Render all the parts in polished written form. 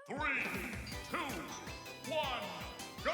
Three, two, one, go!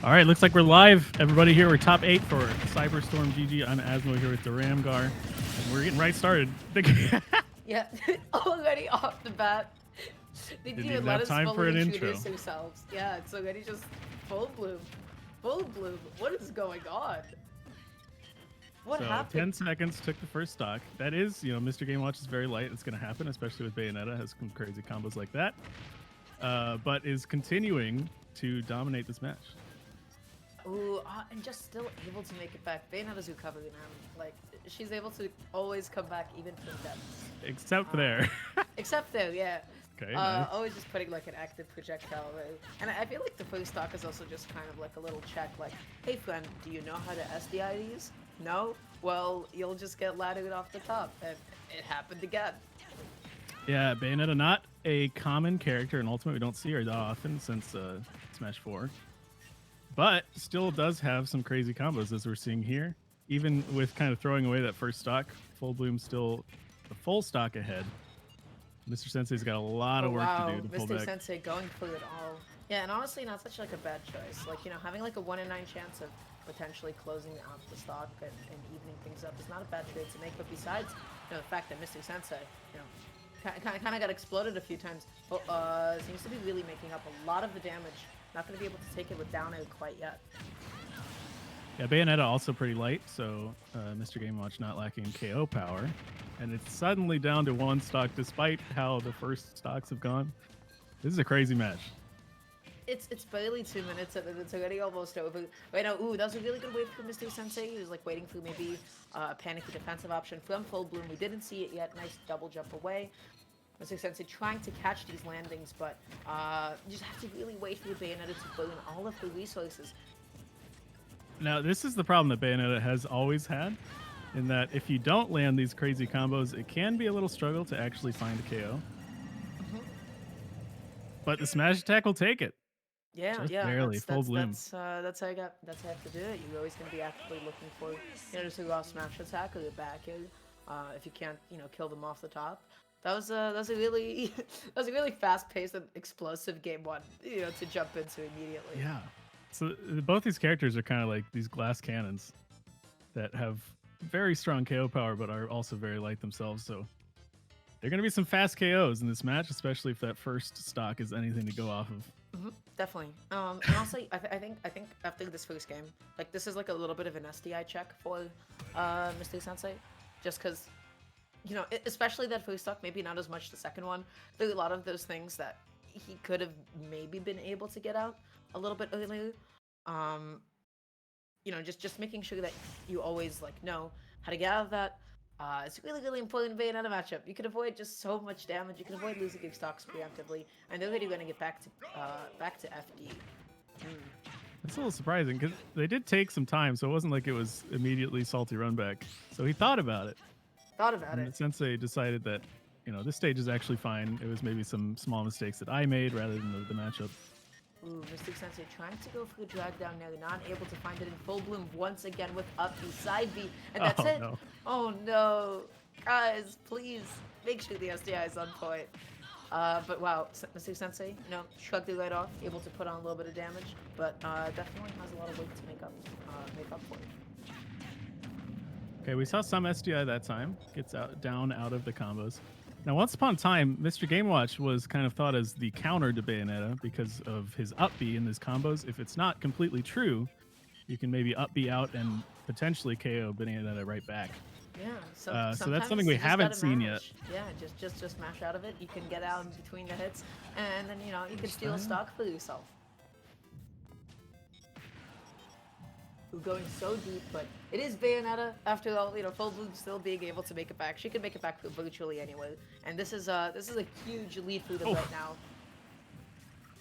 All right, looks like we're live. Everybody here, we're top 8 for Cyberstorm GG. I'm Asmo here with the Ramgar, and we're getting right started. Yeah, already off the bat. They didn't Didn't even even let have us time for fully an introduce intro. ourselves. Yeah, it's already just full bloom. Full bloom. What is going on? What So happened? 10 seconds took the first stock. That is, Mr. Game Watch is very light. It's going to happen, especially with Bayonetta, has some crazy combos like that. But is continuing to dominate this match. Ooh, and just still able to make it back. Bayonetta's recovery, man. Like, she's able to always come back even from death. Except Uh, there. Except though, yeah. Okay, nice. Always just putting like an active projectile away. And I feel like the first stock is also just kind of like a little check like, hey friend, do you know how to SDI these? No? Well, you'll just get laddered off the top. And it happened again. Yeah, Bayonetta, not a common character in Ultimate. We don't see her that often since Smash 4. But still does have some crazy combos as we're seeing here. Even with kind of throwing away that first stock, Full Bloom still the full stock ahead. Mr. Sensei's got a lot Oh of work to wow, do to pull Mr. back. Sensei going for it all. Yeah, and honestly not such like a bad choice. Like, having like a 1 in 9 chance of potentially closing out the stock and evening things up is not a bad trade to make. But besides, the fact that Mr. Sensei, kind of got exploded a few times, but seems to be really making up a lot of the damage. Not going to be able to take it with down air quite yet. Yeah, Bayonetta also pretty light, so Mr. Game Watch not lacking KO power. And it's suddenly down to 1 stock despite how the first stocks have gone. This is a crazy match. It's barely 2 minutes and it's already almost over. Right now, ooh, that was a really good wait for Mr. Sensei. He was like waiting for maybe a panicky defensive option from Full Bloom. We didn't see it yet. Nice double jump away. Mr. Sensei trying to catch these landings, but you just have to really wait for your Bayonetta to burn all of the resources. Now, this is the problem that Bayonetta has always had, in that if you don't land these crazy combos, it can be a little struggle to actually find a KO. But the smash attack will take it. Yeah, Just yeah, barely, that's Full that's bloom. that's that's how that's how you have to do it. You're always gonna be actively looking for just a raw smash attack or a back air. If you can't kill them off the top. That was a really that was a really fast paced and explosive game one to jump into immediately. Yeah. So both these characters are kind of like these glass cannons that have very strong KO power, but are also very light themselves. So there are going to be some fast KOs in this match, especially if that first stock is anything to go off of. Definitely. And also, I think after this first game, like this is like a little bit of an SDI check for Mr. Sensei, just because especially that first stock, maybe not as much the second one. There are a lot of those things that he could have maybe been able to get out a little bit earlier. Um, just making sure that you always like know how to get out of that. It's really, really important in Bayonetta matchup. You can avoid just so much damage. You can avoid losing your stocks preemptively, and they're already going to get back to FD. That's a little surprising because they did take some time, so it wasn't like it was immediately salty run back. So he thought about it. Thought about And it. Sensei decided that, this stage is actually fine. It was maybe some small mistakes that I made rather than the matchup. Ooh, Mystic Sensei trying to go for a drag down there, not able to find it in Full Bloom once again with up B, side B, and that's it. No. Oh no. Guys, please make sure the SDI is on point. But wow, Mystic Sensei, shrugged it right off, able to put on a little bit of damage, but definitely has a lot of weight to make up for it. Okay, we saw some SDI that time. Gets down out of the combos. Now, once upon a time, Mr. Game Watch was kind of thought as the counter to Bayonetta because of his up B in his combos. If it's not completely true, you can maybe up B out and potentially KO Bayonetta right back. Yeah, So that's sometimes something we you just haven't gotta seen mash. Yeah, just mash out of it. You can get out in between the hits, and then you can steal a stock for yourself. We're going so deep, but it is Bayonetta. After all, Full Bloom still being able to make it back. She can make it back virtually anyway, and this is a huge lead for them right now.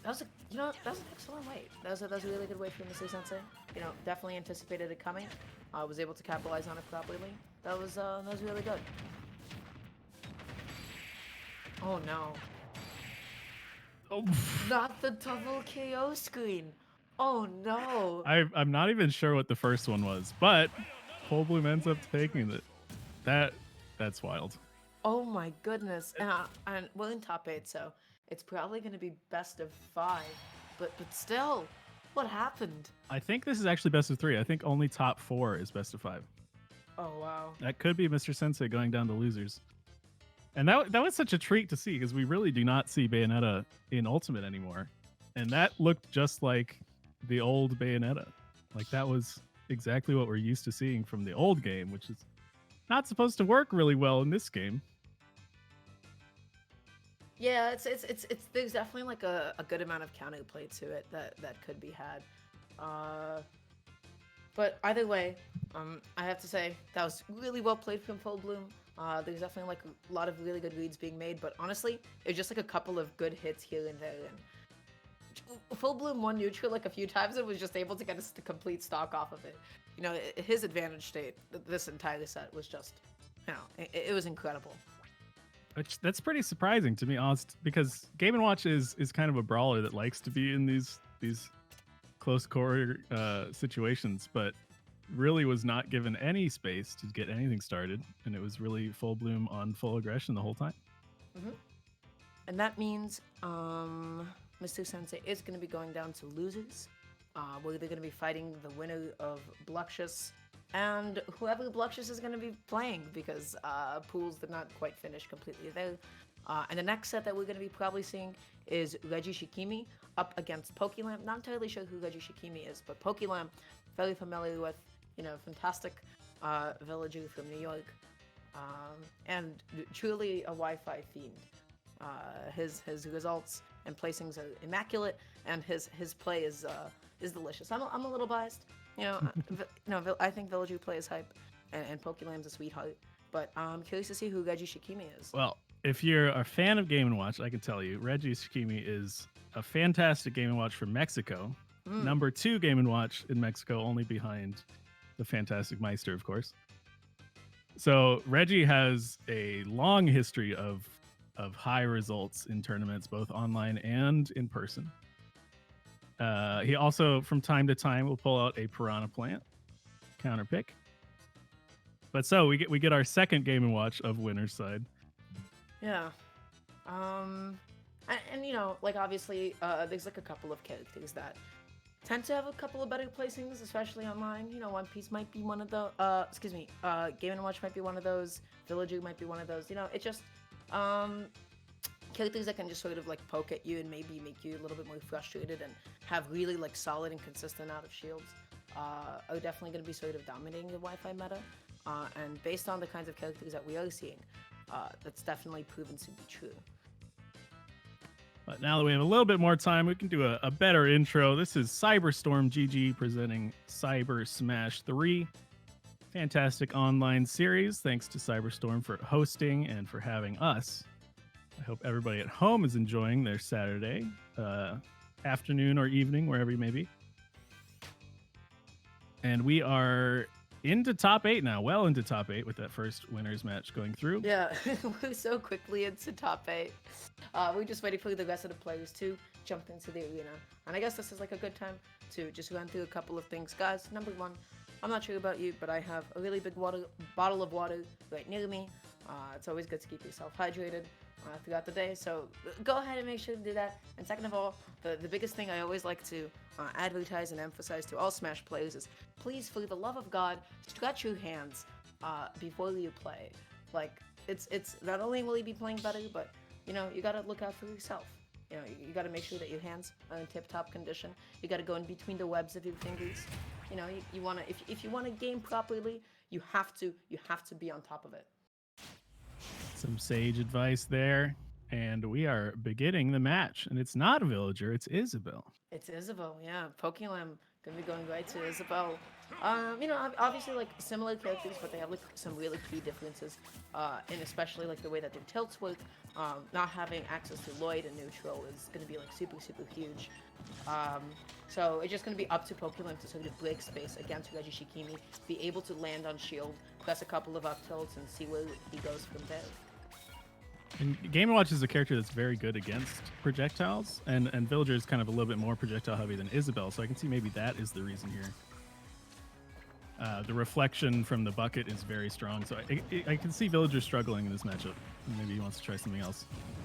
That was that was an excellent wait. That was a really good wait for Mr. Sensei. Definitely anticipated it coming. Was able to capitalize on it properly. That was really good. Oh no. Oh. Not the double KO screen. Oh no. I'm not even sure what the first one was, but Full Bloom ends up taking it. That's wild. Oh my goodness. And we're in top 8, so it's probably going to be best of 5. But still, What happened? I think this is actually best of 3. I think only top 4 is best of 5. Oh wow. That could be Mr. Sensei going down to losers. And that was such a treat to see because we really do not see Bayonetta in Ultimate anymore. And that looked just like the old Bayonetta. Like that was exactly what we're used to seeing from the old game, which is not supposed to work really well in this game. Yeah, it's there's definitely like a good amount of counterplay to it that could be had. But either way, I have to say that was really well played from Full Bloom. There's definitely like a lot of really good reads being made, but honestly, it was just like a couple of good hits here and there. And Full Bloom won neutral like a few times and was just able to get us the complete stock off of it. You know, his advantage state this entire set was just, you know, it was incredible. Which that's pretty surprising to be honest, because Game and Watch is kind of a brawler that likes to be in these close quarter situations, but really was not given any space to get anything started, and it was really Full Bloom on full aggression the whole time. Mm-hmm. And that means Mr. Sensei is going to be going down to losers, where they're going to be fighting the winner of Bluxious and whoever Bluxious is going to be playing, because pools did not quite finish completely there. And the next set that we're going to be probably seeing is Reggie Shikimi up against Pokelamp. Not entirely sure who Reggie Shikimi is, but Pokelamp, very familiar with, you know, fantastic villager from New York, and truly a Wi-Fi fiend. His results and placings are immaculate, and his play is delicious. I'm a little biased, you know. I think villager play is hype, and Pokelamp's a sweetheart. But I'm curious to see who Reggie Shikimi is. Well, if you're a fan of Game & Watch, I can tell you Reggie Shikimi is a fantastic Game & Watch from Mexico. Number 2 Game & Watch in Mexico, only behind the fantastic Meister, of course. So Reggie has a long history of high results in tournaments, both online and in person. He also, from time to time, will pull out a Piranha Plant counter pick. But so we get our second Game & Watch of winner's side. Yeah. And you know, like obviously, there's like a couple of characters that tend to have a couple of better placings, especially online. You know, One Piece might be one of the, Game & Watch might be one of those, Villager might be one of those. You know, it just, characters that can just sort of like poke at you and maybe make you a little bit more frustrated and have really like solid and consistent out of shields are definitely going to be sort of dominating the Wi-Fi meta. And based on the kinds of characters that we are seeing, that's definitely proven to be true. But now that we have a little bit more time, we can do a better intro. This is Cyberstorm GG presenting Cybersmash 3. Fantastic online series. Thanks to Cyberstorm for hosting and for having us. I hope everybody at home is enjoying their Saturday afternoon or evening, wherever you may be. And we are into top 8 now, well into top 8 with that first winners match going through. Yeah, we're so quickly into top 8. We're just waiting for the rest of the players to jump into the arena. And I guess this is like a good time to just run through a couple of things. Guys, number 1, I'm not sure about you, but I have a really big bottle of water right near me. It's always good to keep yourself hydrated throughout the day, so go ahead and make sure to do that. And second of all, the biggest thing I always like to advertise and emphasize to all Smash players is, please, for the love of God, stretch your hands before you play. Like, it's not only will you be playing better, but you know, you gotta look out for yourself. You know, you gotta make sure that your hands are in tip-top condition. You gotta go in between the webs of your fingers. You know, you wanna, if you wanna game properly, you have to be on top of it. Some sage advice there. And we are beginning the match. And it's not a villager, it's Isabel. It's Isabel, yeah. Pokelam gonna be going right to Isabel. You know, obviously like similar characters, but they have like some really key differences. And especially like the way that their tilts work. Not having access to Lloyd and neutral is gonna be like super huge. So it's just gonna be up to Pokelam to sort of break space against Reggie Shikimi, be able to land on shield, press a couple of up tilts, and see where he goes from there. And Game & Watch is a character that's very good against projectiles, and Villager is kind of a little bit more projectile heavy than Isabel, so I can see maybe that is the reason here. The reflection from the bucket is very strong, so I can see Villager struggling in this matchup. Maybe he wants to try something else.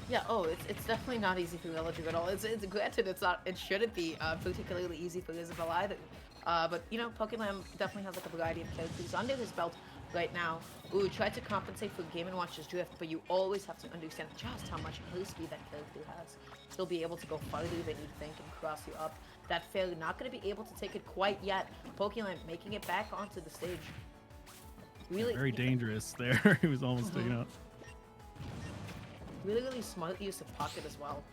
Yeah, it's definitely not easy for Villager at all. It's granted it shouldn't be particularly easy for Isabel either. But you know, Pokemon definitely has like a variety of characters under his belt right now who try to compensate for Game & Watch's drift, but you always have to understand just how much air speed that character has. He'll be able to go farther than you think and cross you up. That failure, not going to be able to take it quite yet. Pokemon making it back onto the stage. Really very dangerous there. He was almost taken out. Really smart use of pocket as well,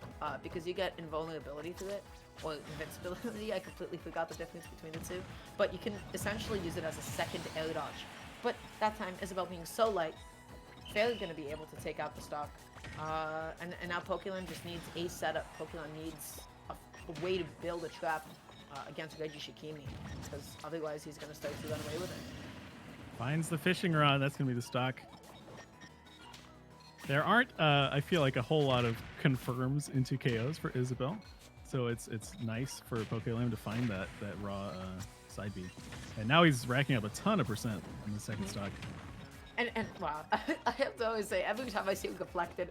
because you get invulnerability to it, or invincibility. I completely forgot the difference between the two, but you can essentially use it as a second air dodge. But that time, Isabel being so light, fairly going to be able to take out the stock. And now Pokemon just needs a setup. Pokemon needs a way to build a trap against Reggie Shikimi, because otherwise he's going to start to run away with it. Finds the fishing rod. That's going to be the stock. There aren't, I feel like, a whole lot of confirms into KOs for Isabel. So it's nice for Pokelam to find that raw side B. And now he's racking up a ton of percent in the second stock. And wow, I have to always say, every time I see reflected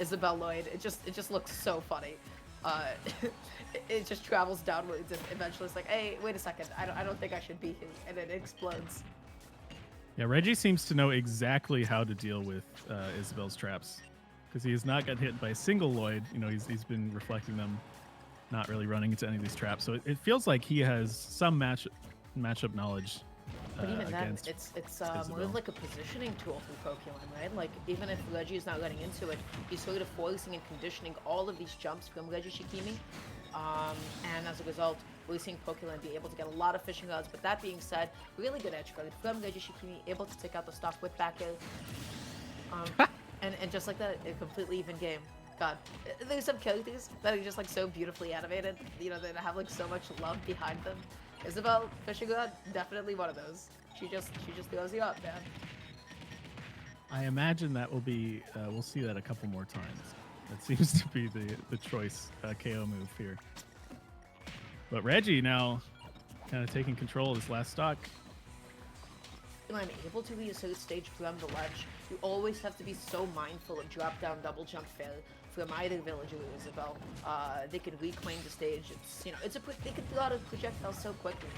Isabel Lloyd, it just looks so funny. It just travels downwards and eventually it's like, hey, wait a second, I don't think I should be here, and it explodes. Yeah, Reggie seems to know exactly how to deal with Isabel's traps, because he has not got hit by a single Lloyd. You know, he's been reflecting them, not really running into any of these traps. So it feels like he has some matchup knowledge. But even then, it's more of like a positioning tool for Pokemon, right? Like, even if Reggie is not getting into it, he's sort of forcing and conditioning all of these jumps from Reggie Shikimi. And as a result, we're seeing Pokemon be able to get a lot of fishing rods. But that being said, really good edge guard from Reggie Shikimi, able to take out the stock with back air. And just like that, a completely even game. God, there's some characters that are just like so beautifully animated, you know, that have like so much love behind them. Isabel fishing rod, definitely one of those. She just throws you up, man. I imagine that will be, we'll see that a couple more times. That seems to be the choice KO move here. But Reggie now kind of taking control of this last stock. I'm able to reassert stage from the ledge. You always have to be so mindful of drop down, double jump fail from either Villager or Isabel. They can reclaim the stage. It's, you know, they can throw out a projectile so quickly.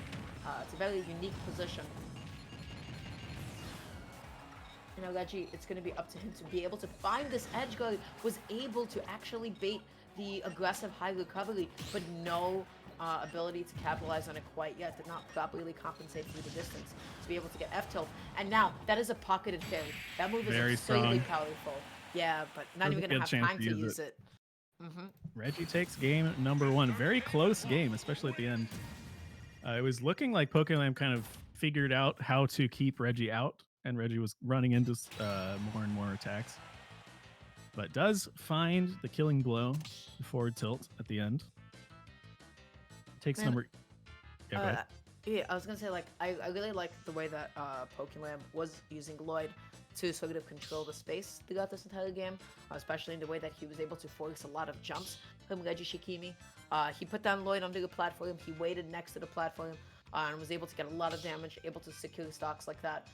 It's a very unique position. You know, Reggie, it's going to be up to him to be able to find this edge guard. Was able to actually bait the aggressive high recovery, but no ability to capitalize on it quite yet. Did not properly compensate through the distance to be able to get F-tilt. And now, that is a pocketed fail. That move is extremely powerful. Yeah, but not even going to have time to use it. Reggie takes game number one. Very close game, especially at the end. It was looking like Pokelam kind of figured out how to keep Reggie out, and Reggie was running into more and more attacks. But does find the killing blow, the forward tilt at the end. Takes number... Yeah, go ahead. Yeah, I was going to say, like, I really like the way that Pokelam was using Lloyd to sort of control the space throughout this entire game, especially in the way that he was able to force a lot of jumps from Reggie Shikimi. He put down Lloyd under the platform, he waited next to the platform, and was able to get a lot of damage, able to secure stocks like that.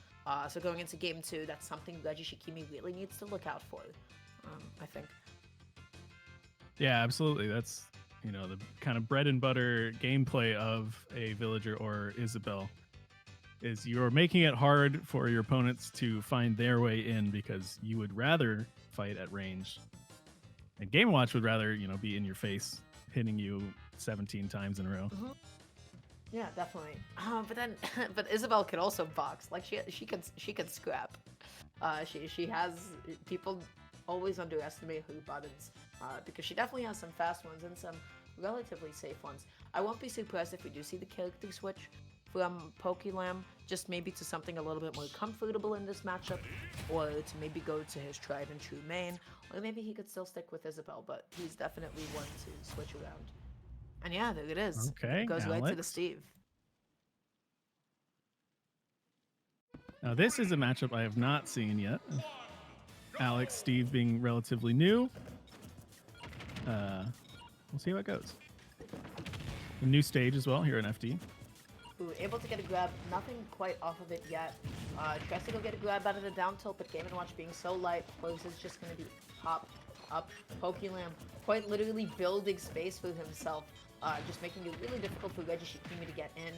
So going into game 2, that's something Reggie Shikimi really needs to look out for, I think. Yeah, absolutely. That's, you know, the kind of bread and butter gameplay of a Villager or Isabel. Is you're making it hard for your opponents to find their way in because you would rather fight at range. And Game & Watch would rather, you know, be in your face, hitting you 17 times in a row. Yeah, definitely. But Isabel could also box. Like she could scrap. She has, people always underestimate her buttons because she definitely has some fast ones and some relatively safe ones. I won't be surprised if we do see the character switch from Pokelam, just maybe to something a little bit more comfortable in this matchup, or to maybe go to his tried and true main, or maybe he could still stick with Isabel, but he's definitely one to switch around. And yeah, there it is. Okay, it goes right to the Steve. Now this is a matchup I have not seen yet. Alex, Steve being relatively new. We'll see how it goes. A new stage as well here in FD. Ooh, able to get a grab, nothing quite off of it yet. Tries to go get a grab out of the down tilt, but Game & Watch being so light, Close is just going to be pop up. Pokelam quite literally building space for himself, just making it really difficult for Reggie Shikimi to get in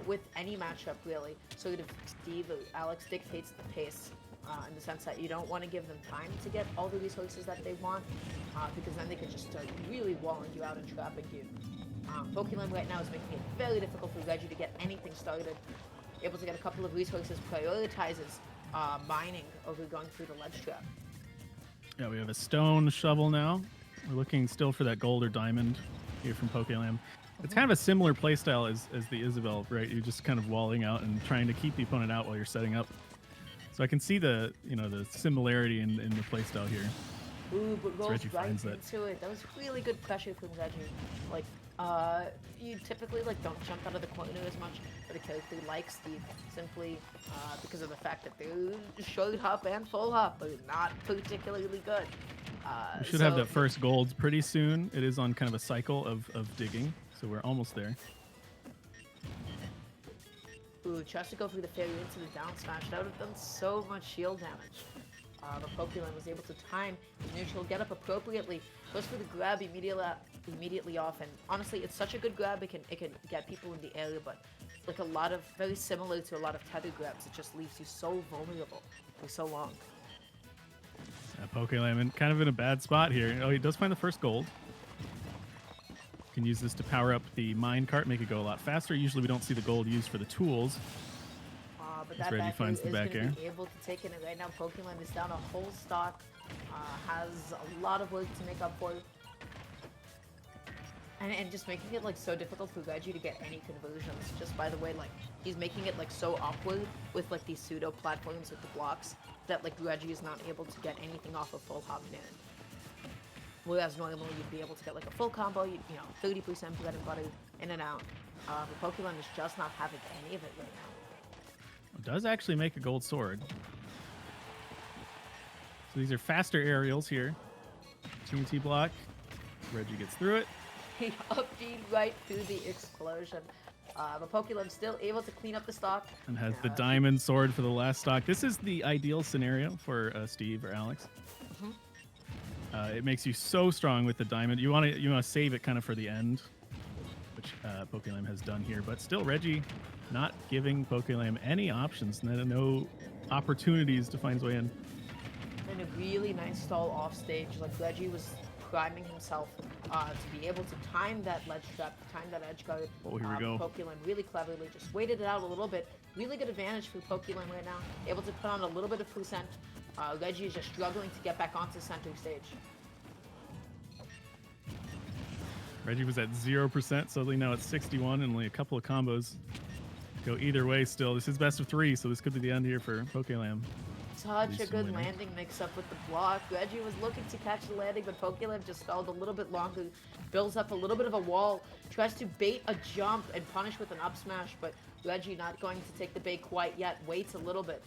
with any matchup, really. So if Steve or Alex dictates the pace, in the sense that you don't want to give them time to get all the resources that they want, because then they could just start really walling you out and trapping you. Pokelam right now is making it very difficult for Reggie to get anything started. Able to get a couple of resources, prioritizes mining over going through the ledge trap. Yeah, we have a stone shovel now. We're looking still for that gold or diamond here from Pokelam. It's kind of a similar playstyle as the Isabel, right? You're just kind of walling out and trying to keep the opponent out while you're setting up. So I can see the the similarity in the playstyle here. Ooh, but rolls Reggie right finds that. into it. That was really good pressure from Reggie. Like, you typically don't jump out of the corner as much, but a character like Steve simply because of the fact that they're short hop and full hop are not particularly good. We should have that first gold pretty soon. It is on kind of a cycle of digging, so we're almost there. Ooh, tries to go through the failure into the down smash. That would have done so much shield damage. But Pokemon was able to time his neutral get up appropriately. Goes for the grab immediately off, and honestly, it's such a good grab. It can get people in the area, but like very similar to a lot of tether grabs, it just leaves you so vulnerable for so long. Pokelam kind of in a bad spot here. Oh, he does find the first gold. Can use this to power up the mine cart, make it go a lot faster. Usually we don't see the gold used for the tools. But As that Reggie back finds the back air. Be able to take it right now. Pokemon is down a whole stock. Has a lot of work to make up for. And just making it so difficult for Reggie to get any conversions. Just by the way, he's making it so awkward with these pseudo platforms with the blocks that Reggie is not able to get anything off of full hop Nair. Whereas normally you'd be able to get a full combo, 30% bread and butter in and out. But Pokemon is just not having any of it right now. It does actually make a gold sword. So these are faster aerials here. TNT block. Reggie gets through it. He up-beat right through the explosion. But Pokelam's still able to clean up the stock. And has the diamond sword for the last stock. This is the ideal scenario for Steve or Alex. It makes you so strong with the diamond. You want to save it kind of for the end, which Pokelam has done here. But still, Reggie not giving Pokelam any options, no opportunities to find his way in. And a really nice stall off stage. Reggie was priming himself to be able to time that ledge trap, time that edge guard. Oh, here we go. Pokelam really cleverly just waited it out a little bit. Really good advantage for Pokelam right now. Able to put on a little bit of percent. Reggie is just struggling to get back onto center stage. Reggie was at 0%, suddenly now it's 61, and only a couple of combos go either way still. This is best of 3, so this could be the end here for Pokelam. Such a good landing mix-up with the block. Reggie was looking to catch the landing, but Pokelam just stalled a little bit longer. Builds up a little bit of a wall. Tries to bait a jump and punish with an up smash, but Reggie not going to take the bait quite yet. Waits a little bit.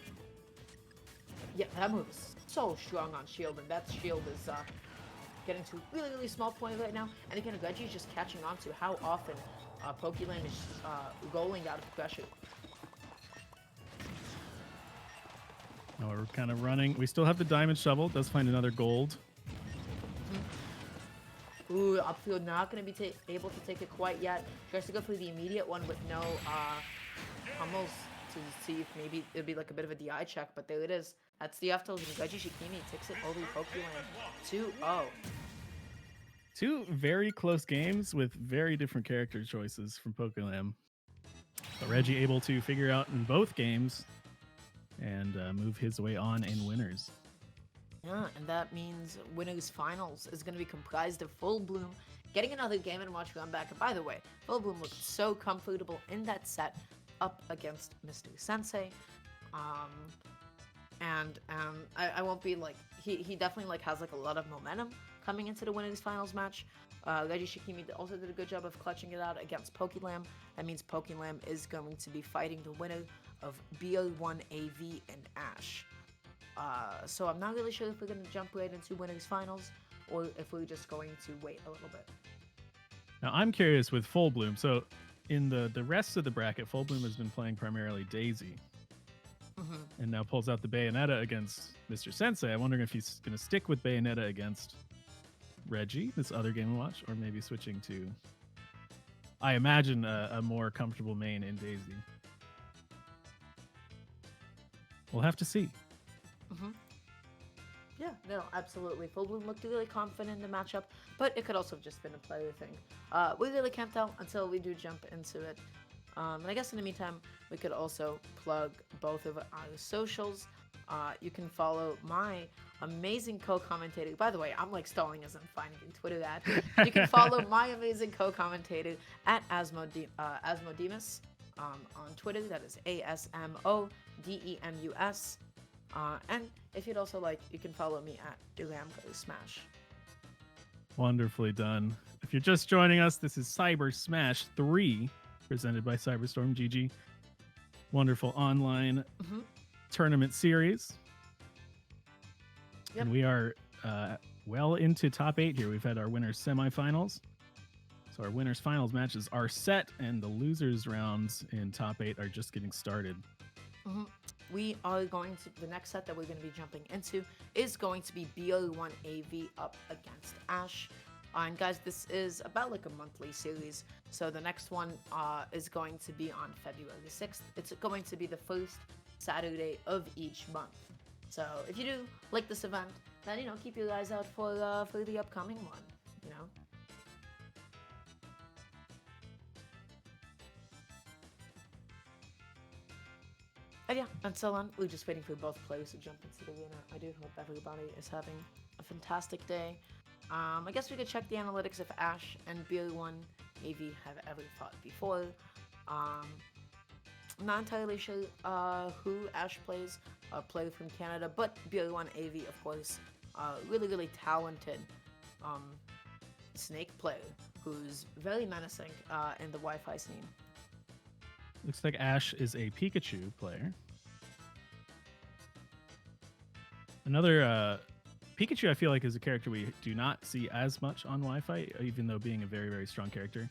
Yeah, that move is so strong on shield, and that shield is getting to a really small point right now. And again, Reggie's just catching on to how often Pokelam is rolling out of pressure. Oh, we're kind of running. We still have the diamond shovel. Does find another gold. Ooh, upfield not going to be able to take it quite yet. Tries to go for the immediate one with no almost to see if maybe it'll be a bit of a DI check, but there it is. That's the F tilt, and Reggie Shikimi takes it over Pokelam 2-0. Two very close games with very different character choices from Pokelam. But Reggie able to figure out in both games and move his way on in winners. Yeah, and that means winners finals is going to be comprised of Full Bloom getting another Game & Watch run back. And by the way, Full Bloom looked so comfortable in that set up against Mr. Sensei. I won't be he definitely has a lot of momentum coming into the winners finals match. Reggie Shikimi also did a good job of clutching it out against Pokelam. That means Pokelam is going to be fighting the winner of BO1AV and Ash. So I'm not really sure if we're going to jump right into winners finals or if we're just going to wait a little bit. Now I'm curious with Full Bloom. So in the rest of the bracket, Full Bloom has been playing primarily Daisy, Mm-hmm. and now pulls out the Bayonetta against Mr. Sensei. I'm wondering if he's going to stick with Bayonetta against Reggie, this other Game & Watch, or maybe switching to, I imagine, a more comfortable main in Daisy. We'll have to see. Mm-hmm. Yeah, no, absolutely. Full Bloom looked really confident in the matchup, but it could also have just been a player thing. We really can't tell until we do jump into it. And I guess in the meantime, we could also plug both of our socials. You can follow my amazing co-commentator. By the way, I'm like stalling as I'm finding a Twitter ad. You can follow my amazing co-commentator at Asmodemus on Twitter. That is ASMODEMUS. And if you'd also like, you can follow me at Smash. Wonderfully done. If you're just joining us, this is Cybersmash 3, presented by Cyberstorm GG. Wonderful online tournament series. Yep. And we are well into top 8 here. We've had our winners semifinals. So our winners finals matches are set, and the losers rounds in top 8 are just getting started. Mm-hmm. We are going to, the next set that we're going to be jumping into is going to be BO1AV up against Ash. And guys, this is about like a monthly series. So the next one is going to be on February 6th. It's going to be the first Saturday of each month. So if you do like this event, then, you know, keep your eyes out for the upcoming one, you know. And yeah, until then, we're just waiting for both players to jump into the arena. I do hope everybody is having a fantastic day. I guess we could check the analytics if Ash and BO1 AV have ever fought before. I'm not entirely sure who Ash plays, a player from Canada, but BO1 AV, of course, really, really talented Snake player who's very menacing in the Wi-Fi scene. Looks like Ash is a Pikachu player. Another Pikachu, I feel like, is a character we do not see as much on Wi-Fi, even though being a very, very strong character.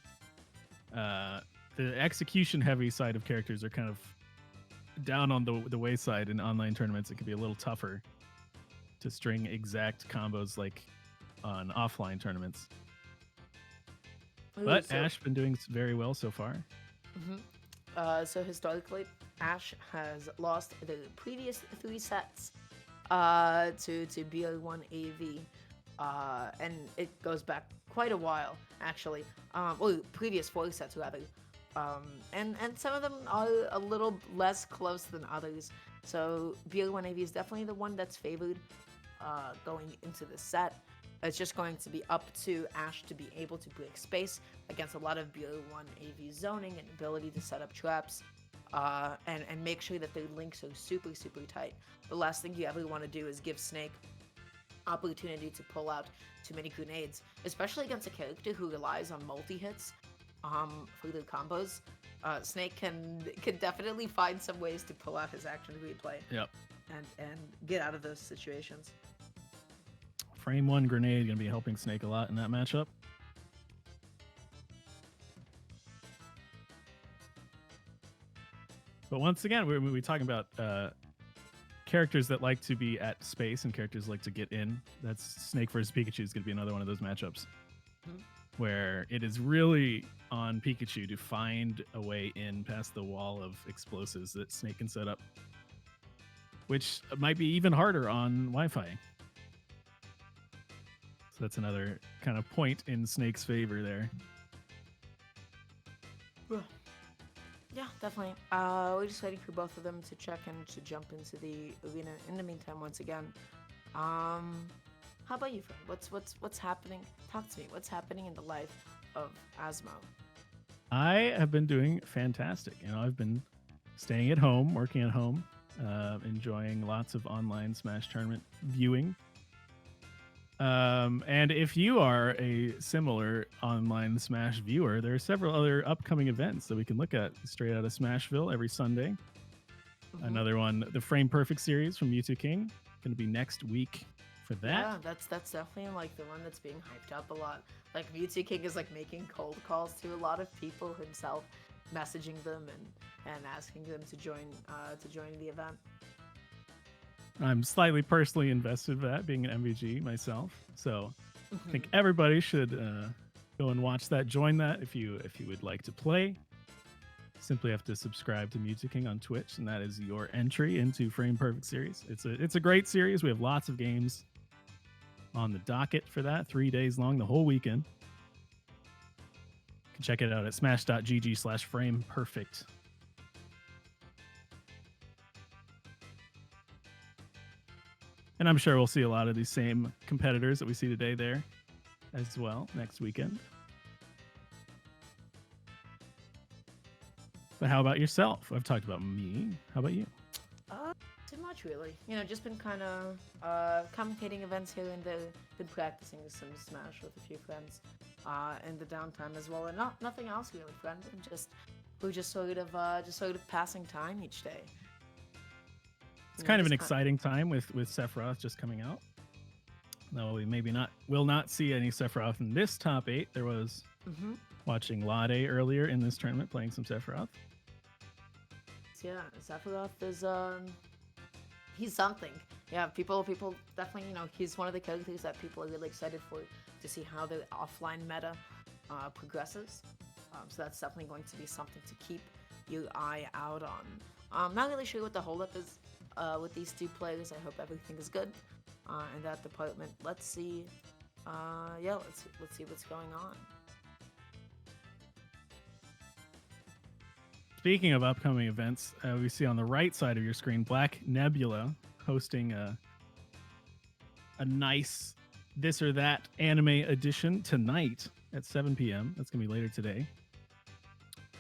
The execution-heavy side of characters are kind of down on the wayside in online tournaments. It can be a little tougher to string exact combos like on offline tournaments. But Ash been doing very well so far. So historically, Ash has lost the previous 3 sets to BO1 AV, and it goes back quite a while, actually. Well, previous 4 sets rather. And some of them are a little less close than others. So BO1 AV is definitely the one that's favored going into the set. It's just going to be up to Ash to be able to break space against a lot of BO1 AV zoning and ability to set up traps, and make sure that their links are super, super tight. The last thing you ever want to do is give Snake opportunity to pull out too many grenades, especially against a character who relies on multi-hits for their combos. Snake can definitely find some ways to pull out his action replay. Yep. And get out of those situations. Frame 1 grenade going to be helping Snake a lot in that matchup. But once again, we're talking about characters that like to be at space and characters like to get in. That's Snake versus Pikachu is going to be another one of those matchups where it is really on Pikachu to find a way in past the wall of explosives that Snake can set up, which might be even harder on Wi-Fi. So that's another kind of point in Snake's favor there. Yeah, definitely. We're just waiting for both of them to check and to jump into the arena. In the meantime, once again, how about you, friend? What's happening? Talk to me. What's happening in the life of Asmo? I have been doing fantastic. You know, I've been staying at home, working at home, enjoying lots of online Smash tournament viewing. And if you are a similar online Smash viewer, there are several other upcoming events that we can look at straight out of Smashville every Sunday. Another one, the Frame Perfect series from Mewtwo King, going to be next week for that. Yeah, that's definitely like the one that's being hyped up a lot. Like Mewtwo King is like making cold calls to a lot of people himself, messaging them and asking them to join the event. I'm slightly personally invested for that, being an MVG myself. So I think Mhm. everybody should go and watch that. Join that if you would like to play. Simply have to subscribe to Mewtwo King on Twitch, and that is your entry into Frame Perfect series. It's a great series. We have lots of games on the docket for that. 3 days long, the whole weekend. You can check it out at smash.gg/frame perfect. And I'm sure we'll see a lot of these same competitors that we see today there as well next weekend. But how about yourself? I've talked about me. How about you? Too much really. You know, just been kind of commentating events here and there. Been practicing some Smash with a few friends in the downtime as well, and nothing else really, friend. And we're just sort of passing time each day. It's kind of an exciting time with Sephiroth just coming out. No, we will not see any Sephiroth in this top 8. There was watching Lade earlier in this tournament playing some Sephiroth. Yeah, Sephiroth is he's something. Yeah, people definitely, he's one of the characters that people are really excited for to see how the offline meta progresses. So that's definitely going to be something to keep your eye out on. I'm not really sure what the holdup is with these two players. I hope everything is good in that department. Let's see. Let's see what's going on. Speaking of upcoming events, we see on the right side of your screen Black Nebula hosting a nice this or that anime edition tonight at 7 p.m. That's going to be later today.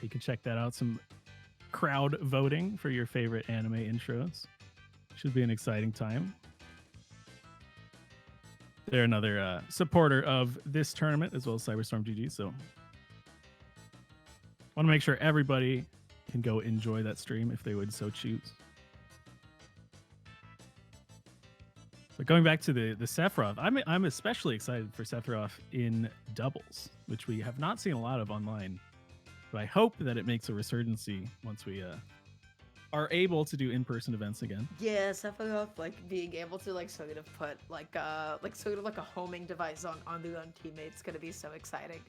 You can check that out. Some crowd voting for your favorite anime intros. Should be an exciting time. They're another supporter of this tournament as well as Cyberstorm GG. So want to make sure everybody can go enjoy that stream if they would so choose. But going back to the Sephiroth, I'm especially excited for Sephiroth in doubles, which we have not seen a lot of online. But I hope that it makes a resurgency once we are able to do in-person events again. Yeah, Sephiroth being able to sort of put sort of a homing device on their own teammates gonna be so exciting.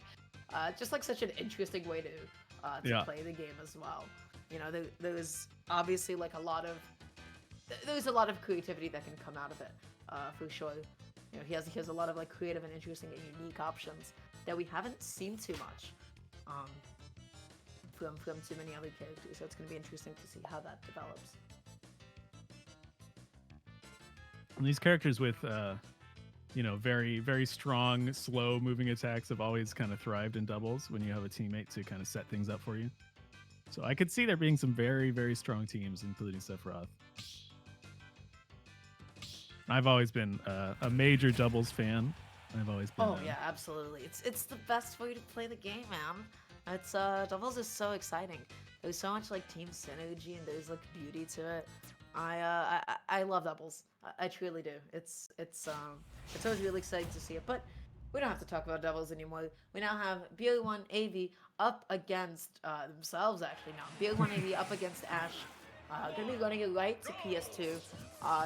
Just such an interesting way to play the game as well. You know, there's obviously there's a lot of creativity that can come out of it, for sure. You know, he has a lot of creative and interesting and unique options that we haven't seen too much from too many other characters. So it's going to be interesting to see how that develops. And these characters with very, very strong, slow moving attacks have always kind of thrived in doubles when you have a teammate to kind of set things up for you. So I could see there being some very, very strong teams, including Sephiroth. I've always been a major doubles fan. I've always been. Oh yeah, absolutely. It's the best way to play the game, man. It's doubles is so exciting. There's so much team synergy and there's beauty to it. I love doubles. I truly do. It's always really exciting to see it. But we don't have to talk about doubles anymore. We now have BL1 AV up against themselves actually now. BL1 AV up against Ash. Gonna be running it right to PS2.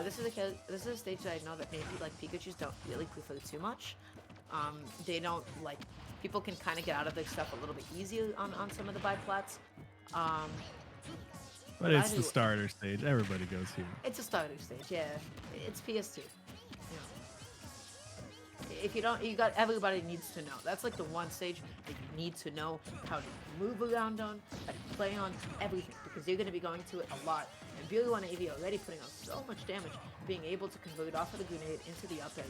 This is a stage that I know that maybe Pikachu's don't really prefer too much. They don't people can kind of get out of their stuff a little bit easier on some of the biplats. But it's the starter stage. Everybody goes here. It's a starter stage, yeah. It's PS2. If you don't, everybody needs to know. That's the one stage that you need to know how to move around on, how to play on, everything, because you're going to be going to it a lot. And BL1 AV already putting on so much damage, being able to convert off of the grenade into the up air.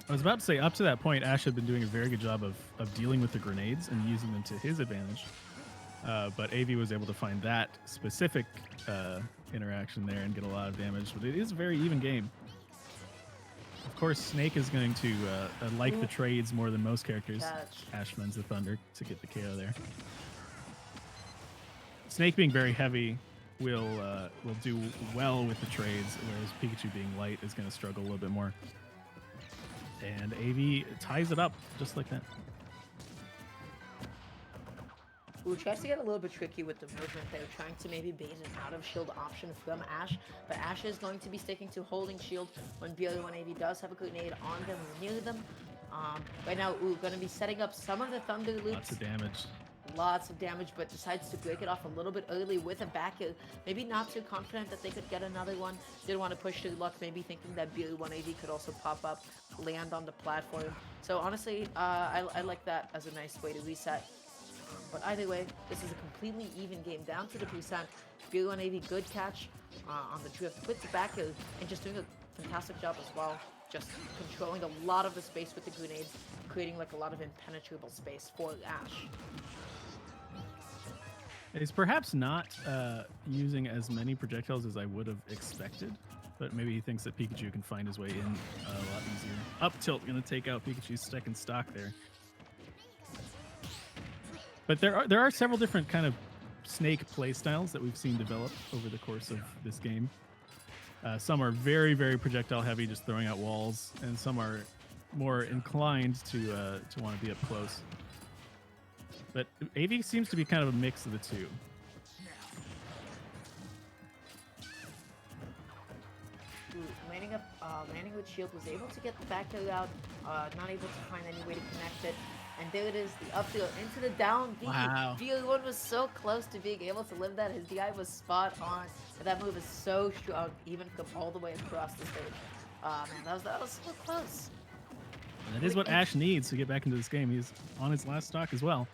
I was about to say, up to that point, Ash had been doing a very good job of dealing with the grenades and using them to his advantage. But AV was able to find that specific interaction there and get a lot of damage. But it is a very even game. Of course, Snake is going to like the trades more than most characters. Ash finds the Thunder to get the KO there. Snake being very heavy will do well with the trades, whereas Pikachu being light is going to struggle a little bit more. And AV ties it up just like that. Ooh, tries to get a little bit tricky with the movement there, trying to maybe bait an out of shield option from Ash, but Ash is going to be sticking to holding shield when BL1AV does have a grenade on them or near them. Right now, ooh, going to be setting up some of the Thunder Loops. Lots of damage. Lots of damage, but decides to break it off a little bit early with a back air. Maybe not too confident that they could get another one. Didn't want to push their luck, maybe thinking that BL1AV could also pop up, land on the platform. So honestly, I like that as a nice way to reset. But either way, this is a completely even game down to the percent. BL1AV good catch on the drift with the back air and just doing a fantastic job as well. Just controlling a lot of the space with the grenades, creating like a lot of impenetrable space for Ash. He's perhaps not using as many projectiles as I would have expected, but maybe he thinks that Pikachu can find his way in a lot easier. Up tilt, going to take out Pikachu's second stock there. But there are several different kind of Snake playstyles that we've seen develop over the course of this game. Some are very, very projectile heavy, just throwing out walls, and some are more inclined to want to be up close. But AV seems to be kind of a mix of the two. Landing with shield, was able to get the back air out, not able to find any way to connect it. And there it is, the up throw into the down B. Wow. BL1 was so close to being able to live that. His DI was spot on. And that move is so strong, even from all the way across the stage. Man, that was so close. And that is what Ash needs to get back into this game. He's on his last stock as well.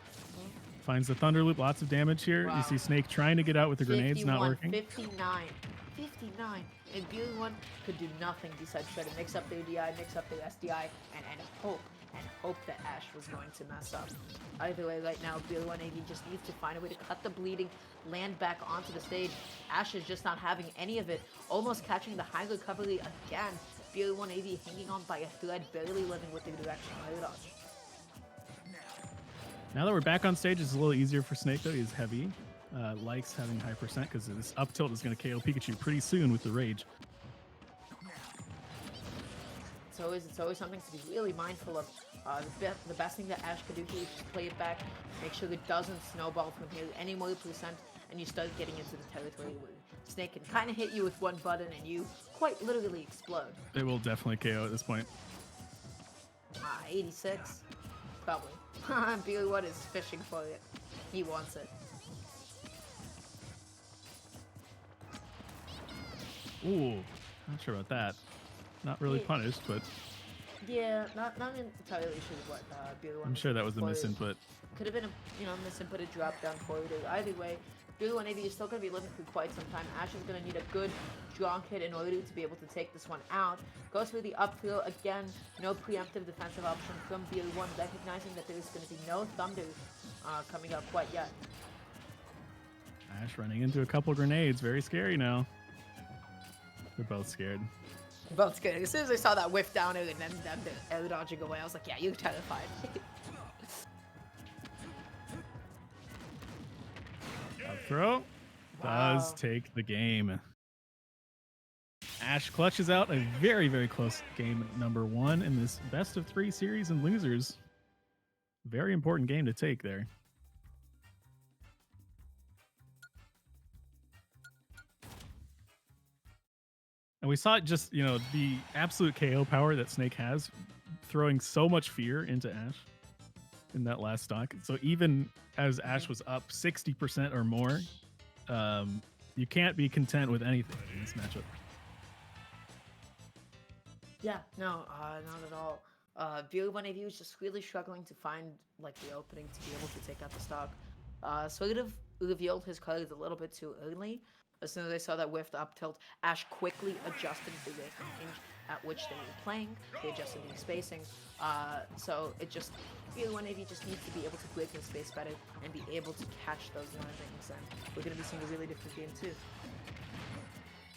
Finds the Thunder Loop, lots of damage here. Wow. You see Snake trying to get out with the grenades, not working. 59. And BL1 could do nothing besides try to mix up their DI, mix up their SDI, and hope that Ash was going to mess up. Either way, right now, BL1AV just needs to find a way to cut the bleeding, land back onto the stage. Ash is just not having any of it, almost catching the high recovery again. BL1AV hanging on by a thread, barely living with the direction air dodge. Now that we're back on stage, it's a little easier for Snake, though. He's heavy. Likes having high percent because this up tilt is going to KO Pikachu pretty soon with the Rage. It's always something to be really mindful of. The best thing that Ash could do here is just play it back, make sure it doesn't snowball from here any more percent, and you start getting into the territory where Snake can kind of hit you with one button and you quite literally explode. They will definitely KO at this point. 86? Probably. BL1 is fishing for it. He wants it. Ooh, not sure about that. Not really punished, but... Yeah, not entirely sure what BL1... I'm sure that was the misinput. Could have been a misinputted drop down forward. Either way, BL1AV is still going to be living for quite some time. Ash is going to need a good strong hit in order to be able to take this one out. Goes for the up throw again. No preemptive defensive option from BL1, recognizing that there is going to be no Thunder coming up quite yet. Ash running into a couple grenades. Very scary now. They're both scared. Both scared. As soon as I saw that whiff down and then them air dodging away, I was like, yeah, you're terrified. Up throw does take the game. Ash clutches out a very, very close game number 1 in this best of 3 series and losers. Very important game to take there. And we saw just, the absolute KO power that Snake has, throwing so much fear into Ash in that last stock. So even as Ash was up 60% or more, you can't be content with anything in this matchup. Yeah, no, not at all. BL1AV was just really struggling to find the opening to be able to take out the stock. So it have revealed his cards a little bit too early. As soon as I saw that whiffed up tilt, Ash quickly adjusted the rate of range at which they were playing. They adjusted the spacing. So it just, BL1AV just needs to be able to break the space better and be able to catch those landings. And we're going to be seeing a really different game too.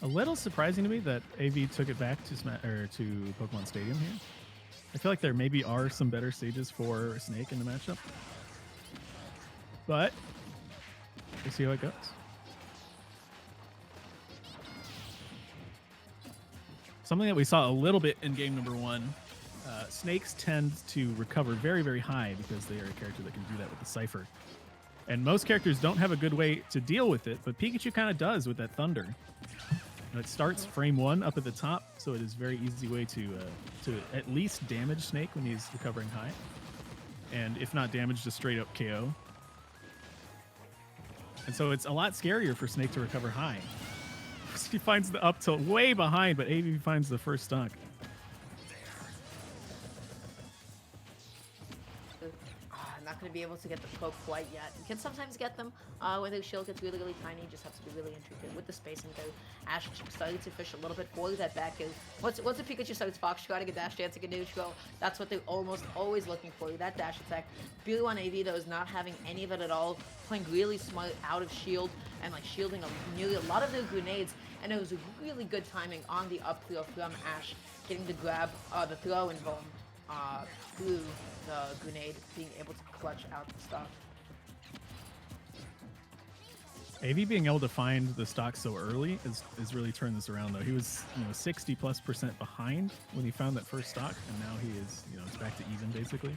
A little surprising to me that AV took it back to Pokemon Stadium here. I feel like there maybe are some better stages for Snake in the matchup. But we'll see how it goes. Something that we saw a little bit in game number 1. Snakes tend to recover very, very high because they are a character that can do that with the Cypher. And most characters don't have a good way to deal with it, but Pikachu kind of does with that Thunder. It starts frame 1 up at the top, so it is a very easy way to at least damage Snake when he's recovering high. And if not damage, just straight up KO. And so it's a lot scarier for Snake to recover high. He finds the up tilt way behind, but AV finds the first stock. Not going to be able to get the poke quite yet. You can sometimes get them when the shield gets really, really tiny. You just have to be really intricate with the spacing though. Ash starting to fish a little bit for that back is. Once a Pikachu starts Fox trying to get dash dancing a neutral, that's what they're almost always looking for, that dash attack. Blue on AV though is not having any of it at all, playing really smart out of shield and like shielding nearly a lot of their grenades, and it was really good timing on the up throw from Ash, getting the grab, the throw and boom. Blue, the grenade, being able to clutch out the stock. AV being able to find the stock so early is really turned this around though. He was 60+% behind when he found that first stock, and now he is it's back to even basically.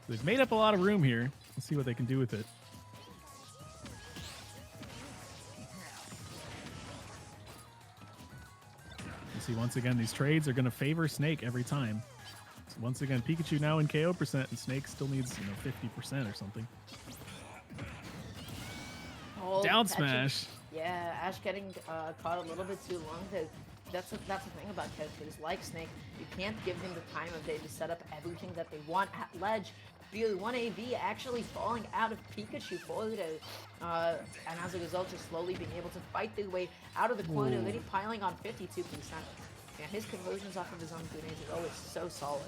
So they've made up a lot of room here. Let's see what they can do with it. See, once again, these trades are going to favor Snake every time. So once again, Pikachu now in KO percent, and Snake still needs 50% or something. Oh, Down smash. Yeah, Ash getting caught a little bit too long. That's the thing about characters like Snake. You can't give them the time of day to set up everything that they want at ledge. One AV actually falling out of Pikachu forward, and as a result, just slowly being able to fight their way out of the corner, already piling on 52%. Yeah, his conversions off of his own grenades are always so solid.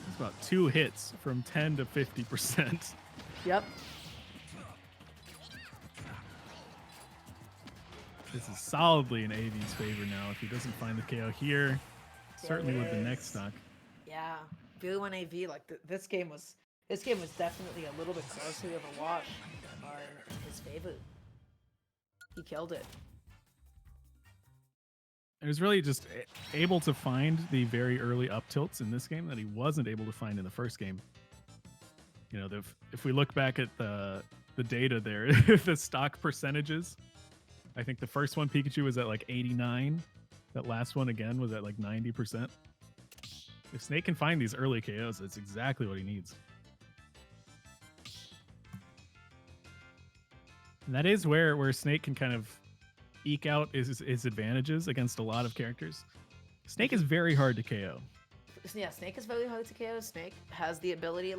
It's about 2 hits from 10 to 50%. Yep. This is solidly in AV's favor now. If he doesn't find the KO here, certainly with the next stock. Yeah, One AV, like this game was definitely a little bit closer of a wash in his favor. He killed it. He was really just able to find the very early up tilts in this game that he wasn't able to find in the first game. If we look back at the data there, the stock percentages, I think the first one Pikachu was at like 89. That last one again was at like 90%. If Snake can find these early KOs, that's exactly what he needs. And that is where Snake can kind of eke out his advantages against a lot of characters. Snake is very hard to KO. Yeah, Snake is very hard to KO. Snake has the ability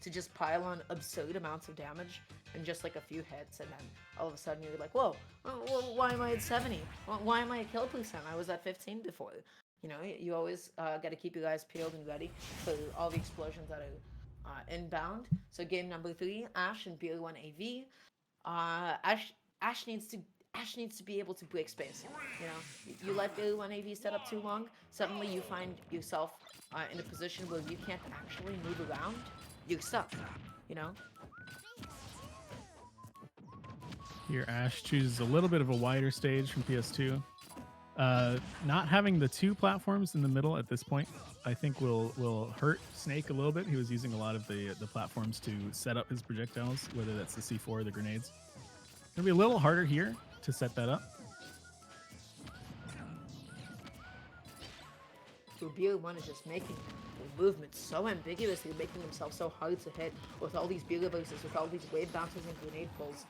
to just pile on absurd amounts of damage in just like a few hits, and then all of a sudden you're like, whoa, why am I at 70? Why am I at kill percent? I was at 15 before. You always got to keep your guys peeled and ready for all the explosions that are inbound. So game number 3, Ash and BR1 AV. Ash needs to be able to break space. You let BR1 AV set up too long, suddenly you find yourself in a position where you can't actually move around. You're stuck. Here, Ash chooses a little bit of a wider stage from PS2. Not having the 2 platforms in the middle at this point, I think will hurt Snake a little bit. He was using a lot of the platforms to set up his projectiles, whether that's the C4 or the grenades. It'll be a little harder here to set that up. BR1 is just making the movement so ambiguous. They're making themselves so hard to hit with all these BR verses, with all these wave bounces and grenade pulls.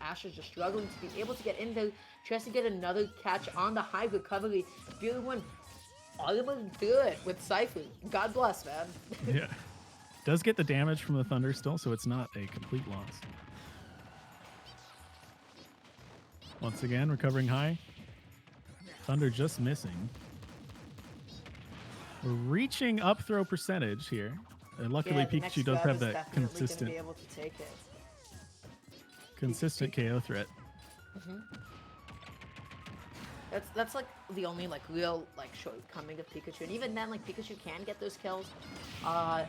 Ash is just struggling to be able to get in there, tries to get another catch on the high recovery. BR1 almost through it with Cypher. God bless, man. Yeah. Does get the damage from the Thunder still, so it's not a complete loss. Once again, recovering high. Thunder just missing. We're reaching up throw percentage here. And luckily, Pikachu does have that consistent, be able to take it. consistent KO threat. That's like the only real shortcoming of Pikachu, and even then Pikachu can get those kills.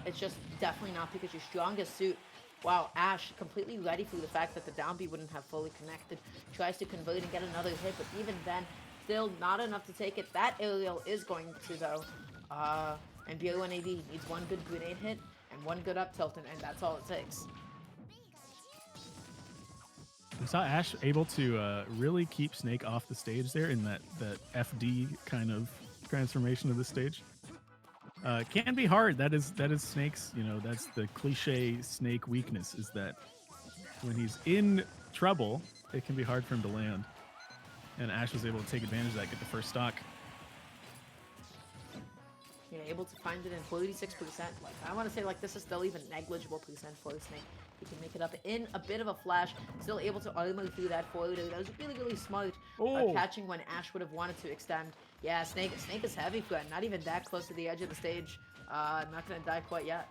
It's just definitely not Pikachu's strongest suit. Wow, Ash completely ready for the fact that the down B wouldn't have fully connected. Tries to convert and get another hit, but even then, still not enough to take it. That aerial is going to, though. And BO1AD needs one good grenade hit and one good up tilt, and that's all it takes. We saw Ash able to really keep Snake off the stage there in that FD kind of transformation of the stage. Can be hard. That is Snake's, that's the cliche Snake weakness, is that when he's in trouble, it can be hard for him to land. And Ash was able to take advantage of that, get the first stock. Yeah, able to find it in 46%. Like, I want to say, like, this is still even negligible percent for the Snake. He can make it up in a bit of a flash, still able to armor through that forward. That was really, really smart. Catching when Ash would have wanted to extend. Yeah, Snake is heavy friend. Not even that close to the edge of the stage. Not gonna die quite yet.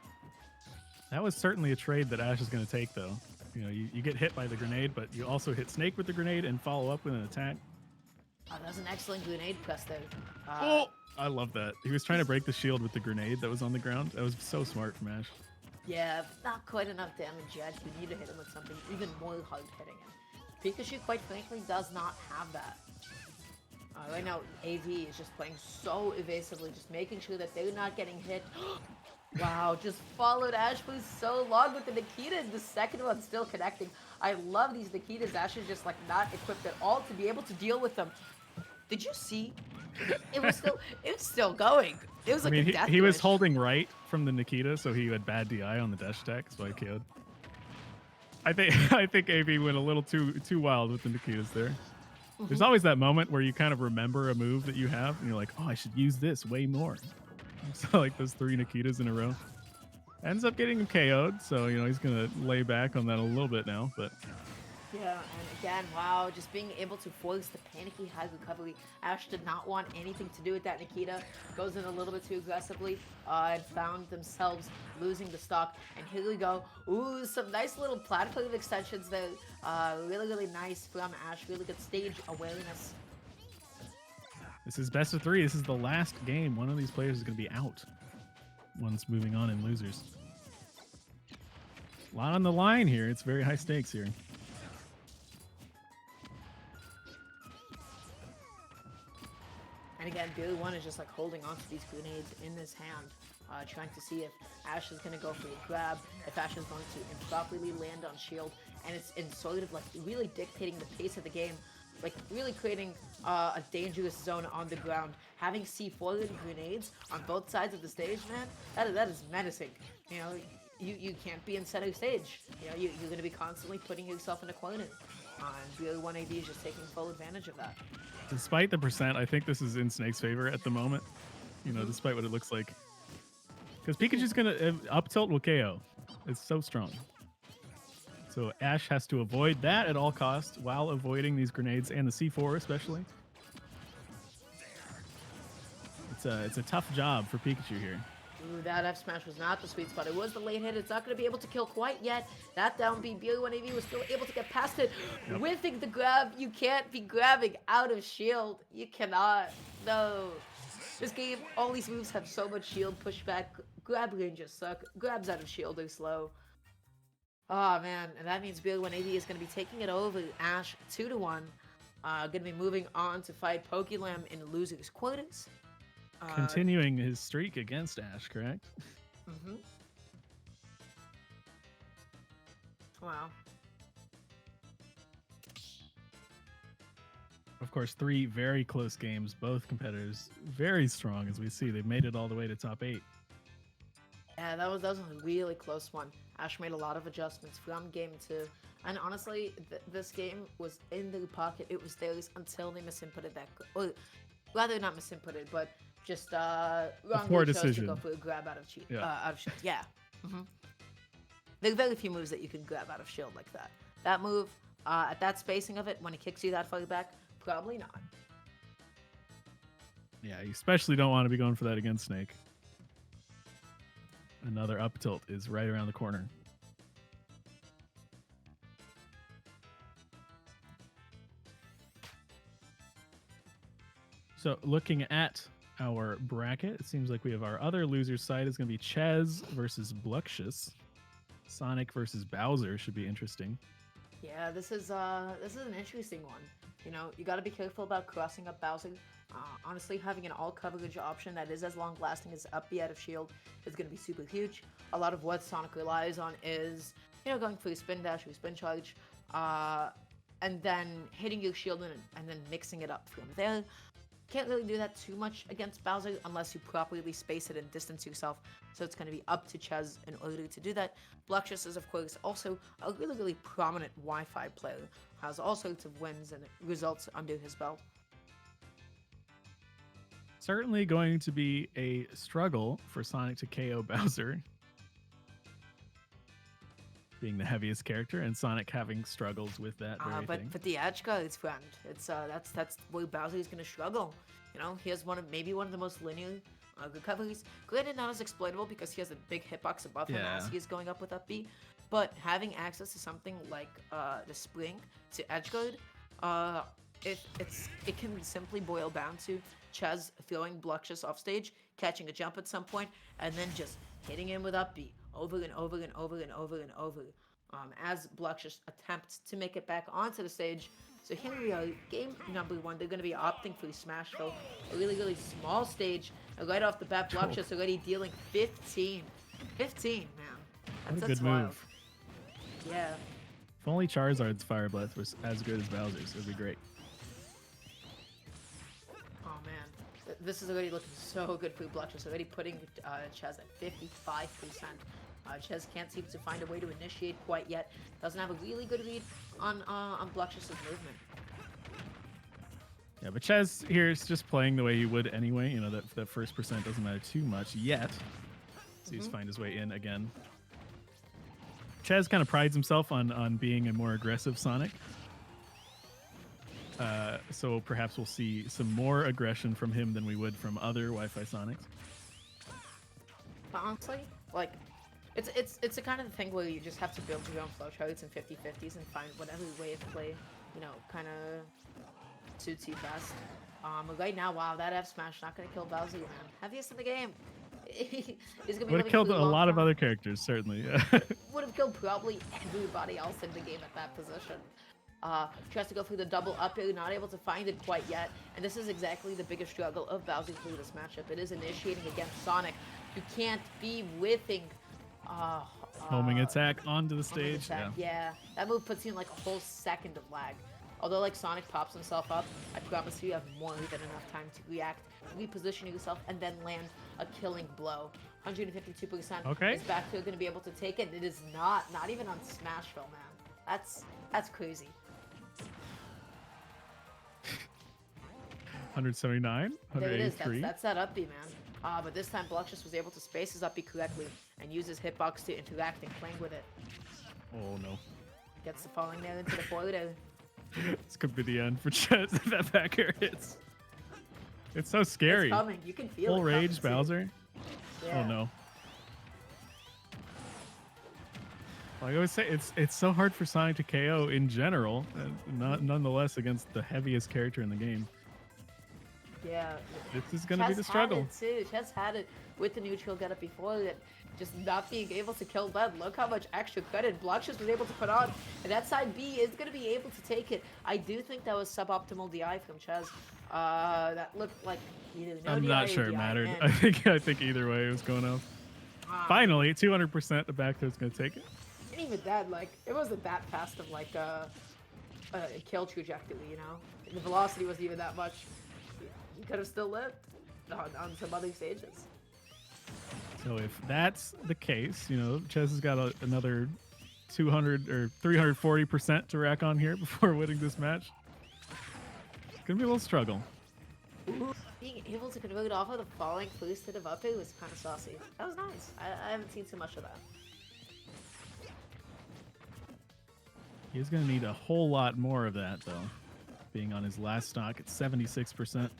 That was certainly a trade that Ash is going to take, though. You get hit by the grenade, but you also hit Snake with the grenade and follow up with an attack. That was an excellent grenade press there. I love that. He was trying to break the shield with the grenade that was on the ground. That was so smart from Ash. Yeah, not quite enough damage yet. You need to hit him with something even more hard hitting him. Pikachu, quite frankly, does not have that. Right now, AV is just playing so evasively, just making sure that they're not getting hit. Wow, just followed Ash for so long with the Nikitas. The second one still connecting. I love these Nikitas. Ash is just like not equipped at all to be able to deal with them. Did you see? It was still going. It was like a death he was wish. holding right from the Nikita, so he had bad DI on the dash attack, so I KO'd. I think AV went a little too wild with the Nikitas there. There's always that moment where you kind of remember a move that you have, and you're like, oh, I should use this way more. So like those 3 Nikitas in a row. Ends up getting him KO'd, so he's gonna lay back on that a little bit now, but. Yeah, and again, wow, just being able to force the panicky high recovery. Ash did not want anything to do with that Nikita. Goes in a little bit too aggressively and found themselves losing the stock. And here we go. Ooh, some nice little platform extensions there. Really, really nice from Ash. Really good stage awareness. This is best of 3. This is the last game. One of these players is going to be out. One's moving on in losers. A lot on the line here. It's very high stakes here. And again, Billy One is just like holding on to these grenades in his hand, trying to see if Ash is going to go for a grab, if Ash is going to improperly land on shield, and it's in sort of like really dictating the pace of the game, like really creating a dangerous zone on the ground. Having C4 and grenades on both sides of the stage, man, that is menacing. You can't be in center stage. You're going to be constantly putting yourself in a corner. And Billy One AD is just taking full advantage of that. Despite the percent, I think this is in Snake's favor at the moment. Despite what it looks like. Because Pikachu's going to up tilt will KO. It's so strong. So Ash has to avoid that at all costs while avoiding these grenades and the C4 especially. It's a tough job for Pikachu here. Ooh, that F smash was not the sweet spot. It was the late hit. It's not going to be able to kill quite yet. That down B, BLE1AV was still able to get past it. Yep. Whiffing the grab. You can't be grabbing out of shield. You cannot. No. This game, all these moves have so much shield pushback. Grab ranges suck. Grabs out of shield are slow. Oh man, and that means BLE1AV is going to be taking it over Ash 2-1. Going to be moving on to fight Pokelam in losers quarters. Continuing his streak against Ash, correct? Mm-hmm. Wow. Of course, 3 very close games. Both competitors very strong, as we see. They've made it all the way to top 8. Yeah, that was a really close one. Ash made a lot of adjustments from game 2. And honestly, this game was in their pocket. It was theirs until they misinputted that. Or rather, not misinputted, but just wrongly chose to go for a grab out of shield. Yeah. Mm-hmm. There are very few moves that you can grab out of shield like that. That move, at that spacing of it, when it kicks you that far back, probably not. Yeah, you especially don't want to be going for that against Snake. Another up tilt is right around the corner. So looking at our bracket, it seems like we have our other loser's side is going to be Ches versus Bluxious. Sonic versus Bowser should be interesting. Yeah, this is an interesting one. You know, you got to be careful about crossing up Bowser. Honestly, having an all coverage option that is as long lasting as up B out of shield is going to be super huge. A lot of what Sonic relies on is, you know, going for your spin dash or spin charge, and then hitting your shield and then mixing it up from there. Can't really do that too much against Bowser unless you properly space it and distance yourself. So it's going to be up to Ches in order to do that. Bluxious is, of course, also a really, really prominent Wi-Fi player. Has all sorts of wins and results under his belt. Certainly going to be a struggle for Sonic to KO Bowser, being the heaviest character, and Sonic having struggles with that very thing. But the edge guards, friend, it's that's where Bowser is gonna struggle. You know, he has maybe one of the most linear recoveries. Granted, not as exploitable because he has a big hitbox above him as he is going up with up B. But having access to something like the spring to edge guard, it can simply boil down to Ches throwing Bluxious off stage, catching a jump at some point, and then just hitting him with up B over and over and over and over and over, as Bluxious attempts to make it back onto the stage. So here we are, game number 1. They're going to be opting for Smashville, a really, really small stage. And right off the bat, Bluxious already dealing 15. 15, man. What a That's good wild. move. Yeah. If only Charizard's Fire Breath was as good as Bowser's, it'd be great. Oh, man. This is already looking so good for Bluxious. Already putting Ches at 55%. Ches can't seem to find a way to initiate quite yet. Doesn't have a really good read on Bluxious's movement. Yeah, but Ches here is just playing the way he would anyway. You know, that first percent doesn't matter too much yet. So he's find his way in again. Ches kind of prides himself on being a more aggressive Sonic. So perhaps we'll see some more aggression from him than we would from other Wi-Fi Sonics. But honestly, like, it's a kind of thing where you just have to build your own flowcharts and 50-50s and find whatever way of play, you know, kind of suits you best. But right now, wow, that F smash not gonna kill Bowser, man. Heaviest in the game. He's gonna be Would have killed a lot of other characters, certainly. Would have killed probably everybody else in the game at that position. Tries to go through the double up air, not able to find it quite yet. And this is exactly the biggest struggle of Bowser through this matchup. It is initiating against Sonic. You can't be whiffing. Homing attack onto the stage. Yeah, that move puts you in like a whole second of lag. Although like Sonic pops himself up, I promise you have more than enough time to react, reposition yourself, and then land a killing blow. 152%. Okay. Is back to going to be able to take it. It is not even on Smashville, man. That's crazy. 179, There it is. 183. That's that up B, man. But this time Bluxious was able to space his up B correctly and use his hitbox to interact and playing with it. Oh no. Gets the falling there into the forward air. This could be the end for Ches if that back air hits. It's so scary. It's coming. You can feel Full it. rage Bowser. Yeah. Oh no. Like I always say, it's so hard for Sonic to KO in general, not nonetheless against the heaviest character in the game. Yeah. This is going to be the struggle. Ches had it with the neutral getup before that. Just not being able to kill Bud. Look how much extra credit Bluxious was able to put on. And that side B is going to be able to take it. I do think that was suboptimal DI from Ches. That looked like either no I'm DI not or sure it DI, mattered. and, I think either way it was going off. Finally, 200% the back throw's going to take it. and even that, like, it wasn't that fast of like a kill trajectory, you know? The velocity wasn't even that much. He could have still lived on some other stages. So if that's the case, you know, Ches has got another 200 or 340% to rack on here before winning this match. It's gonna be a little struggle. Ooh, being able to convert off of the falling first hit of up air was kind of saucy. That was nice. I haven't seen too much of that. He's gonna need a whole lot more of that though. Being on his last stock at 76%.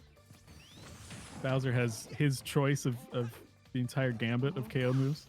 Bowser has his choice of the entire gambit of KO moves.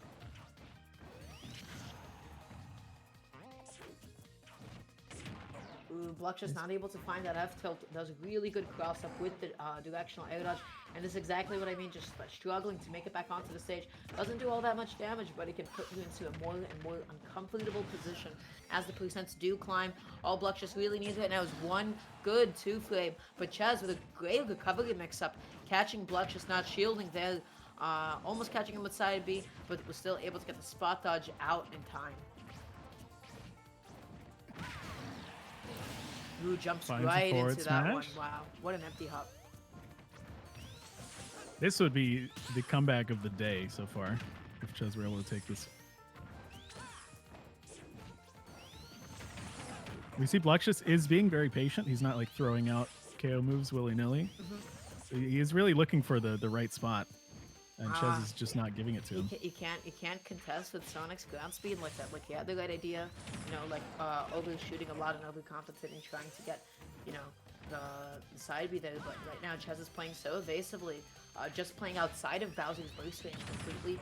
Ooh, Bluck just not able to find that F tilt. Does a really good cross up with the directional air dodge, and this is exactly what I mean. Just struggling to make it back onto the stage. Doesn't do all that much damage, but it can put you into a more and more uncomfortable position as the percents do climb. All Bluck just really needs right now is one good 2-frame, but Chaz with a great recovery mix-up, catching Bluck just not shielding there, almost catching him with side B, but was still able to get the spot dodge out in time. Ooh, jumps Finds a right forward into that one. smash. Wow, what an empty hop. This would be the comeback of the day so far, if Ches were able to take this. We see Bluxious is being very patient. He's not like throwing out KO moves willy-nilly. So he is really looking for the right spot, and Ches is just not giving it to him. You can't contest with Sonic's ground speed like that. Like he had the right idea, you know, like overshooting a lot and overcompensating, trying to get, you know, the side B there. But right now, Ches is playing so evasively, just playing outside of Bowser's burst range completely.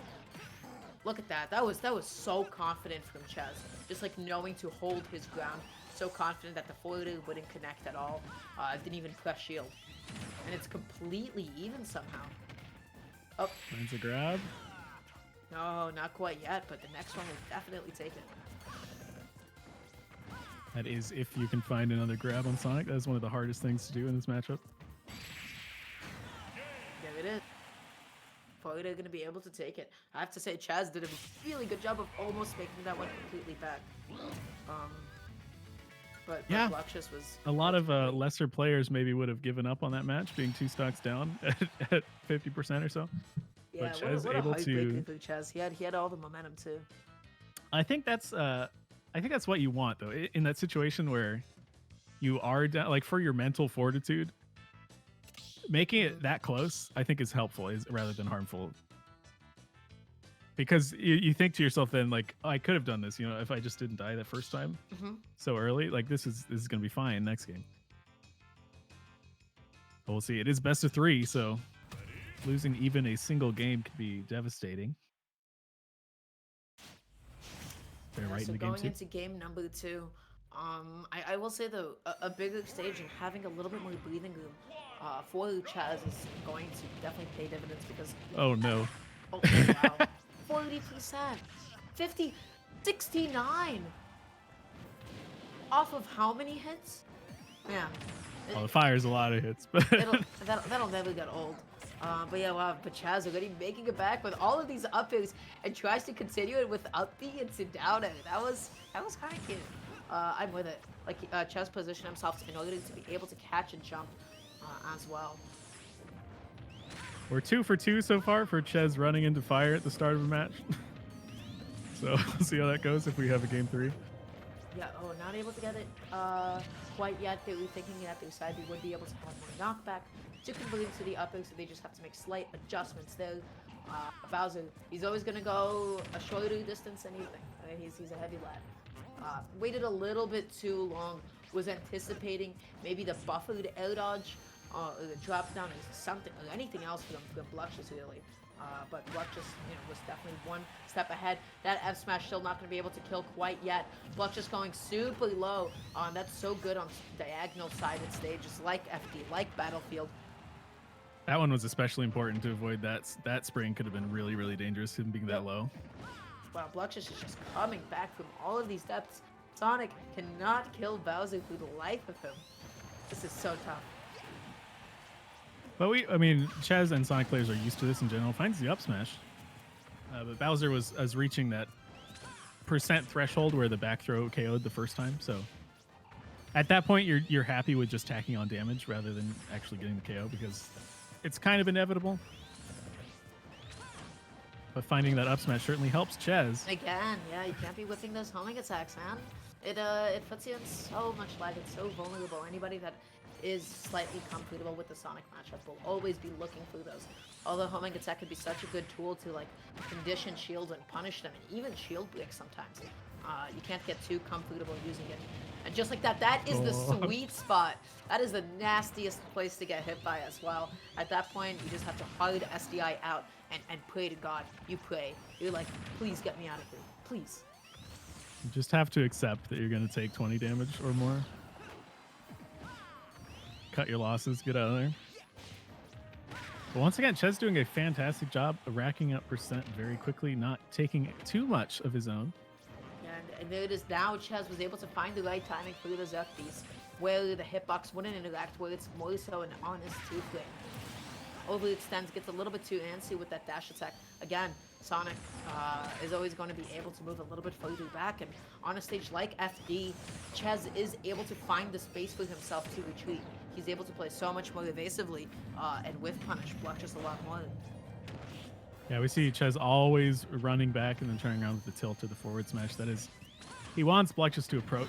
Look at that. That was so confident from Ches, just like knowing to hold his ground. So confident that the forward wouldn't connect at all. Didn't even press shield, and it's completely even somehow. Oh. Finds a grab. No, not quite yet, but the next one will definitely take it. That is if you can find another grab on Sonic. That is one of the hardest things to do in this matchup. There it is. Forward going to be able to take it. I have to say, Chaz did a really good job of almost making that one completely back. But yeah, Bluxious was... A lot of lesser players maybe would have given up on that match, being 2 stocks down at 50% or so. Yeah, but Ches what able a to. for Chaz. He had all the momentum too. I think that's what you want though. In that situation where you are down, like for your mental fortitude, making it that close, I think is helpful, rather than harmful. Because you think to yourself then, like, oh, I could have done this, you know, if I just didn't die that first time so early. Like, this is gonna be fine next game. But we'll see. It is best of 3, so losing even a single game could be devastating. They're right so in the game going too. into game number 2, I will say though, a bigger stage and having a little bit more breathing room for Chaz is going to definitely pay dividends because. Oh no. Oh wow. 40%, 50, 69. Off of how many hits? Yeah. Well, the fire's a lot of hits, but that'll never get old. But yeah, wow. But Chaz already making it back with all of these up airs and tries to continue it without being into down air. That was kind of cute. I'm with it. Like Chaz positioned himself in order to be able to catch and jump as well. We're 2 for 2 so far for Ches running into fire at the start of a match. So we'll see how that goes if we have a game 3. Yeah, not able to get it quite yet. They were thinking that their side would be able to have more knockback to convert into the up air, so they just have to make slight adjustments there. Bowser, he's always going to go a shorter distance than anything. I mean, he's a heavy lad. Waited a little bit too long, was anticipating maybe the buffered air dodge, or the drop down or something, or anything else from Bluxious really. But Bluxious, you know, was definitely one step ahead. That F smash still not going to be able to kill quite yet. Bluxious going super low. That's so good on diagonal sided stages like FD, like Battlefield. That one was especially important to avoid that spring. Could have been really, really dangerous, him being that low. Wow, Bluxious is just coming back from all of these depths. Sonic cannot kill Bowser for the life of him. This is so tough. But I mean, Chaz and Sonic players are used to this in general. Finds the up smash. But Bowser was reaching that percent threshold where the back throw KO'd the first time. So at that point, you're happy with just tacking on damage rather than actually getting the KO because it's kind of inevitable. But finding that up smash certainly helps Ches. Again, yeah, you can't be whipping those homing attacks, man. It puts you in so much lag. It's so vulnerable. Anybody that is slightly comfortable with the Sonic matchup will always be looking for those. Although homing attack could be such a good tool to like condition shields and punish them, and even shield break sometimes. You can't get too comfortable using it. And just like that, that is the sweet spot. That is the nastiest place to get hit by as well. At that point, you just have to hard SDI out and pray to God. You pray. You're like, please get me out of here. Please. You just have to accept that you're going to take 20 damage or more. cut your losses, get out of there. But once again, Ches doing a fantastic job of racking up percent very quickly, not taking too much of his own. And there it is now. Ches was able to find the right timing for those FDs, where the hitbox wouldn't interact, where it's more so an honest two-play. Overextends, gets a little bit too antsy with that dash attack. Again, Sonic is always going to be able to move a little bit further back, and on a stage like FD, Ches is able to find the space for himself to retreat. He's able to play so much more evasively, and with punish, block just a lot more. Yeah, we see Ches always running back and then turning around with the tilt or the forward smash. That is, he wants Bluxious to approach,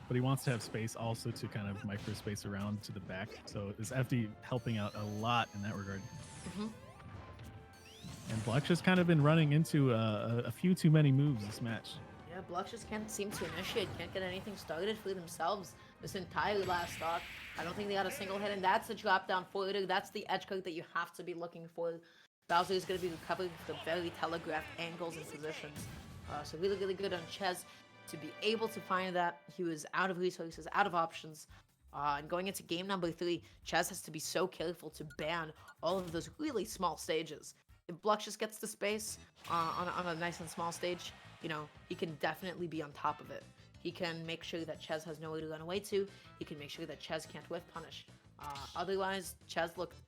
but he wants to have space also to kind of micro space around to the back. So is FD helping out a lot in that regard. And Bluxious kind of been running into a few too many moves this match. Yeah, Bluxious can't seem to initiate, can't get anything started for themselves this entire last stock. I don't think they got a single hit, and that's the drop down forwarder. That's the edge code that you have to be looking for. Bowser is going to be recovering the very telegraphed angles and positions. So really, really good on Ches to be able to find that. He was out of resources, out of options. And going into game number 3, Ches has to be so careful to ban all of those really small stages. If Bluxious gets the space on a nice and small stage, you know, he can definitely be on top of it. He can make sure that Ches has nowhere to run away to. He can make sure that Ches can't whiff punish. Otherwise, Ches looked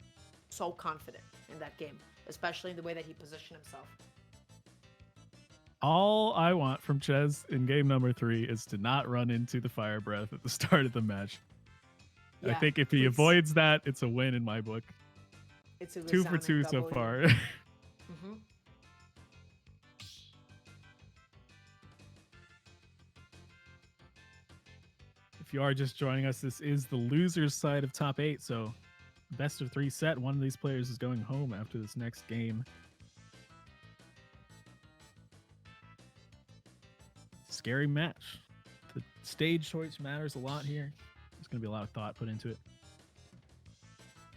so confident in that game, especially in the way that he positioned himself. All I want from Ches in game number 3 is to not run into the fire breath at the start of the match. Yeah, I think if he avoids that, it's a win in my book. It's a 2 for 2 so W. far. If you are just joining us, this is the losers side of top 8. So best of 3 set. One of these players is going home after this next game. Scary match. The stage choice matters a lot here. There's going to be a lot of thought put into it.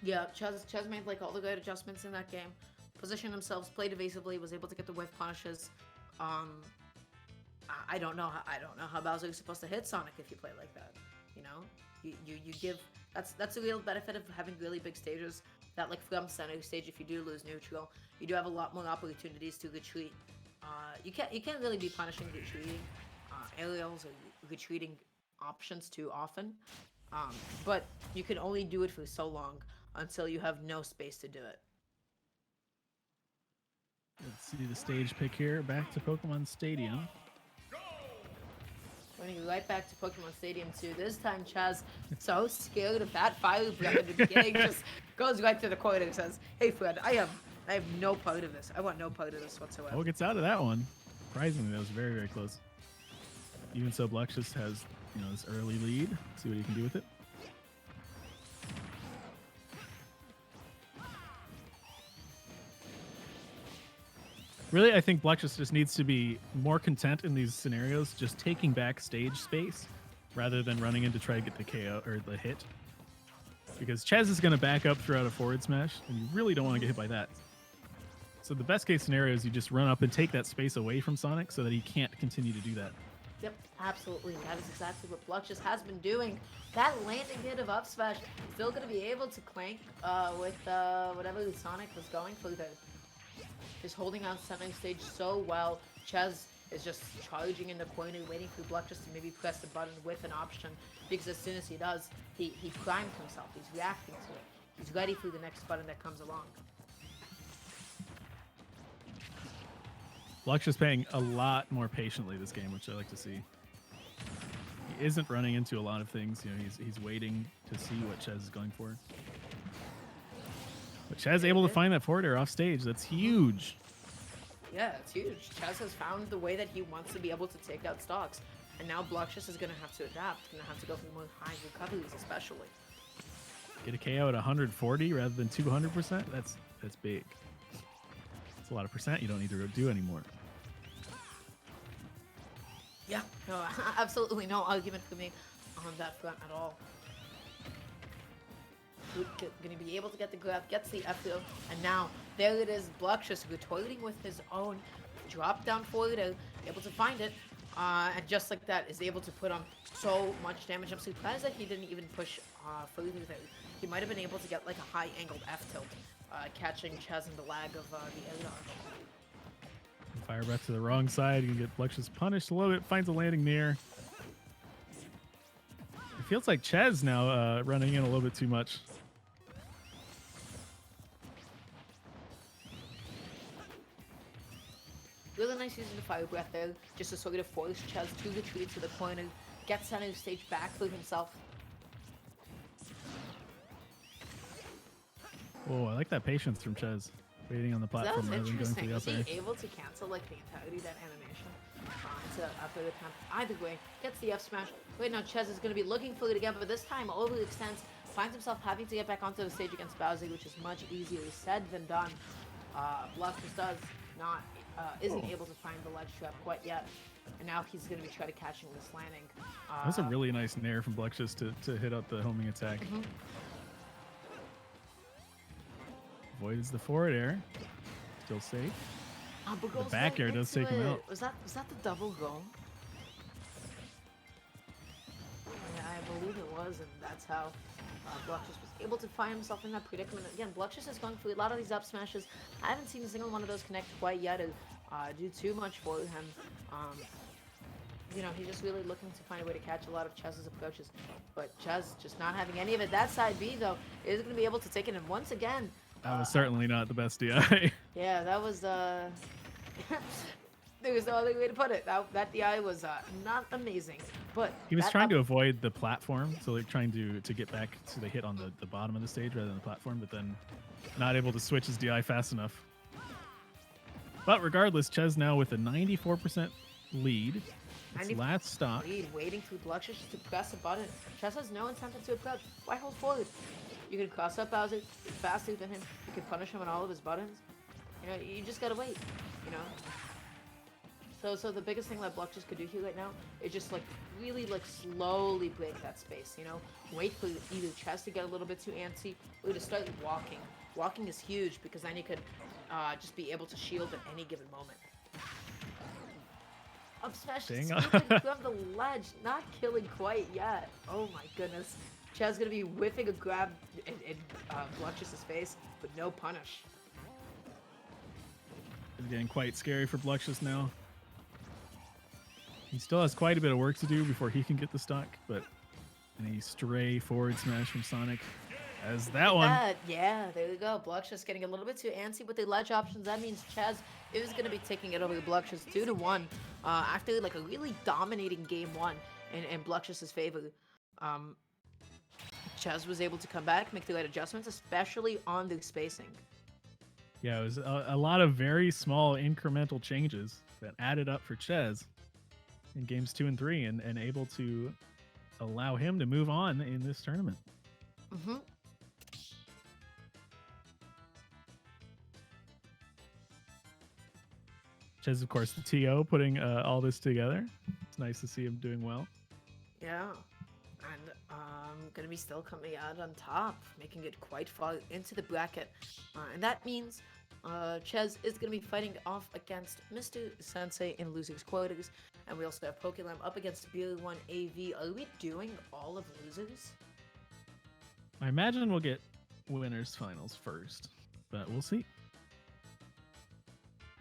Yeah, Ches made like all the good adjustments in that game. Positioned themselves, played evasively, was able to get the whiff punishes. I don't know how Bowser is supposed to hit Sonic if you play like that. You know, you give that's a real benefit of having really big stages. That like from center stage, if you do lose neutral, you do have a lot more opportunities to retreat. You can't really be punishing retreating aerials or retreating options too often. But you can only do it for so long until you have no space to do it. Let's see the stage pick here. Back to Pokemon Stadium. Running right back to Pokemon Stadium 2. This time, Chaz, so scared of that fire breath at the beginning, just goes right to the corner and says, "Hey, Fred, I have no part of this. I want no part of this whatsoever." Oh, gets out of that one. Surprisingly, that was very, very close. Even so, Bluxious has, this early lead. See what he can do with it. Really, I think Bluxious just needs to be more content in these scenarios, just taking back stage space rather than running in to try to get the KO or the hit. Because Ches is going to back up throughout a forward smash, and you really don't want to get hit by that. So the best case scenario is you just run up and take that space away from Sonic so that he can't continue to do that. Yep, absolutely. That is exactly what Bluxious has been doing. That landing hit of up smash, still going to be able to clank with whatever Sonic was going for there. Just holding on center stage so well. Ches is just charging in the corner, waiting for Bluxious to maybe press the button with an option, because as soon as he does, he primed himself. He's reacting to it. He's ready for the next button that comes along. Bluxious playing a lot more patiently this game, which I like to see. He isn't running into a lot of things. He's waiting to see what Ches is going for. But Ches able to find that forward air off stage. That's huge. Yeah, it's huge. Ches has found the way that he wants to be able to take out stocks. And now Bluxious is going to have to adapt. Going to have to go for more high recoveries, especially. Get a KO at 140 rather than 200%? That's big. It's a lot of percent you don't need to do anymore. Yeah, no, absolutely no argument for me on that front at all. Going to be able to get the grab, gets the F-throw, and now there it is, Bluxious retorting with his own drop down forward, able to find it, and just like that is able to put on so much damage. I'm surprised that he didn't even push further there. he might have been able to get like a high angled F tilt, catching Ches in the lag of the air dodge. Fire breath to the wrong side. You can get Bluxious punished a little bit. Finds a landing near. It feels like Ches now running in a little bit too much. Really nice using the fire breath there, just to sort of force Ches to retreat to the corner, get center of stage back for himself. Oh, I like that patience from Ches. Waiting on the So that platform was rather than going for interesting. the Was up air. he able to cancel like the entirety of that animation? To after the attempt. Either way, gets the F smash. Right now, Ches is going to be looking for it again, but this time overextends. Finds himself having to get back onto the stage against Bowser, which is much easier said than done. Bluxious does not, isn't able to find the ledge trap quite yet. And now he's going to be trying to catch him this landing. That's a really nice nair from Bluxious to hit up the homing attack. Avoids the forward air. Still safe. But The goes back right air does into take him it. out. Was that the double goal? Yeah, I believe it was, and that's how Bluxious was able to find himself in that predicament. Again, Bluxious is going through a lot of these up smashes. I haven't seen a single one of those connect quite yet, do too much for him. You know, he's just really looking to find a way to catch a lot of Ches's approaches. But Ches just not having any of it. That side B, though, is going to be able to take it in once again. That was certainly not the best DI. Yeah, that was, there was no other way to put it. That DI was not amazing. But He was trying to avoid the platform, so like trying to get back so they hit on the bottom of the stage rather than the platform, but then not able to switch his DI fast enough. But regardless, Ches now with a 94% lead. It's last stock. Lead, waiting for Bluxious to press a button. Ches has no incentive to approach. Why hold forward? You can cross up Bowser, you're faster than him, you can punish him on all of his buttons. You know, you just gotta wait, you know? So the biggest thing that Bluxious could do here right now is just like really like slowly break that space, you know? Wait for either Ches to get a little bit too antsy or to start walking. Walking is huge because then you could just be able to shield at any given moment. Up smash grab the ledge, not killing quite yet. Oh my goodness. Ches gonna be whiffing a grab in Bluxious's face, but no punish. It's getting quite scary for Bluxious now. He still has quite a bit of work to do before he can get the stock, but a stray forward smash from Sonic as that one. Yeah, there we go. Bluxious getting a little bit too antsy with the ledge options. That means Ches is going to be taking it over Bluxious 2-1 after like a really dominating game one in Bluxious's favor. Ches was able to come back, make the right adjustments, especially on the spacing. Yeah, it was a lot of very small incremental changes that added up for Ches in games 2 and 3 and able to allow him to move on in this tournament. Ches, of course, the TO putting all this together. It's nice to see him doing well. Yeah, and gonna be still coming out on top, making it quite far into the bracket, and that means Ches is gonna be fighting off against Mr. Sensei in losers quarters, and we also have Pokelam up against Beer1 AV. Are we doing all of losers? I imagine we'll get winners finals first, but we'll see.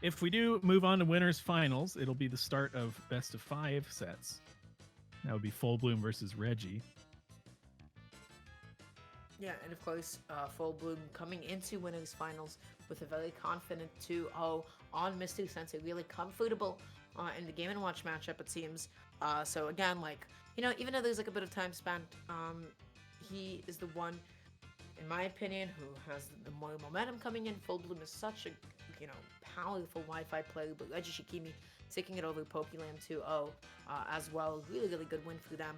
If we do move on to winners finals, it'll be the start of best of 5 sets. That would be Full Bloom versus Reggie. Yeah, and of course, Full Bloom coming into winners finals with a very confident 2-0 on Mr. Sensei, really comfortable in the Game & Watch matchup, it seems. So again, like, you know, even though there's like a bit of time spent, he is the one, in my opinion, who has the more momentum coming in. Full Bloom is such a, you know, powerful Wi-Fi player, but Reggie Shikimi taking it over Pokelam 2-0 as well. Really, really good win for them.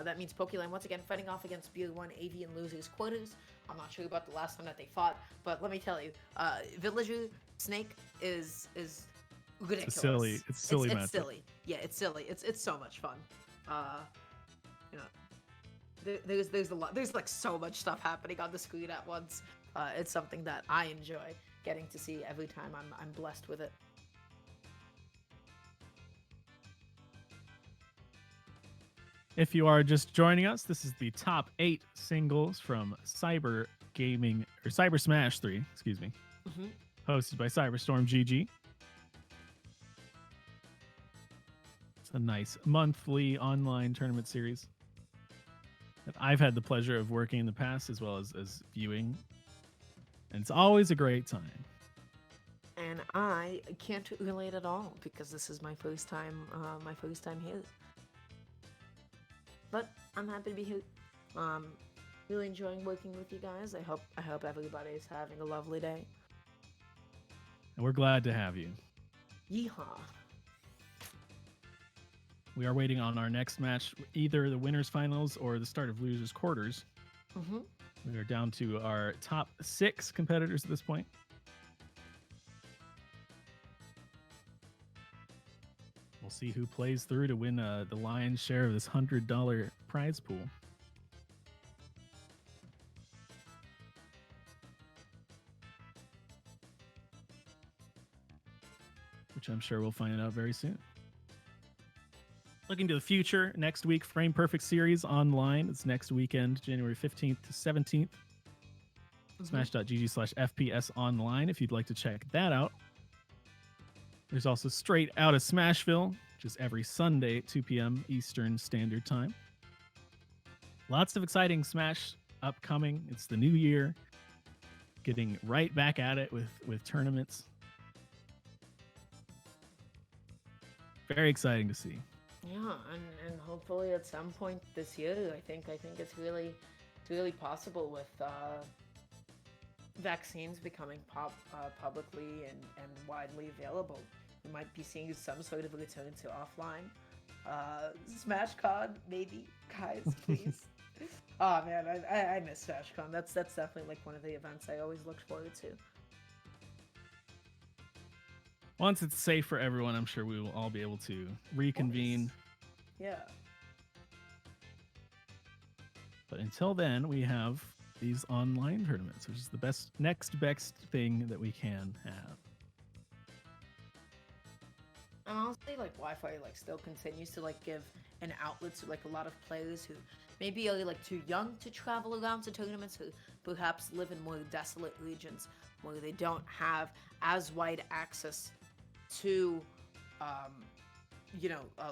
That means Pokelam once again fighting off against Beer1 AV in losers quarters. I'm not sure about the last time that they fought, but let me tell you, Villager Snake is ridiculous. It's silly. It's silly. It's silly. Yeah, it's silly. It's so much fun. You know, there's a lot. There's like so much stuff happening on the screen at once. It's something that I enjoy getting to see every time I'm blessed with it. If you are just joining us, this is the top 8 singles from Cyber Gaming or Cyber Smash 3, excuse me, hosted by Cyberstorm GG. It's a nice monthly online tournament series that I've had the pleasure of working in the past as well as viewing. And it's always a great time. And I can't relate at all because this is my first time here. But I'm happy to be here. Really enjoying working with you guys. I hope everybody is having a lovely day. And we're glad to have you. Yeehaw. We are waiting on our next match, either the winners finals or the start of losers quarters. We are down to our top 6 competitors at this point. We'll see who plays through to win the lion's share of this $100 prize pool. Which I'm sure we'll find out very soon. Looking to the future, next week, Frame Perfect Series online. It's next weekend, January 15th to 17th. Smash.gg/FPS online if you'd like to check that out. There's also Straight Out of Smashville, which is every Sunday at 2 p.m. Eastern Standard Time. Lots of exciting Smash upcoming. It's the new year. Getting right back at it with tournaments. Very exciting to see. Yeah, and hopefully at some point this year, I think it's really possible with vaccines becoming publicly and widely available. We might be seeing some sort of return to offline. SmashCon, maybe, guys, please. Oh man, I miss SmashCon. That's definitely like one of the events I always looked forward to. Once it's safe for everyone, I'm sure we will all be able to reconvene. Yeah. But until then, we have these online tournaments, which is the next best thing that we can have. And honestly, like Wi-Fi, like still continues to like give an outlet to like a lot of players who maybe are like too young to travel around to tournaments, who perhaps live in more desolate regions where they don't have as wide access to,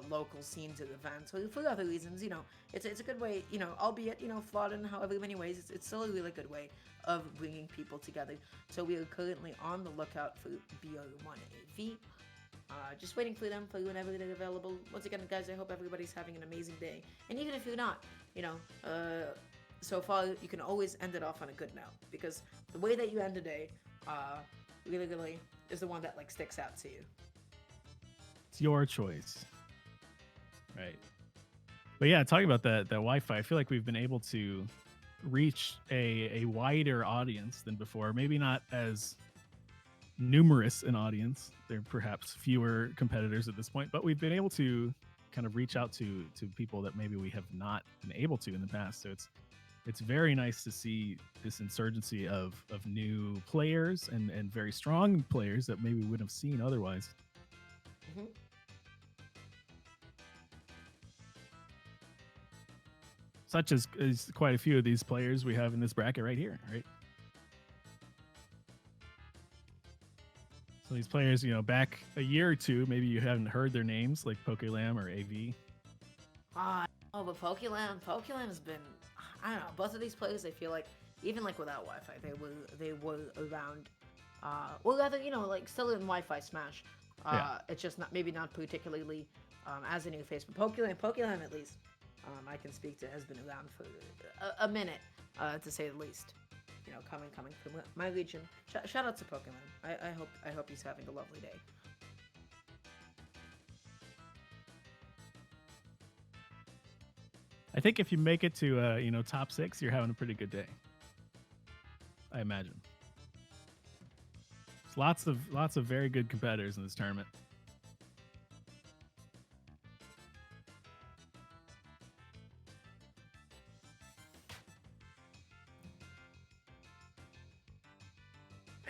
local scenes and events, or for other reasons. It's a good way, albeit flawed in however many ways. It's still a really good way of bringing people together. So we are currently on the lookout for BR1AV. Just waiting for them for whenever they're available. Once again, guys, I hope everybody's having an amazing day. And even if you're not, so far you can always end it off on a good note, because the way that you end a day, really is the one that like sticks out to you. It's your choice, right? But yeah, talking about that Wi-Fi, I feel like we've been able to reach a wider audience than before. Maybe not as numerous an audience. There are perhaps fewer competitors at this point, but we've been able to kind of reach out to people that maybe we have not been able to in the past. So it's very nice to see this insurgency of new players and very strong players that maybe we wouldn't have seen otherwise. Such as quite a few of these players we have in this bracket right here, right? So these players, back a year or two, maybe you haven't heard their names, like PokeLam or AV. But PokeLam has been, I don't know, both of these players, I feel like, even like without Wi-Fi, they were around, well, rather, like still in Wi-Fi Smash. It's just not particularly as a new face, but PokeLam at least, I can speak to, has been around for a minute, to say the least. Coming from my region. Shout out to Pokemon. I hope he's having a lovely day. I think if you make it to top 6, you're having a pretty good day. I imagine. There's lots of very good competitors in this tournament.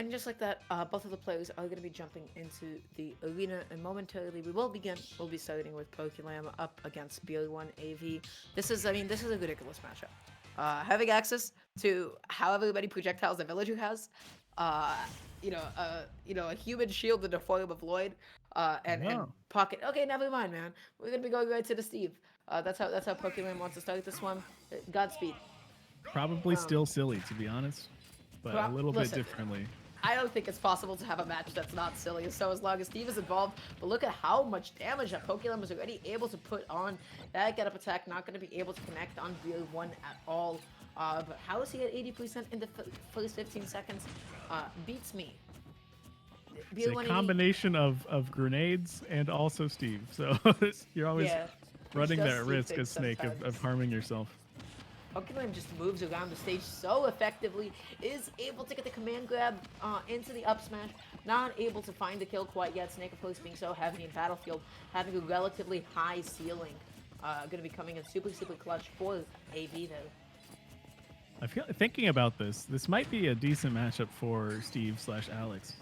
And just like that, both of the players are going to be jumping into the arena, and momentarily we will begin. We'll be starting with Pokelam up against BR1 AV. This is, I mean, this is a ridiculous matchup. Having access to however many projectiles the villager has, uh, a human shield in the form of Lloyd, and Oh. pocket. Okay, never mind, man. We're gonna be going right to the Steve. That's how Pokelam wants to start this one. Godspeed. Probably still silly, to be honest, but a little bit Listen, differently. I don't think it's possible to have a match that's not silly. So as long as Steve is involved, but look at how much damage that Pokelam is already able to put on. That get up attack not going to be able to connect on BR1 at all. But how is he at 80% in the first 15 seconds? Beats me. It's a combination of grenades and also Steve. So you're always running that risk as Snake of harming yourself. Pokelam just moves around the stage so effectively, is able to get the command grab into the up smash, not able to find the kill quite yet. Snake, of course, being so heavy in Battlefield, having a relatively high ceiling. Going to be coming in super, super clutch for AV, though. I feel thinking about this might be a decent matchup for Steve / Alex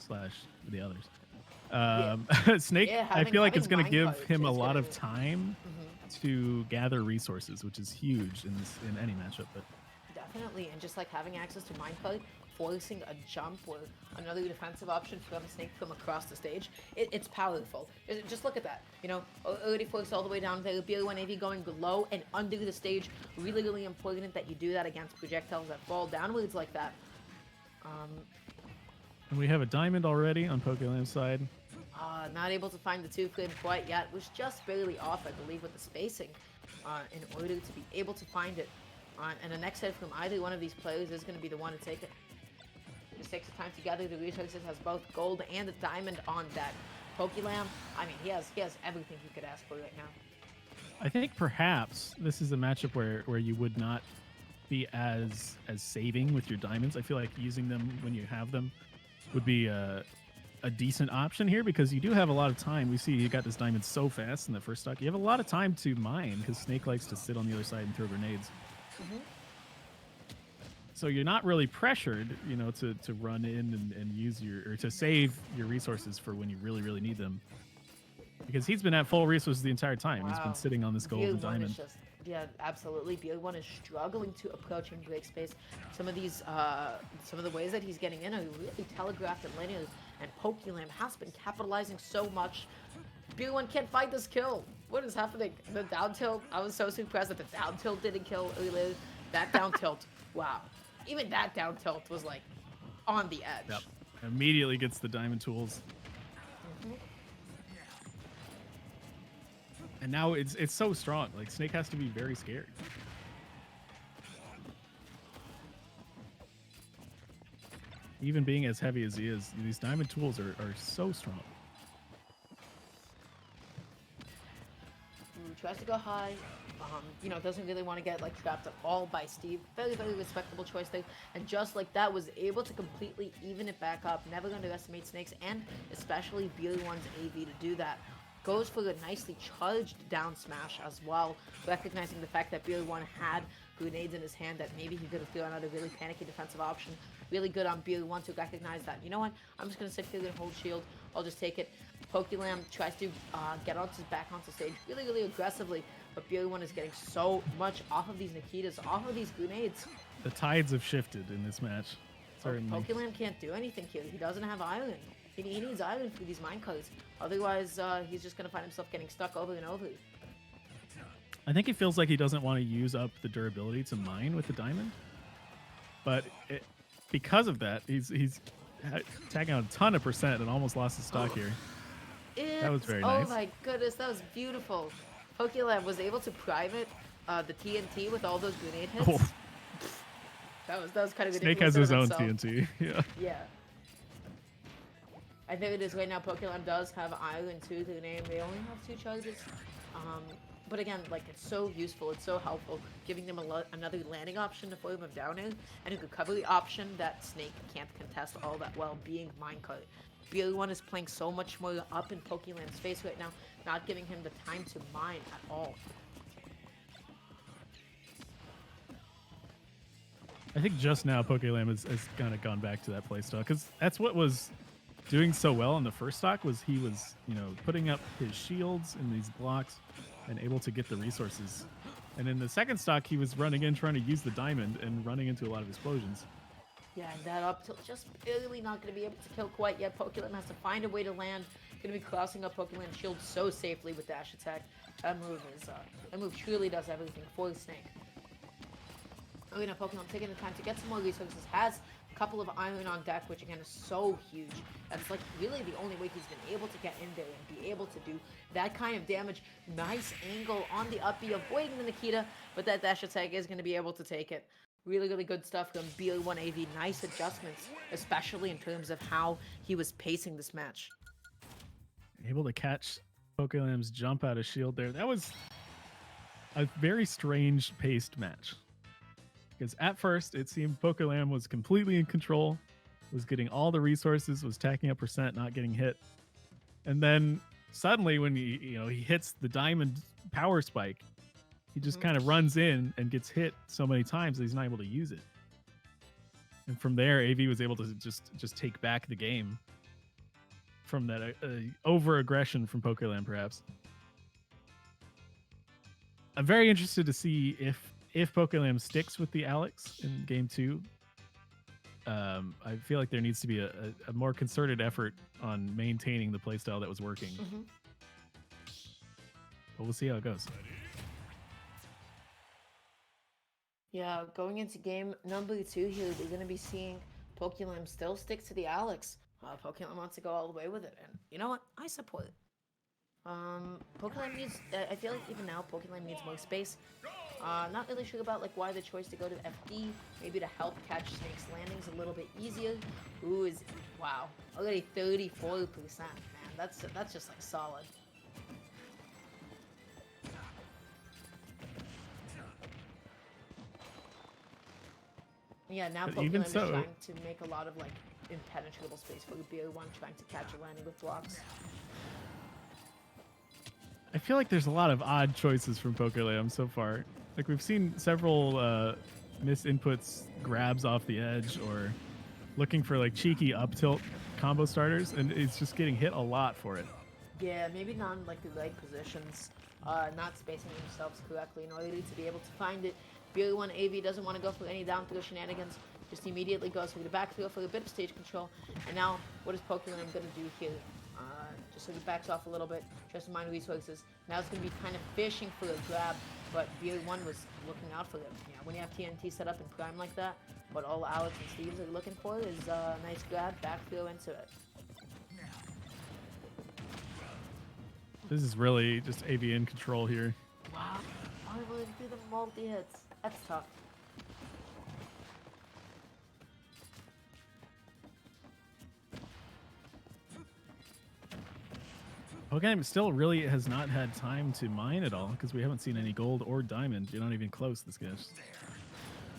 / the others. Snake, I feel like it's going to give him a lot of time to gather resources, which is huge in any matchup. But definitely, and just like having access to Minecart, forcing a jump or another defensive option from Snake from across the stage, it's powerful. Just look at that. You know, already forced all the way down there. BR1 AV going low and under the stage. Really, really important that you do that against projectiles that fall downwards like that. And we have a diamond already on Pokelam's side. Not able to find the 2 flame quite yet. Was just barely off, I believe, with the spacing in order to be able to find it. And the next hit from either one of these players is going to be the one to take it. Just takes the time to gather the resources, has both gold and a diamond on deck. Pokelam, I mean, he has everything he could ask for right now. I think perhaps this is a matchup where you would not be as saving with your diamonds. I feel like using them when you have them would be a decent option here, because you do have a lot of time. We see you got this diamond so fast in the first stock. You have a lot of time to mine, because Snake likes to sit on the other side and throw grenades. So you're not really pressured, you know, to run in and use or to save your resources for when you really, really need them. Because he's been at full resources the entire time. Wow. He's been sitting on this golden diamond. Yeah, absolutely. BR1 is struggling to approach and break space. Some of the ways that he's getting in are really telegraphed and linear, and Pokelam has been capitalizing so much. BR1 can't find this kill. What is happening? The down tilt, I was so surprised that the down tilt didn't kill earlier. That down tilt, wow. Even that down tilt was like on the edge. Yep. Immediately gets the diamond tools. And now it's so strong. Like, Snake has to be very scared. Even being as heavy as he is, these diamond tools are so strong. Tries to go high. You know, doesn't really want to get like trapped at all by Steve. Very, very respectable choice there. And just like that, was able to completely even it back up. Never underestimate Snakes, and especially BR1's AV to do that. Goes for a nicely charged down smash as well, recognizing the fact that BR1 had grenades in his hand that maybe he could have thrown out a really panicky defensive option. Really good on BR1 to recognize that, you know what, I'm just going to sit here and hold shield. I'll just take it. Pokelam tries to get back onto stage really, really aggressively, but BR1 is getting so much off of these Nikitas, off of these grenades. The tides have shifted in this match, certainly. Pokelam can't do anything here. He doesn't have iron. He needs iron for these minecarts. Otherwise, he's just going to find himself getting stuck over and over. I think it feels like he doesn't want to use up the durability to mine with the diamond. But because of that, he's tagging out a ton of percent and almost lost his stock here. That was very nice. Oh my goodness, that was beautiful. Pokelam was able to private the TNT with all those grenade hits. Oh. That was kind of ridiculous. Snake has his own TNT. Yeah. Yeah. I think it is right now. Pokelam does have iron to their name. They only have 2 charges. But again, like, it's so useful. It's so helpful, giving them another landing option to form of down air, and a recovery option that Snake can't contest all that well, being minecart. BR1 is playing so much more up in Pokelam's face right now, not giving him the time to mine at all. I think just now PokeLam has kind of gone back to that playstyle because that's what was doing so well in the first stock was he was, putting up his shields in these blocks and able to get the resources. And in the second stock, he was running in trying to use the diamond and running into a lot of explosions. Yeah, and that up tilt just barely not going to be able to kill quite yet. Pokemon has to find a way to land. Going to be crossing up Pokemon shield so safely with dash attack. That move truly does everything for the Snake. Pokemon taking the time to get some more resources. Has a couple of iron on deck, which again is so huge. That's like really the only way he's been able to get in there and be able to do that kind of damage. Nice angle on the up B, avoiding the Nikita, but that dash attack is going to be able to take it. Really, really good stuff from BA1AV. Nice adjustments, especially in terms of how he was pacing this match. Able to catch PokeLam's jump out of shield there. That was a very strange paced match. Because at first, it seemed PokeLam was completely in control, was getting all the resources, was tacking up percent, not getting hit. And then suddenly when he hits the diamond power spike, he just kind of runs in and gets hit so many times that he's not able to use it. And from there, AV was able to just take back the game from that over-aggression from PokeLam, perhaps. I'm very interested to see if PokeLam sticks with the Alex in game 2. I feel like there needs to be a more concerted effort on maintaining the playstyle that was working. But we'll see how it goes. Yeah, going into game number 2 here, we're going to be seeing Pokemon still stick to the Alex. Pokemon wants to go all the way with it, and you know what? I support it. Pokemon needs, I feel like even now, Pokemon needs more space. Not really sure about why the choice to go to FD, maybe to help catch Snake's landings a little bit easier. Wow, already 34%, man, that's just solid. Yeah, now Pokemon is trying to make a lot of impenetrable space for BO1, trying to catch a landing with blocks. I feel like there's a lot of odd choices from PokeLam so far. We've seen several misinputs, grabs off the edge, or looking for cheeky up tilt combo starters, and it's just getting hit a lot for it. Yeah, maybe not in the right positions, not spacing themselves correctly in order to be able to find it. BA1AV doesn't want to go for any down throw shenanigans, just immediately goes for the back throw for a bit of stage control. And now, what is Pokemon going to do here? Just sort of backs off a little bit, tries to mine resources. Now it's going to be kind of fishing for a grab, but BA1 was looking out for them. Yeah, when you have TNT set up in prime like that, what all Alex and Steves are looking for is a nice grab, back throw into it. This is really just AV in control here. Wow, unable to do the multi-hits. That's tough. Pokemon still really has not had time to mine at all because we haven't seen any gold or diamond. You're not even close, this guy.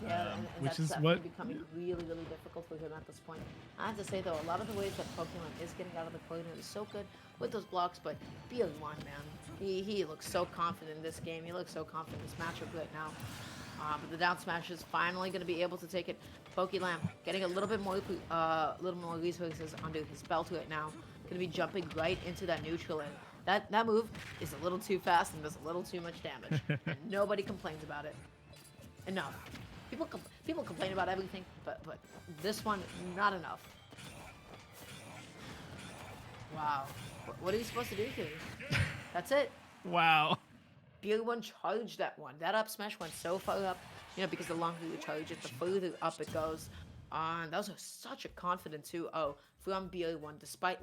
Yeah, and which that's is what becoming really, really difficult for him at this point. I have to say though, a lot of the ways that Pokemon is getting out of the corner is so good with those blocks, but BA1, man, he looks so confident in this game. He looks so confident in this matchup right now. But the down smash is finally going to be able to take it. PokeLam getting a little more resources under his belt right now. Going to be jumping right into that neutral, and that move is a little too fast and does a little too much damage. And nobody complains about it. Enough. People complain about everything, but this one, not enough. Wow. What are you supposed to do here? That's it. Wow. BA1 charged that one. That up smash went so far up, because the longer you charge it, the further up it goes. That was such a confident 2-0 from BA1, despite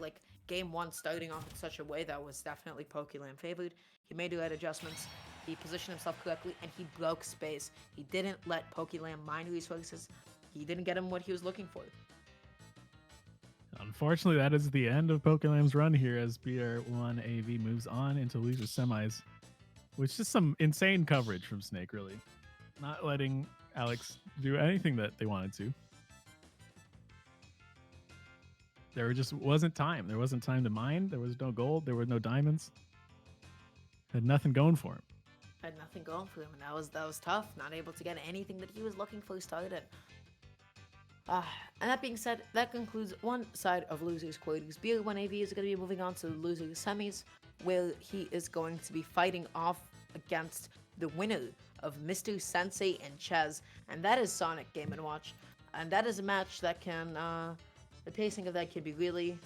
game 1 starting off in such a way that was definitely PokeLam favored. He made the right adjustments. He positioned himself correctly, and he broke space. He didn't let PokeLam mine resources. He didn't get him what he was looking for. Unfortunately, that is the end of PokeLam's run here as BR1AV moves on into loser semis, which is some insane coverage from Snake, really. Not letting Alex do anything that they wanted to. There just wasn't time. There wasn't time to mine. There was no gold. There were no diamonds. Had nothing going for him. Had nothing going for him, and that was tough. Not able to get anything that he was looking for started. Uh, and that being said, that concludes one side of losers quarters. BL1AV is going to be moving on to the losers semis, where he is going to be fighting off against the winner of Mr. Sensei and Ches, and that is Sonic Game & Watch. And that is a match that can, the pacing of that can be really,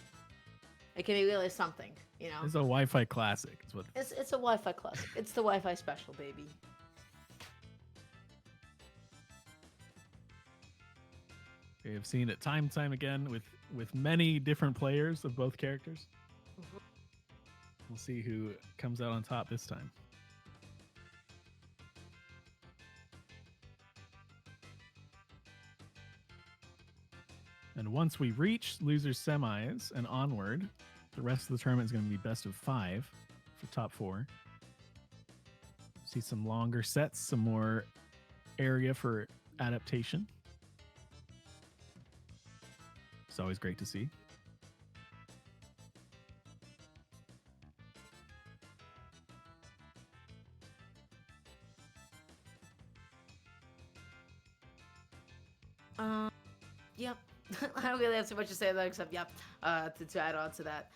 it can be really something, you know? It's a Wi-Fi classic. It's what. It's a Wi-Fi classic. It's the Wi-Fi special, baby. We have seen it time and time again with many different players of both characters. Mhm. We'll see who comes out on top this time. And once we reach losers semis and onward, the rest of the tournament is going to be best of 5 for top 4. See some longer sets, some more area for adaptation. It's always great to see. Yep. I don't really have too much to say there except yep. To add on to that,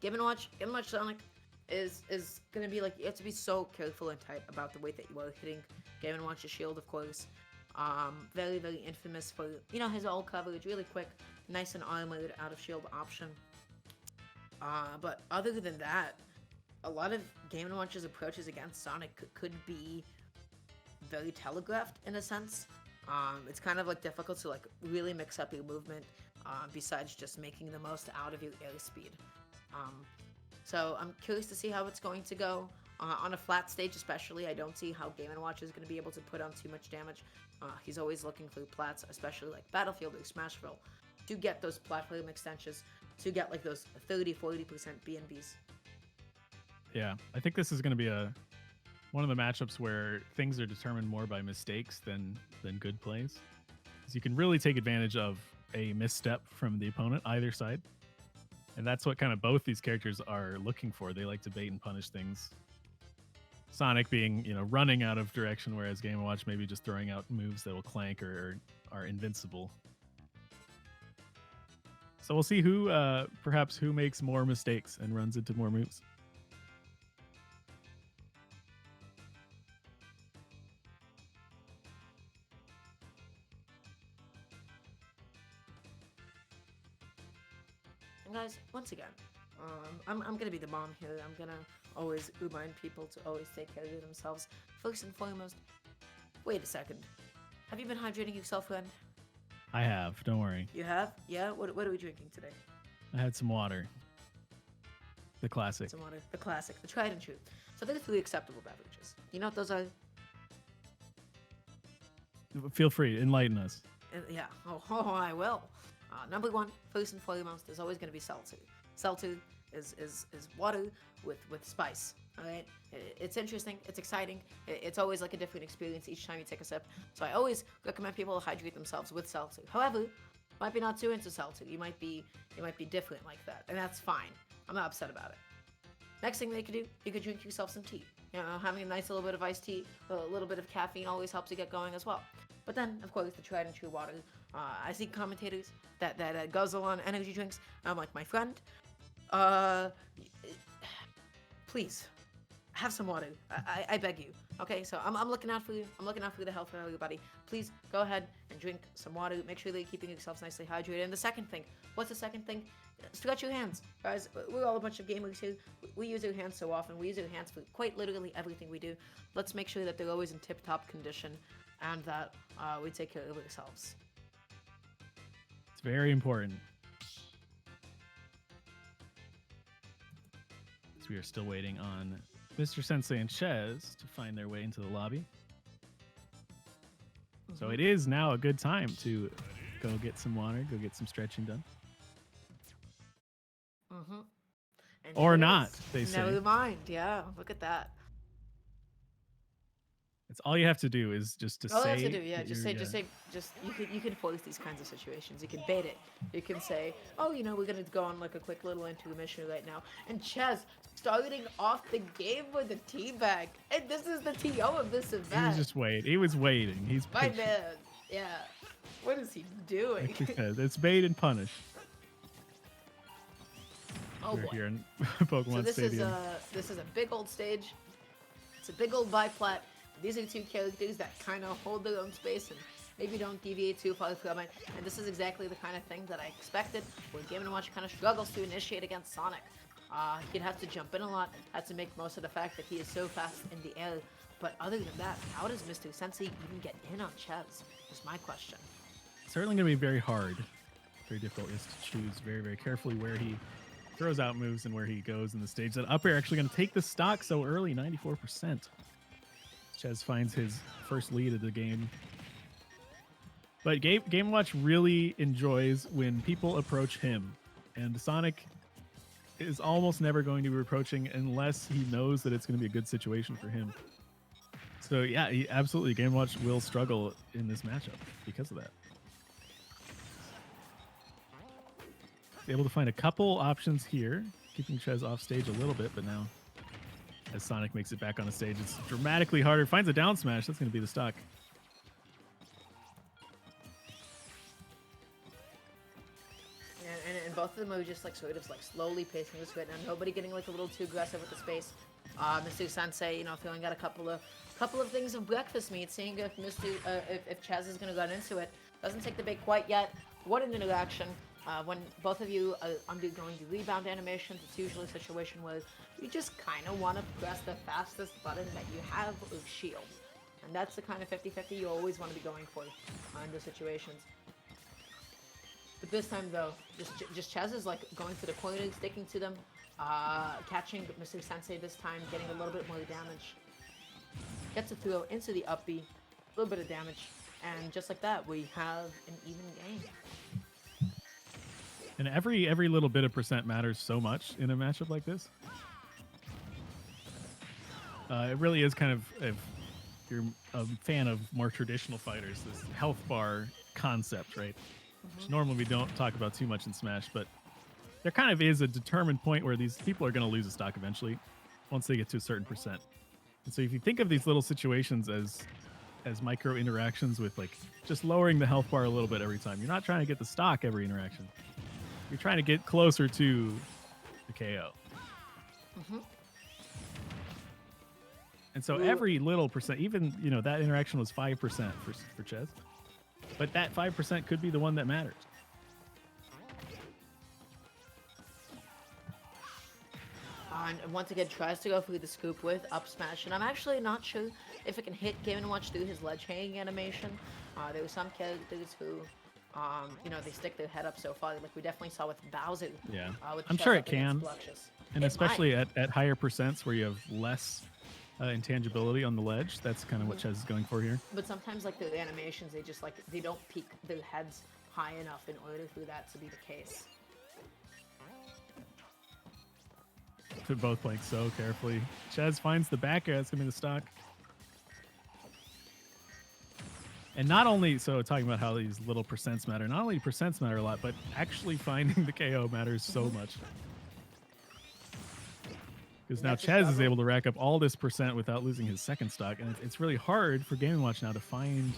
Game & Watch Sonic is gonna be like, you have to be so careful and tight about the way that you are hitting Game & Watch's shield, of course. Very, very infamous for, you know, his ult coverage, really quick, nice and armored out of shield option. But other than that, a lot of Game & Watch's approaches against Sonic could be very telegraphed in a sense. It's kind of like difficult to like really mix up your movement, besides just making the most out of your airspeed. So I'm curious to see how it's going to go. On a flat stage especially, I don't see how Game & Watch is going to be able to put on too much damage. He's always looking for plats, especially like Battlefield or Smashville, to get those platform extensions, to get like those 30-40% BNBs. Yeah, I think this is going to be one of the matchups where things are determined more by mistakes than good plays. Because you can really take advantage of a misstep from the opponent, either side. And that's what kind of both these characters are looking for. They like to bait and punish things. Sonic being, you know, running out of direction, whereas Game & Watch maybe just throwing out moves that will clank or are invincible. So we'll see perhaps who makes more mistakes and runs into more moves. And guys, once again, I'm gonna be the mom here. I'm gonna always remind people to always take care of themselves. First and foremost, wait a second. Have you been hydrating yourself, friend? I have, don't worry. You have? Yeah? What are we drinking today? I had some water. The classic. Some water. The classic. The tried and true. So there's 3 acceptable beverages. You know what those are? Feel free, enlighten us. Yeah. Oh, I will. Number 1, first and foremost, is always going to be seltzer. Seltzer is water with spice. All right. It's interesting. It's exciting. It's always like a different experience each time you take a sip. So I always recommend people hydrate themselves with seltzer. However, might be not too into seltzer. You might be different like that, and that's fine. I'm not upset about it. Next thing that you could do, you could drink yourself some tea. You know, having a nice little bit of iced tea, a little bit of caffeine always helps you get going as well. But then, of course, the tried and true water. I see commentators that guzzle on energy drinks. I'm like, my friend, please have some water. I beg you. Okay, so I'm looking out for you. I'm looking out for the health of everybody. Please go ahead and drink some water. Make sure that you're keeping yourselves nicely hydrated. And the second thing, what's the second thing? Stretch your hands, guys. We're all a bunch of gamers here. We use our hands so often. We use our hands for quite literally everything we do. Let's make sure that they're always in tip-top condition and that we take care of ourselves. It's very important. So we are still waiting on Mr. Sensei and Ches to find their way into the lobby. So it is now a good time to go get some water, go get some stretching done. Or not, they say. Never mind. Yeah, look at that. It's all you have to do is just to say. All you have to do, yeah, just you can force these kinds of situations. You can bait it. You can say, oh, you know, we're gonna go on like a quick little intermission right now. And Ches starting off the game with a teabag, and this is the TO of this event. He was just waiting. He was waiting. He's my man. Yeah. What is he doing? Actually says it's bait and punish. Oh We're boy. here in So Pokemon this Stadium. is a big old stage. It's a big old biplat. These are two characters that kind of hold their own space and maybe don't deviate too far from it. And this is exactly the kind of thing that I expected where Game & Watch kind of struggles to initiate against Sonic. He'd have to jump in a lot, had to make most of the fact that he is so fast in the air. But other than that, how does Mr. Sensei even get in on Ches? Is my question. Certainly going to be very hard. Very difficult. He has to choose very, very carefully where he throws out moves and where he goes in the stage. That up air actually going to take the stock so early, 94%. Ches finds his first lead of the game. But Game Watch really enjoys when people approach him. And Sonic is almost never going to be approaching unless he knows that it's going to be a good situation for him. So yeah, absolutely, Game Watch will struggle in this matchup because of that. He's able to find a couple options here, keeping Ches off stage a little bit, but now as Sonic makes it back on the stage, it's dramatically harder. Finds a down smash. That's going to be the stock. And both of them are just like sort of like slowly pacing this right now. Nobody getting like a little too aggressive with the space. Mr. Sensei, you know, throwing out a couple of things of breakfast meat, seeing if if Ches is gonna get into it. Doesn't take the bait quite yet. What an interaction. When both of you are undergoing the rebound animations, it's usually a situation where you just kind of want to press the fastest button that you have with shield. And that's the kind of 50-50 you always want to be going for in those situations. But this time though, just Ches is like going to the corner, sticking to them, catching Mr. Sensei this time, getting a little bit more damage. Gets a throw into the up B, a little bit of damage, and just like that, we have an even game. And every little bit of percent matters so much in a matchup like this. It really is kind of, if you're a fan of more traditional fighters, this health bar concept, right? Which normally we don't talk about too much in Smash, but there kind of is a determined point where these people are going to lose a stock eventually once they get to a certain percent. And so if you think of these little situations as micro interactions with like just lowering the health bar a little bit every time, you're not trying to get the stock every interaction. You're trying to get closer to the KO. And so every little percent, even, you know, that interaction was 5% for Ches. But that 5% could be the one that matters. And once again, tries to go through the scoop with up smash, and I'm actually not sure if it can hit Game & Watch through his ledge hanging animation. There were some characters who, you know, they stick their head up so far, like we definitely saw with Bowser. Yeah, with I'm Chess sure up it against can. Bluxious. And It especially might. at higher percents where you have less intangibility on the ledge. That's kind of what Ches is going for here. But sometimes, like the animations, they just like they don't peak their heads high enough in order for that to be the case. They're both playing so carefully. Ches finds the back air. That's going to be the stock. And not only, so talking about how these little percents matter, not only percents matter a lot, but actually finding the KO matters so much. Because now That's a Ches is struggle. able to rack up all this percent without losing his second stock. And it's really hard for Game & Watch now to find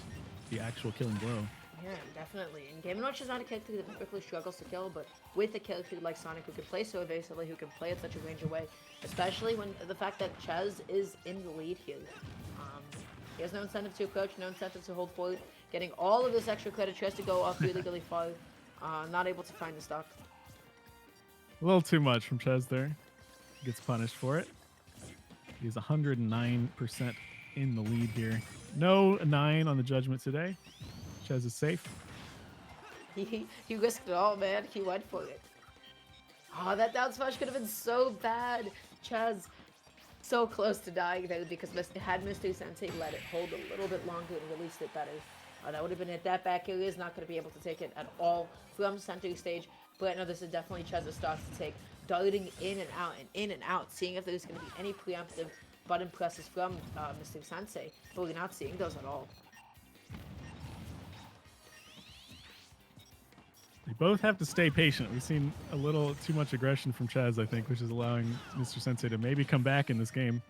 the actual killing blow. Yeah, definitely. And Game & Watch is not a character that typically struggles to kill, but with a character like Sonic who can play so evasively, who can play at such a range away, especially when the fact that Ches is in the lead here. He has no incentive to approach, no incentive to hold forward. Getting all of this extra credit, tries to go off really, really far. Not able to find the stock. A little too much from Ches there. Gets punished for it. He's 109% in the lead here. No 9 on the judgment today. Ches is safe. He risked it all, man. He went for it. Oh, that down smash could have been so bad. Ches so close to dying there because had Mr. Sensei let it hold a little bit longer and released it better. That would have been it. That back air is not going to be able to take it at all from center stage. But no, this is definitely Ches's stock to take. Darting in and out, seeing if there's going to be any preemptive button presses from Mr. Sensei. But we're not seeing those at all. They both have to stay patient. We've seen a little too much aggression from Ches, I think, which is allowing Mr. Sensei to maybe come back in this game.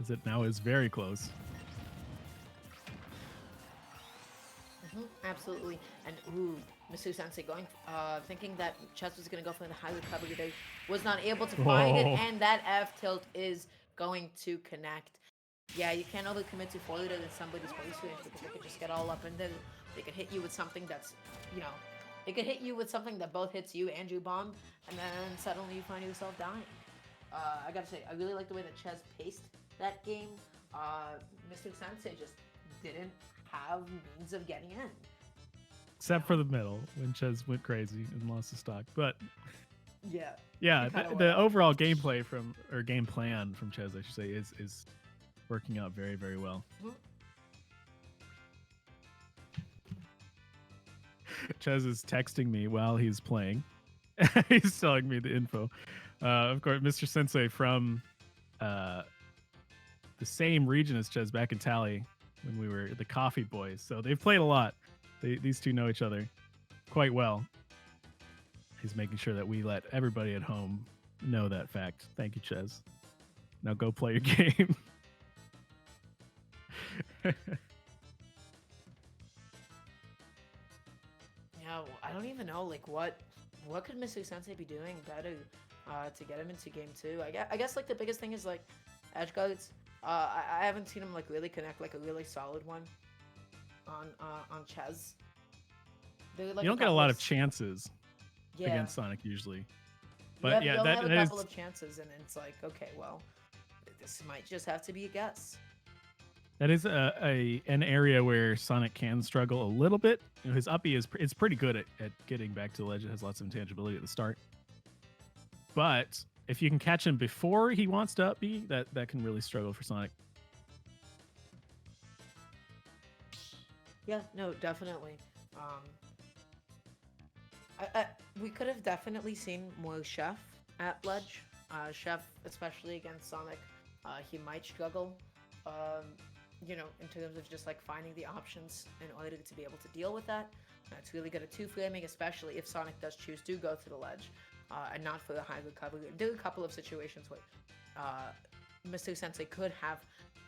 As it now is very close. Absolutely. And ooh, Misu Sensei going, thinking that Chess was gonna go for the high recovery there, was not able to find it, Whoa. and that F tilt is going to connect. Yeah, you can't overcommit to forward in somebody's face range because they could just get all up in there. They could hit you with something that's, you know, they could hit you with something that both hits you and you bomb, and then suddenly you find yourself dying. I gotta say, I really like the way that Ches paced that game. Mr. Sensei just didn't have means of getting in. Except for the middle when Ches went crazy and lost his stock. But Yeah. yeah, It kinda the was. overall gameplay or game plan from Ches, I should say, is working out very, very well. Mhm. Ches is texting me while he's playing. He's telling me the info. Of course, Mr. Sensei from the same region as Ches back in Tally when we were the Coffee Boys. So they've played a lot. These two know each other quite well. He's making sure that we let everybody at home know that fact. Thank you, Ches. Now go play your game. Yeah, I don't even know like what could Mr. Sensei be doing better to get him into game two. I guess like the biggest thing is like edge guards. I haven't seen him like really connect like a really solid one on Ches. Like You don't get a lot of chances yeah. against Sonic usually. But But yeah, you only have a that couple is of chances, and it's like, okay, well, this might just have to be a guess. that is an area where Sonic can struggle a little bit. You know, his uppie is pretty good at getting back to the ledge. It has lots of intangibility at the start. But if you can catch him before he wants to uppie, that can really struggle for Sonic. Yeah, no, definitely. We could have definitely seen more Chef at ledge. Chef, especially against Sonic, he might struggle. You know, in terms of just like finding the options in order to be able to deal with that. It's really good at two flaming, especially if Sonic does choose to go to the ledge and not for the high recovery. There are a couple of situations where Mr. Sensei could have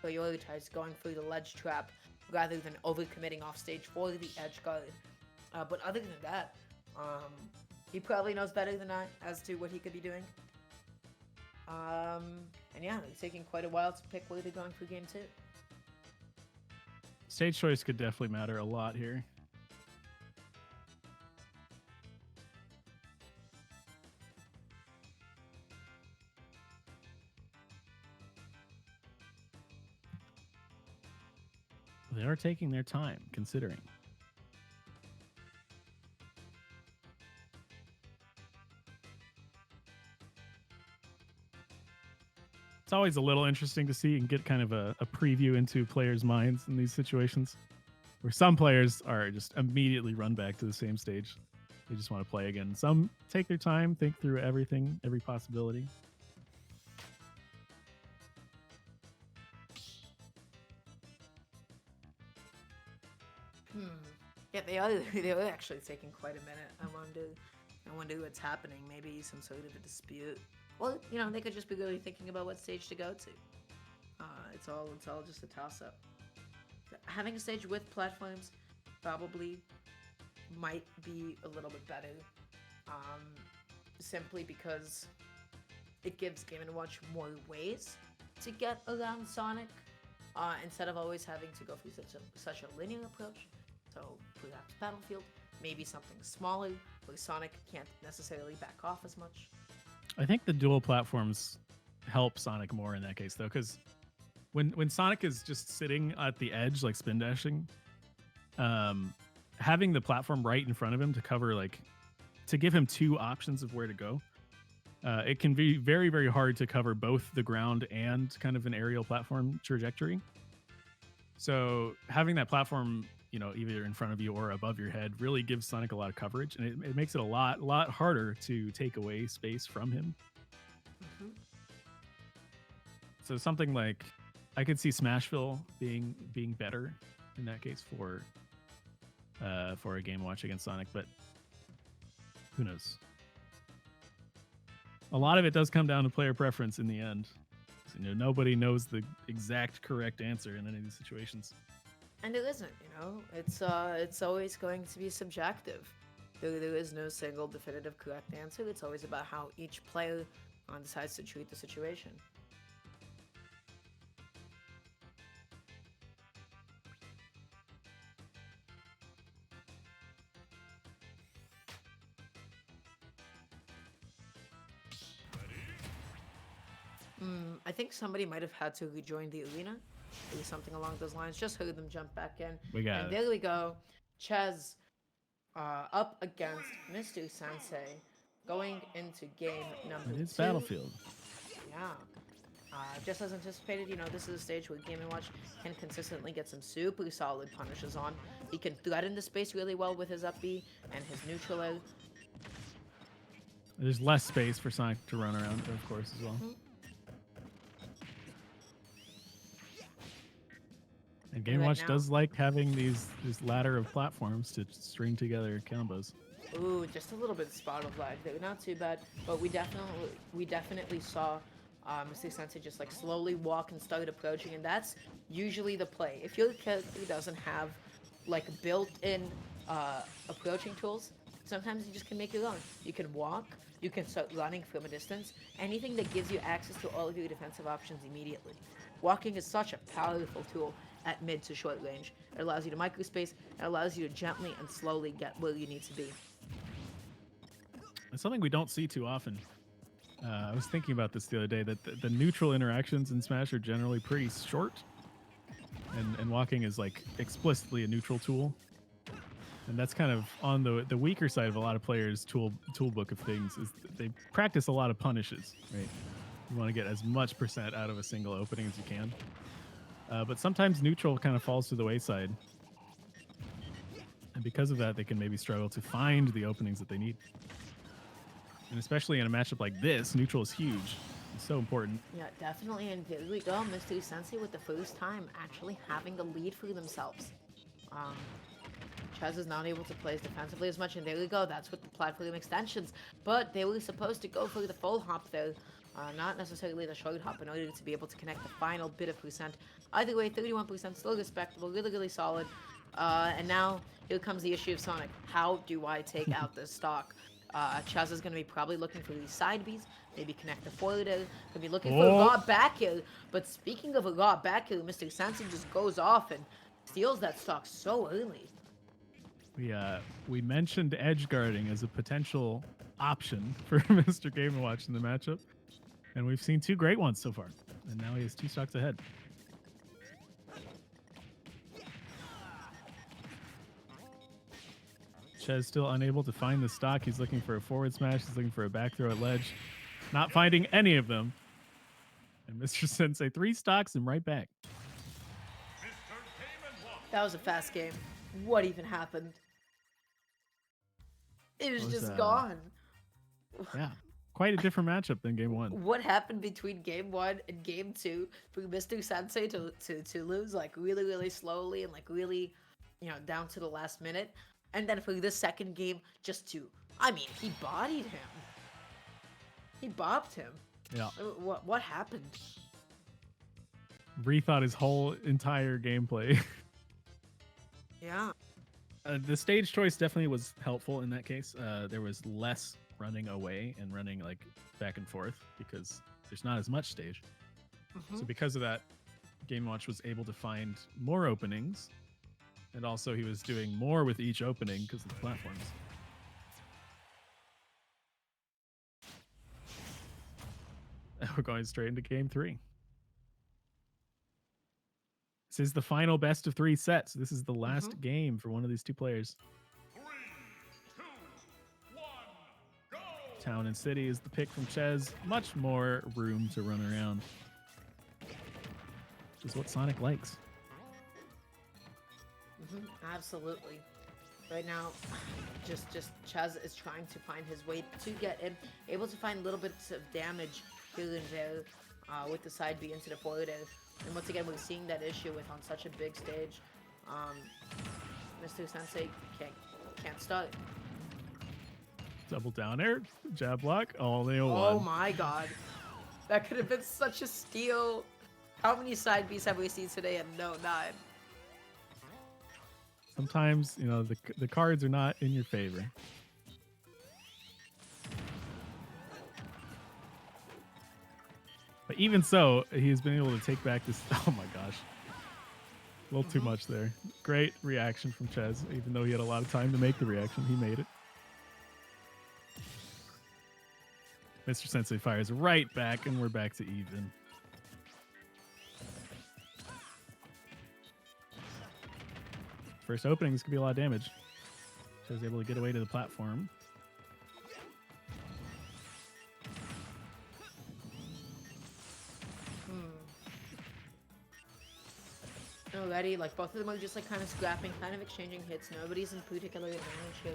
prioritized going through the ledge trap rather than overcommitting off stage for the edge guard. But other than that, he probably knows better than I as to what he could be doing. And yeah, it's taking quite a while to pick where they're going for game two. Stage choice could definitely matter a lot here. They are taking their time, considering. It's always a little interesting to see and get kind of a preview into players' minds in these situations, where some players are just immediately run back to the same stage. They just want to play again. Some take their time, think through everything, every possibility. Yeah, they are actually taking quite a minute. I wonder what's happening. Maybe some sort of a dispute. Well, you know, they could just be really thinking about what stage to go to. It's all just a toss up. Having a stage with platforms probably might be a little bit better. Simply because it gives Game & Watch more ways to get around Sonic instead of always having to go through such a linear approach. So perhaps Battlefield, maybe something smaller where Sonic can't necessarily back off as much. I think the dual platforms help Sonic more in that case, though, because when Sonic is just sitting at the edge, like spin dashing, having the platform right in front of him to cover, like, to give him two options of where to go, it can be very, very hard to cover both the ground and kind of an aerial platform trajectory. So having that platform, you know, either in front of you or above your head really gives Sonic a lot of coverage, and it makes it a lot harder to take away space from him. Mm-hmm. So something like, I could see Smashville being better in that case for a game watch against Sonic, but who knows? A lot of it does come down to player preference in the end. You know, nobody knows the exact correct answer in any of these situations. And it isn't, you know. It's always going to be subjective. There is no single definitive correct answer. It's always about how each player decides to treat the situation. I think somebody might have had to rejoin the arena, or something along those lines. Just heard them jump back in, We got and it. there we go. Ches up against Mr. Sensei, going into game number It is two. Battlefield. Yeah. Just as anticipated, you know, this is a stage where Game & Watch can consistently get some super solid punishes on. He can threaten the space really well with his up B and his neutral A. There's less space for Sonic to run around, of course, as well. And Game right Watch now- does like having these ladder of platforms to string together combos. Ooh, just a little bit spot of lag there. Not too bad, but we definitely saw Mr. Sensei just like slowly walk and start approaching, and that's usually the play. If your character doesn't have like built-in approaching tools, sometimes you just can make your own. You can walk, you can start running from a distance, anything that gives you access to all of your defensive options immediately. Walking is such a powerful tool at mid to short range. It allows you to microspace, it allows you to gently and slowly get where you need to be. It's something we don't see too often. I was thinking about this the other day, that the neutral interactions in Smash are generally pretty short. And walking is like explicitly a neutral tool. And that's kind of on the weaker side of a lot of players' toolbook of things, is they practice a lot of punishes, right? You want to get as much percent out of a single opening as you can. But sometimes neutral kind of falls to the wayside. And because of that, they can maybe struggle to find the openings that they need. And especially in a matchup like this, neutral is huge. It's so important. Yeah, definitely. And there we go, Mr. Sensei with the first time actually having the lead for themselves. Ches is not able to play as defensively as much, and there we go. That's with the platform extensions. But they were supposed to go for the full hop there, not necessarily the short hop, in order to be able to connect the final bit of percent. Either way, 31% still respectable, really, really solid. And now here comes the issue of Sonic. How do I take out this stock? Ches is going to be probably looking for these side Bs, maybe connect the forward air, could be looking for a raw back air. But speaking of a raw back air, Mr. Sensei just goes off and steals that stock so early. We mentioned edge guarding as a potential option for Mr. Game & Watch in the matchup. And we've seen two great ones so far. And now he has two stocks ahead. Ches still unable to find the stock. He's looking for a forward smash. He's looking for a back throw at ledge. Not finding any of them. And Mr. Sensei 3 stocks and right back. That was a fast game. What even happened? It was just gone. Yeah. Quite a different matchup than game 1. What happened between game 1 and game 2 for Mr. Sensei to lose like really, really slowly and like really, you know, down to the last minute? And then for this second game, just to, I mean, he bodied him. He bopped him. Yeah. What happened? Rethought his whole entire gameplay. Yeah. The stage choice definitely was helpful in that case. There was less running away and running like back and forth because there's not as much stage. So because of that, Game & Watch was able to find more openings. And also he was doing more with each opening because of the platforms. We're going straight into game 3. This is the final best of 3 sets. This is the last game for one of these two players. 3, 2, 1, go! Town and City is the pick from Ches. Much more room to run around, which is what Sonic likes. Absolutely. Right now, just Ches is trying to find his way to get in, able to find little bits of damage here and there with the side B into the forward air. And once again, we're seeing that issue with on such a big stage. Mr. Sensei can't start. Double down air, jab block, all nail one. Oh my god. That could have been such a steal. How many side Bs have we seen today? And no, 9. Sometimes, you know, the cards are not in your favor. But even so, he's been able to take back this. Oh my gosh. A little too much there. Great reaction from Ches. Even though he had a lot of time to make the reaction, he made it. Mr. Sensei fires right back, and we're back to even. First opening, this could be a lot of damage. Ches able to get away to the platform. Already, like both of them are just like kind of scrapping, kind of exchanging hits. Nobody's in particular advantage here.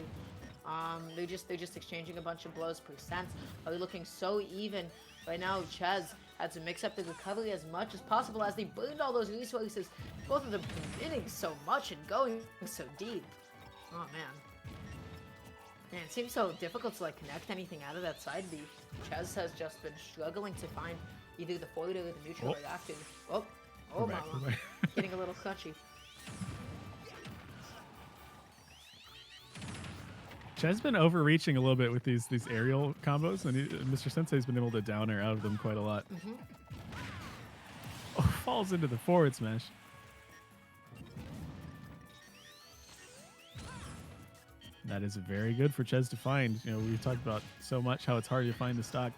They're just exchanging a bunch of blows per sense. Are they looking so even right now? Ches had to mix up the recovery as much as possible as they burned all those resources. Both of them committing so much and going so deep. Oh man. Man, it seems so difficult to like connect anything out of that side beef. Ches has just been struggling to find either the forward or the neutral right after. Oh We're back, mama. we're back. Getting a little clutchy. Ches been overreaching a little bit with these aerial combos, and Mr. Sensei's been able to down air out of them quite a lot. Oh, falls into the forward smash. That is very good for Ches to find. You know, we've talked about so much how it's hard to find the stock.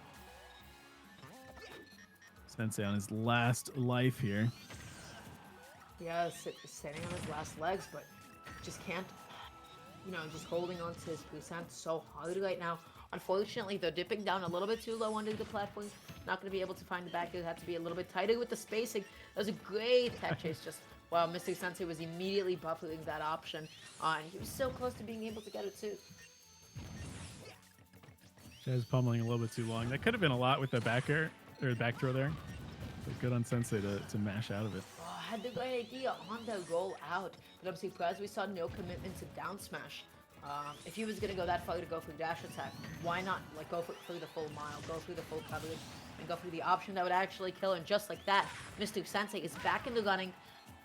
Sensei on his last life here. Yeah, standing on his last legs, but just can't, you know, just holding on to his percent so hard right now. Unfortunately, they're dipping down a little bit too low under the platform. Not going to be able to find the back. It had to be a little bit tighter with the spacing. That was a great tech chase. Just, wow, Mr. Sensei was immediately buffering that option. And he was so close to being able to get it too. Ches pummeling a little bit too long. That could have been a lot with the back air, or back throw there. But good on Sensei to mash out of it. Oh, had the right idea on the roll out, but I'm surprised we saw no commitment to down smash. If he was gonna go that far to go for dash attack, why not like go through the full mile, go through the full coverage, and go through the option that would actually kill him? Just like that, Mr. Sensei is back in the running,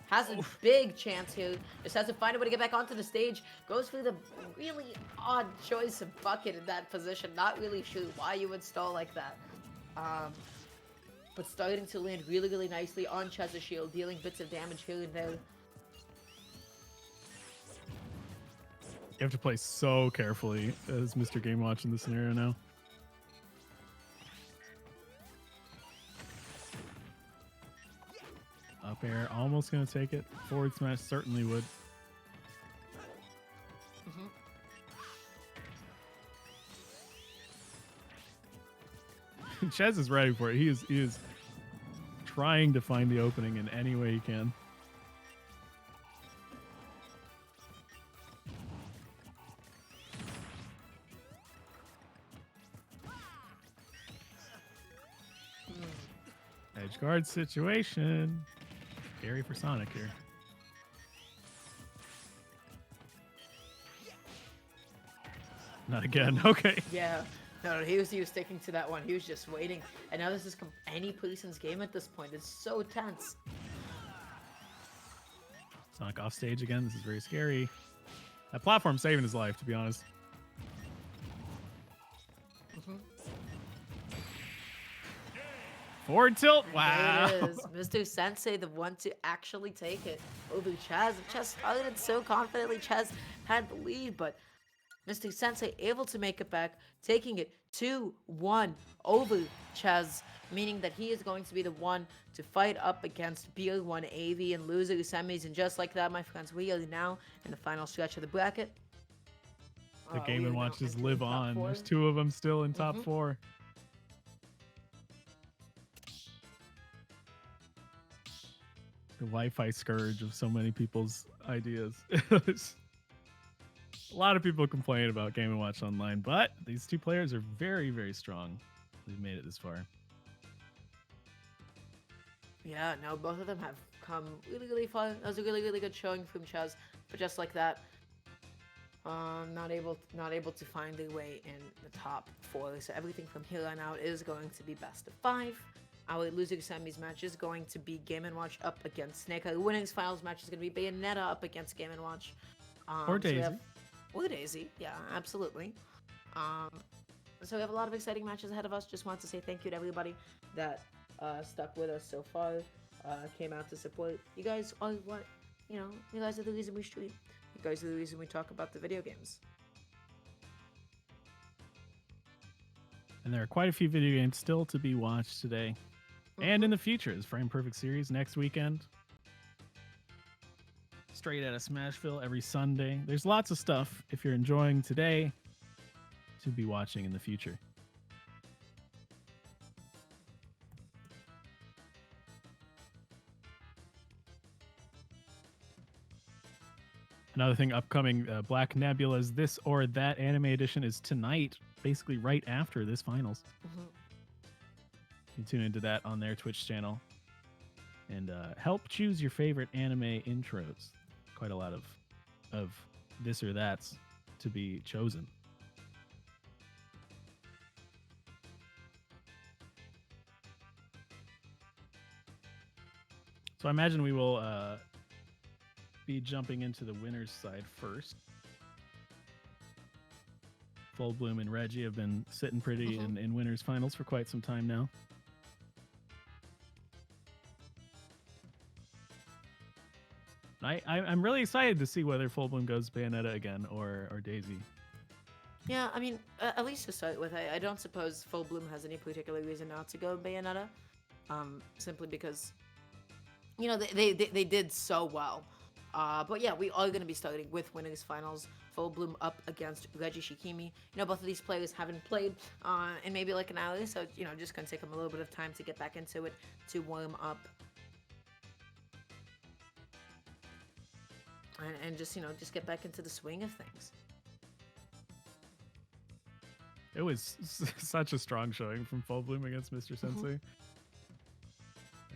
has a big chance here. Just has to find a way to get back onto the stage. Goes through the really odd choice of bucket in that position. Not really sure why you would stall like that. But starting to land really, really nicely on Ches's shield, dealing bits of damage here and there. You have to play so carefully as Mr. Game Watch in this scenario now. Up air, almost going to take it. Forward smash certainly would. Ches is ready for it. He is trying to find the opening in any way he can. Edge guard situation. Scary for Sonic here. Not again. Okay. Yeah. No, he was sticking to that one. He was just waiting. And now this is any person's game at this point. It's so tense. Sonic off stage again. This is very scary. That platform's saving his life, to be honest. Forward tilt. Wow. There it is. Mr. Sensei, the one to actually take it over Ches. Ches started so confidently. Ches had the lead, but Mr. Sensei able to make it back, taking it 2-1 over Ches, meaning that he is going to be the one to fight up against BR1 AV and loser semis. And just like that, my friends, we are now in the final stretch of the bracket. The Game We & are Watch now just entering live top on. four. There's two of them still in top four. The Wi-Fi scourge of so many people's ideas. A lot of people complain about Game & Watch Online, but these two players are very, very strong. They've made it this far. Yeah, no, both of them have come really, really far. That was a really, really good showing from Ches, but just like that, not able to find their way in the top four. So everything from here on out is going to be best of 5. Our loser semis match is going to be Game & Watch up against Snake. Our winnings finals match is going to be Bayonetta up against Game & Watch. Or So we Daisy. have, or Daisy, yeah, absolutely. Um, so we have a lot of exciting matches ahead of us. Just want to say thank you to everybody that stuck with us so far, came out to support. You guys are what, you guys are the reason we stream. You guys are the reason we talk about the video games. And there are quite a few video games still to be watched today. And in the future, is Frame Perfect Series next weekend. Straight out of Smashville every Sunday. There's lots of stuff, if you're enjoying today, to be watching in the future. Another thing upcoming, Black Nebula's This or That Anime Edition is tonight, basically right after this finals. You can tune into that on their Twitch channel. And help choose your favorite anime intros. Quite a lot of this or that's to be chosen. So I imagine we will be jumping into the winners side first. Full Bloom and Reggie have been sitting pretty in winners finals for quite some time now. I'm really excited to see whether Full Bloom goes Bayonetta again or Daisy. Yeah, I mean, at least to start with, I don't suppose Full Bloom has any particular reason not to go Bayonetta. Simply because, they did so well. But yeah, we are going to be starting with winners finals. Full Bloom up against Reggie Shikimi. Both of these players haven't played in maybe like an hour, so just gonna take them a little bit of time to get back into it, to warm up, and just get back into the swing of things. It was such a strong showing from Full Bloom against Mr. Sensei.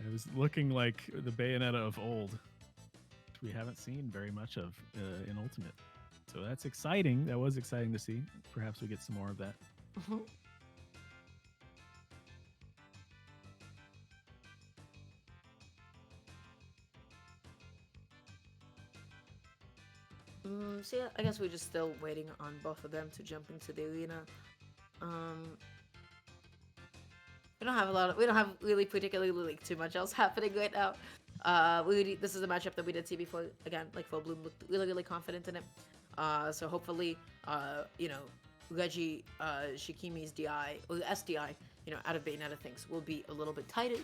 It was looking like the Bayonetta of old, which we haven't seen very much of in Ultimate. So that's exciting. That was exciting to see. Perhaps we get some more of that. So yeah, I guess we're just still waiting on both of them to jump into the arena. We don't have really particularly like too much else happening right now. This is a matchup that we did see before. Again, like Full Bloom looked really confident in it. So hopefully, Reggie Shikimi's DI or SDI, out of Bayonetta things will be a little bit tighter.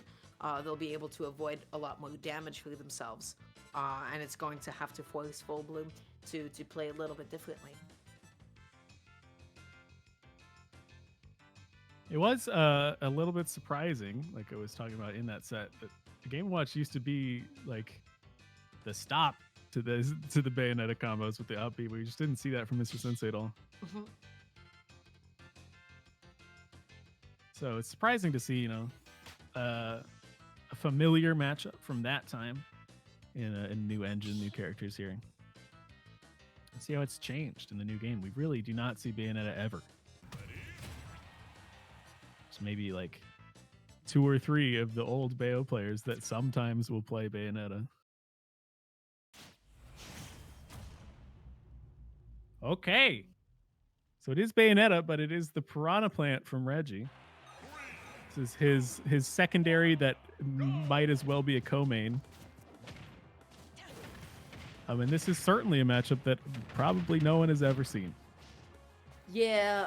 They'll be able to avoid a lot more damage for themselves, and it's going to have to force Full Bloom to play a little bit differently. It was a little bit surprising, like I was talking about in that set, that the Game Watch used to be like the stop to the Bayonetta combos with the upbeat. We just didn't see that from Mr. Sensei at all. So it's surprising to see, a familiar matchup from that time in a new engine, new characters here. Let's see how it's changed in the new game. We really do not see Bayonetta ever. So maybe like 2 or 3 of the old Bayo players that sometimes will play Bayonetta. Okay. So it is Bayonetta, but it is the Piranha Plant from Reggie. This is his secondary that might as well be a co-main. And this is certainly a matchup that probably no one has ever seen. Yeah,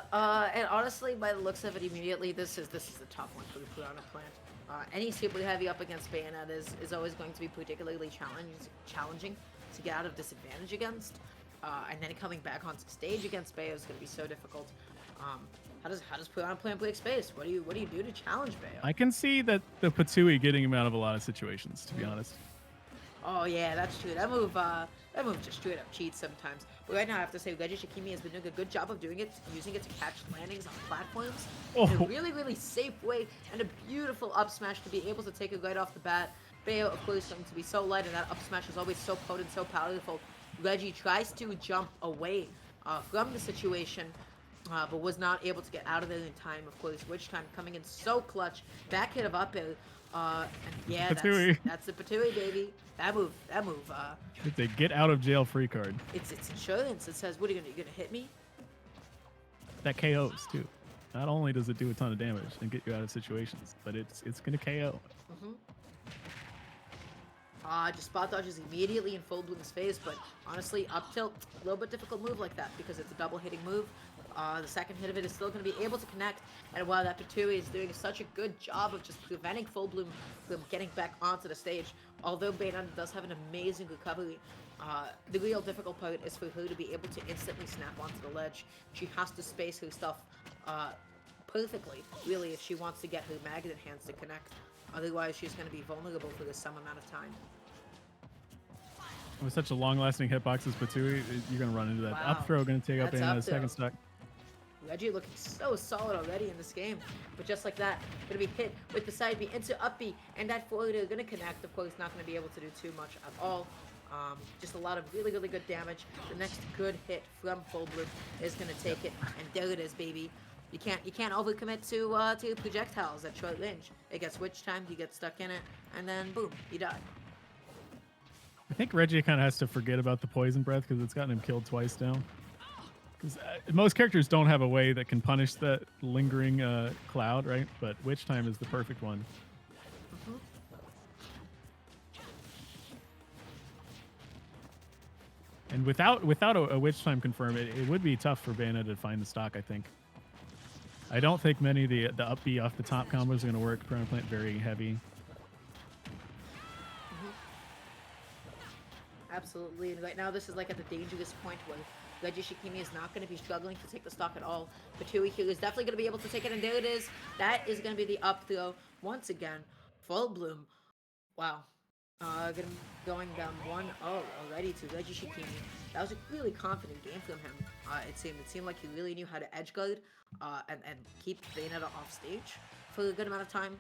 and honestly, by the looks of it, immediately this is a tough one for the Piranha Plant. Any super heavy up against Bayonetta is always going to be particularly challenging to get out of disadvantage against. And then coming back onto stage against Bayo is going to be so difficult. How does Piranha Plant break space? What do you do to challenge Bayo? I can see that the Patsui getting him out of a lot of situations, to be honest. Oh yeah, that's true. That move just straight up cheats sometimes. But right now, I have to say, Reggie Shikimi has been doing a good job of doing it, using it to catch landings on platforms in a really safe way, and a beautiful up smash to be able to take it right off the bat. Bayo, of course, going to be so light, and that up smash is always so potent, so powerful. Reggie tries to jump away from the situation, but was not able to get out of there in time. Of course, Witch Time coming in so clutch. Back hit of up air. And yeah, Patui. that's the Patui, baby. That move. It's a get out of jail free card. It's insurance. It says, what are you gonna hit me? That KOs too. Not only does it do a ton of damage and get you out of situations, but it's gonna KO. Just spot dodges immediately in Full Bloom's face, but honestly, up tilt, a little bit difficult move like that because it's a double hitting move. The second hit of it is still going to be able to connect, and while that Patui is doing such a good job of just preventing Full Bloom from getting back onto the stage, although Bayonetta does have an amazing recovery, the real difficult part is for her to be able to instantly snap onto the ledge. She has to space her stuff perfectly, really, if she wants to get her magnet hands to connect. Otherwise, she's going to be vulnerable for this some amount of time. With such a long-lasting hitbox as Patui, you're going to run into that. Wow. Up throw going to take out That's Bayonetta's up second throw. stock. Reggie looking so solid already in this game. But just like that, going to be hit with the side B into up B. And that forward are going to connect. Of course, not going to be able to do too much at all. Just a lot of really, really good damage. The next good hit from Full Bloom is going to take it. And there it is, baby. You can't overcommit to projectiles at short range. It gets Witch Time, you get stuck in it, and then boom, you die. I think Reggie kind of has to forget about the poison breath because it's gotten him killed twice now. Because most characters don't have a way that can punish that lingering cloud, right? But Witch Time is the perfect one. And without a Witch Time confirm, it would be tough for Bayonetta to find the stock, I think. I don't think many of the up B off the top combos are going to work. Piranha Plant very heavy. Absolutely, and right now this is like at the dangerous point where Reggie Shikimi is not going to be struggling to take the stock at all. Patui here is definitely going to be able to take it, and there it is. That is going to be the up throw once again. Full Bloom. Wow. Going down 1-0 already to Reggie Shikimi. That was a really confident game from him. It seemed like he really knew how to edge guard and keep Bayonetta off stage for a good amount of time.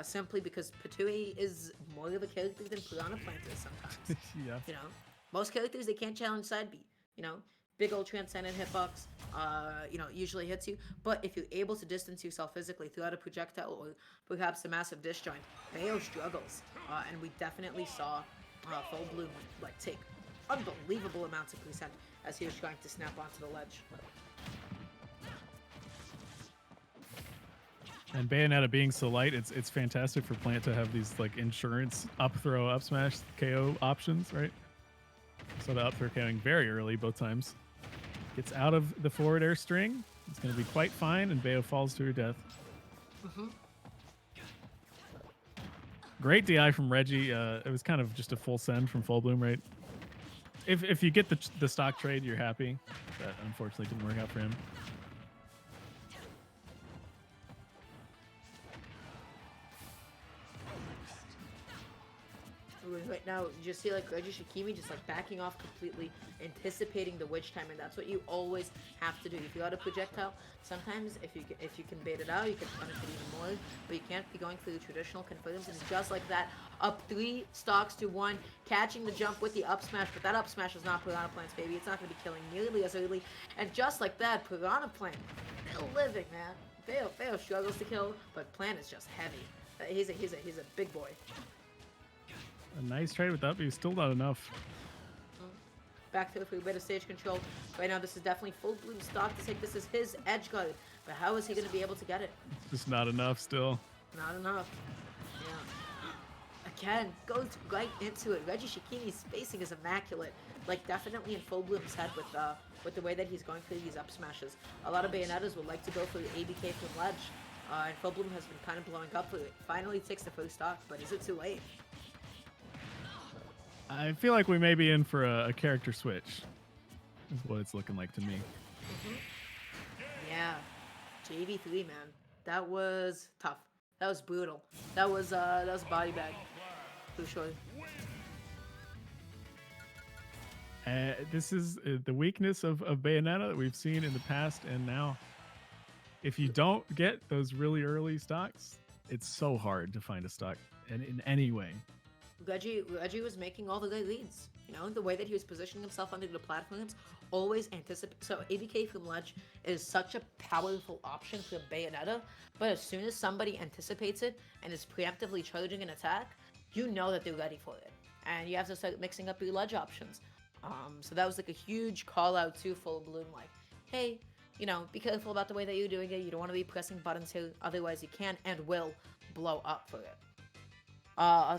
Simply because Patui is more of a character than Piranha Plant is sometimes. Yeah. You know, most characters they can't challenge side B. You know, big old transcendent hitbox. Usually hits you. But if you're able to distance yourself physically throughout a projectile or perhaps a massive disjoint, Bayo struggles. And we definitely saw Full Bloom like take unbelievable amounts of percent as he was trying to snap onto the ledge. And Bayonetta being so light, it's fantastic for Plant to have these like insurance up throw, up smash, KO options, right? So the up throw KOing very early both times. Gets out of the forward air string. It's going to be quite fine, and Bayo falls to her death. Great DI from Reggie. It was kind of just a full send from Full Bloom, right? If you get the stock trade, you're happy. That unfortunately didn't work out for him. Right now, you just see like Reggie Shikimi just like backing off completely, anticipating the Witch Time, and that's what you always have to do. If you got a projectile, sometimes if you can bait it out, you can punish it even more, but you can't be going through the traditional confirms. And just like that, up 3 stocks to 1, catching the jump with the up smash, but that up smash is not Piranha Plant's baby. It's not going to be killing nearly as early, and just like that, Piranha Plant still living, man. Bayo struggles to kill, but Plant is just heavy. He's a big boy. A nice trade with that, but he's still not enough. Back to the free bit of stage control. Right now, this is definitely Full Bloom stock to take. This is his edge guard, but how is he going to be able to get it? Just not enough still. Not enough. Yeah. Again, goes right into it. Reggie Shikimi's spacing is immaculate. Like, definitely in Full Bloom's head with the way that he's going through these up smashes. A lot of Bayonettas would like to go for the ABK from ledge, and Full Bloom has been kind of blowing up for it. Finally takes the first stock, but is it too late? I feel like we may be in for a character switch. Is what it's looking like to me. Yeah. JV3, man. That was tough. That was brutal. That was a body bag. For sure. This is the weakness of Bayonetta that we've seen in the past and now. If you don't get those really early stocks, it's so hard to find a stock in any way. Reggie was making all the good leads. You know, the way that he was positioning himself under the platforms, always anticipate. So ABK from Ledge is such a powerful option for Bayonetta, but as soon as somebody anticipates it and is preemptively charging an attack, you know that they're ready for it. And you have to start mixing up your Ledge options. So that was like a huge call out to Full Bloom, like, hey, you know, be careful about the way that you're doing it. You don't want to be pressing buttons here, otherwise you can and will blow up for it.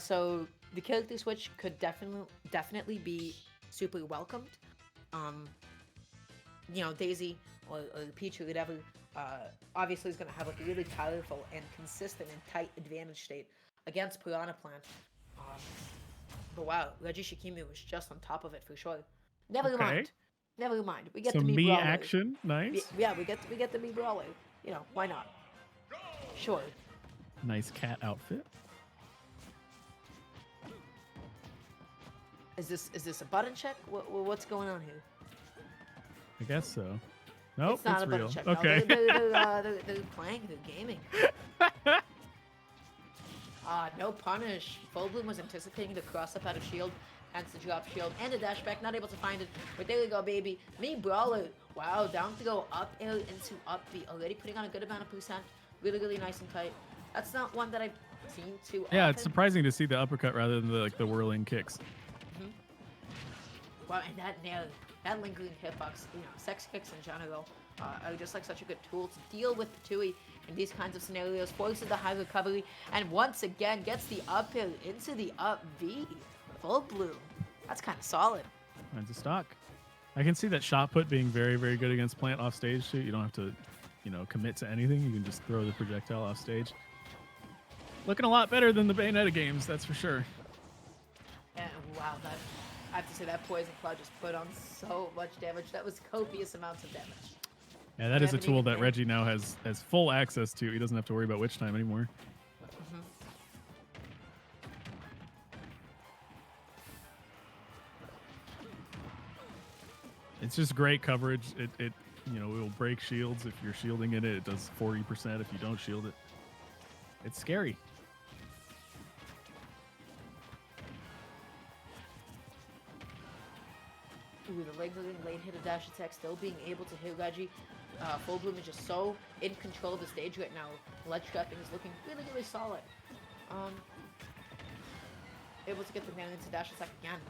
So the character switch could definitely be super welcomed. You know, Daisy or Peach or whatever, obviously is going to have like a really powerful and consistent and tight advantage state against Piranha Plant. But wow, Reggie Shikimi was just on top of it for sure. Never mind. Never mind. We get Some the me Brawler. action, nice. Yeah, we get the Mii Brawler. You know, why not? Sure. Nice cat outfit. Is this a button check? What's going on here? I guess so. Nope, It's not a real. button check. Okay. No, they're playing, they're gaming. No punish. Full Bloom was anticipating the cross up out of shield, hence the drop shield, and the dash back, not able to find it. But there we go, baby. Mii Brawler. Wow, down to go up air into up B. Already putting on a good amount of percent. Really, really nice and tight. That's not one that I've seen too often. Yeah, it's surprising to see the uppercut rather than the whirling kicks. Wow, and that nail, that lingering hitbox, you know, sex kicks in general are just like such a good tool to deal with Tui in these kinds of scenarios, forces the high recovery, and once again gets the up air into the up V. Full Bloom. That's kind of solid. Mine's a stock. I can see that shot put being very, very good against Plant off stage too. You don't have to, you know, commit to anything. You can just throw the projectile off stage. Looking a lot better than the Bayonetta games, that's for sure. And wow, I have to say that Poison Cloud just put on so much damage. That was copious amounts of damage. Yeah, that is a tool that Reggie now has full access to. He doesn't have to worry about witch time anymore. It's just great coverage. It you know, it will break shields if you're shielding it. It does 40% if you don't shield it. It's scary. Ooh, the lingering lane hit a dash attack, still being able to hit Reggie. Full Bloom is just so in control of the stage right now. Ledge trapping is looking really, really solid. Able to get the man into dash attack again.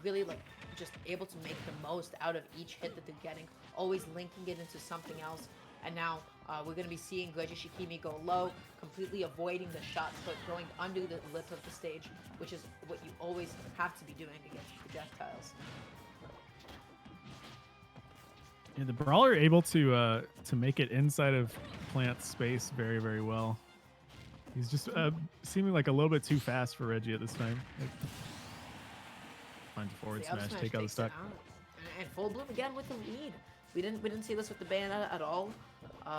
Really like just able to make the most out of each hit that they're getting. Always linking it into something else. And now we're going to be seeing Reggie Shikimi go low, completely avoiding the shot put, going under the lip of the stage, which is what you always have to be doing against projectiles. Yeah, the Brawler able to make it inside of Plant's space very, very well. He's just seeming like a little bit too fast for Reggie at this time. Finds a forward smash, take out the stock. And Full Bloom again with the lead. We didn't see this with the Bayonetta at all.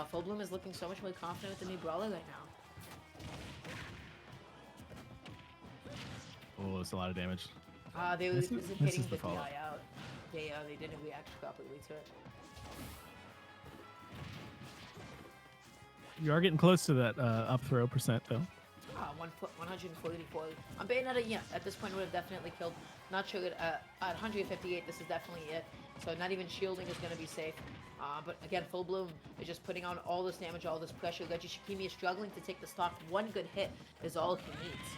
Full Bloom is looking so much more confident with the Mii Brawler right now. Oh, that's a lot of damage. They were This is anticipating the the follow-up. DI out. They didn't react properly to it. You are getting close to that up throw percent, though. 144. On Bayonetta, yeah, at this point would have definitely killed. Not sure at 158, this is definitely it. So not even shielding is going to be safe. But again, Full Bloom is just putting on all this damage, all this pressure. Reggie Shikimi is struggling to take the stock. One good hit is all he needs.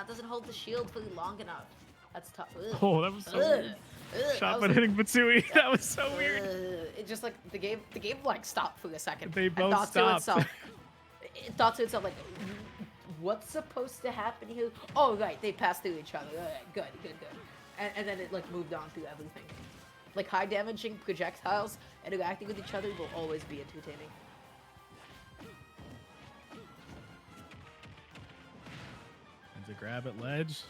It doesn't hold the shield for long enough. That's tough. Ugh. Oh, that was so weird. Shot but hitting Batsui. That was so weird. It just like the game like stopped for a second. They both and thought stopped. To itself, it thought to itself like, what's supposed to happen here? Oh right, they passed through each other. All right, good. And then it like moved on through everything. Like high damaging projectiles interacting with each other will always be entertaining. And to grab at ledge.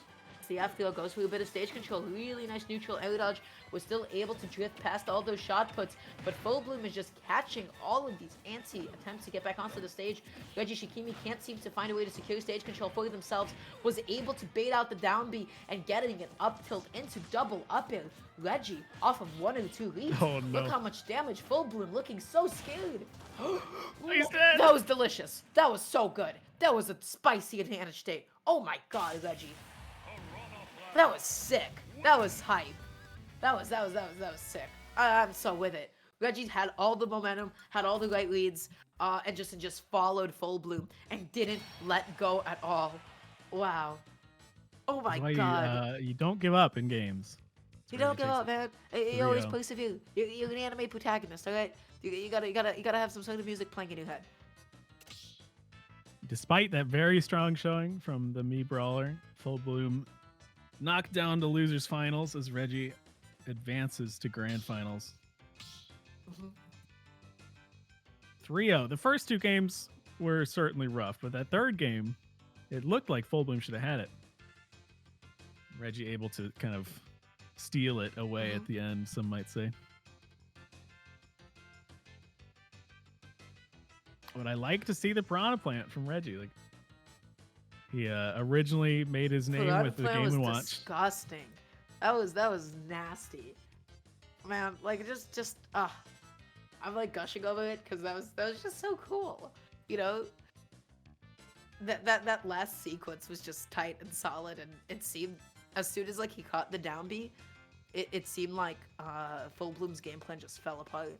The F-Throw goes for a bit of stage control. Really nice neutral air dodge. Was still able to drift past all those shot puts, but Full Bloom is just catching all of these anti attempts to get back onto the stage. Reggie Shikimi can't seem to find a way to secure stage control for themselves. Was able to bait out the down B and getting an up tilt into double up air. Reggie off of 1 or 2 leads. Oh, no. Look how much damage. Full Bloom looking so scared. He's dead. That was delicious. That was so good. That was a spicy advantage state. Oh my god, Reggie. That was sick. That was hype. That was sick. I'm so with it. Reggie had all the momentum, had all the right leads, and just followed full bloom and didn't let go at all. Wow. Oh my That's why god. you don't give up in games. You That's where don't he give takes up, it man. You always 3-0. persevere. You're an anime protagonist, all right? You gotta have some sort of music playing in your head. Despite that very strong showing from the Mii Brawler, Full Bloom knocked down to losers finals as Reggie advances to grand finals. Mhm. 3-0. The first two games were certainly rough, but that third game, it looked like Full Bloom should have had it. Reggie able to kind of steal it away at the end, some might say. But I like to see the Piranha Plant from Reggie. Like, he originally made his name Piranha with the Plant Game was & Watch. disgusting. That was nasty. Man, like just I'm like gushing over it because that was just so cool. You know? That last sequence was just tight and solid, and it seemed as soon as like he caught the down B, it seemed like Full Bloom's game plan just fell apart.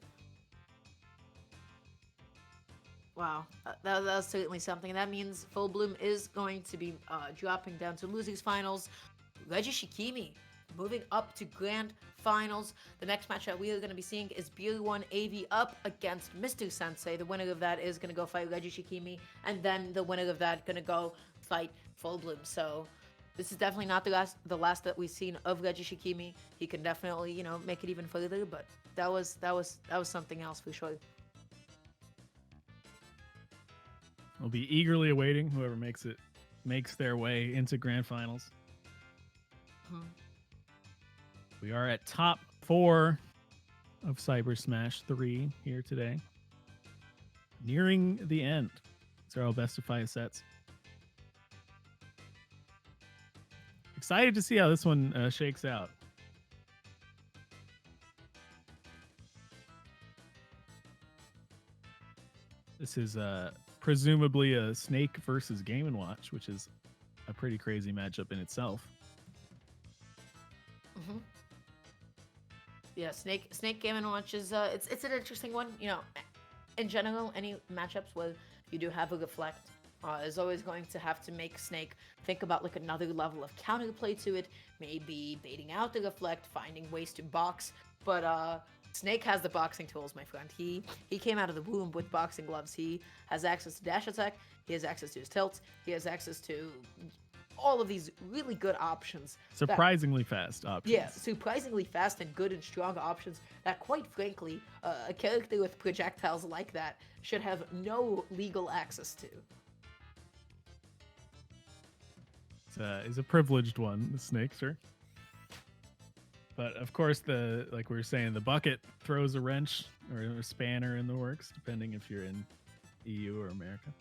Wow, that was certainly something. That means Full Bloom is going to be dropping down to losers finals. Reggie Shikimi moving up to grand finals. The next match that we are going to be seeing is BR1 AV up against Mr. Sensei. The winner of that is going to go fight Reggie Shikimi, and then the winner of that going to go fight Full Bloom. So this is definitely not the last that we've seen of Reggie Shikimi. He can definitely, you know, make it even further, but that was something else for sure. We'll be eagerly awaiting whoever makes their way into grand finals. We are at top 4 of Cybersmash 3 here today. Nearing the end. These are all best of 5 sets. Excited to see how this one shakes out. This is presumably a Snake versus Game & Watch, which is a pretty crazy matchup in itself. Yeah, Snake Game & Watch is it's an interesting one. You know, in general, any matchups where you do have a reflect is always going to have to make Snake think about like another level of counterplay to it, maybe baiting out the reflect, finding ways to box. But Snake has the boxing tools, my friend. He came out of the womb with boxing gloves. He has access to dash attack. He has access to his tilts. He has access to all of these really good options. Surprisingly fast options. Yeah, surprisingly fast and good and strong options that, quite frankly, a character with projectiles like that should have no legal access to. It's a privileged one, the Snake, sure. But of course, like we were saying, the bucket throws a wrench or a spanner in the works, depending if you're in EU or America.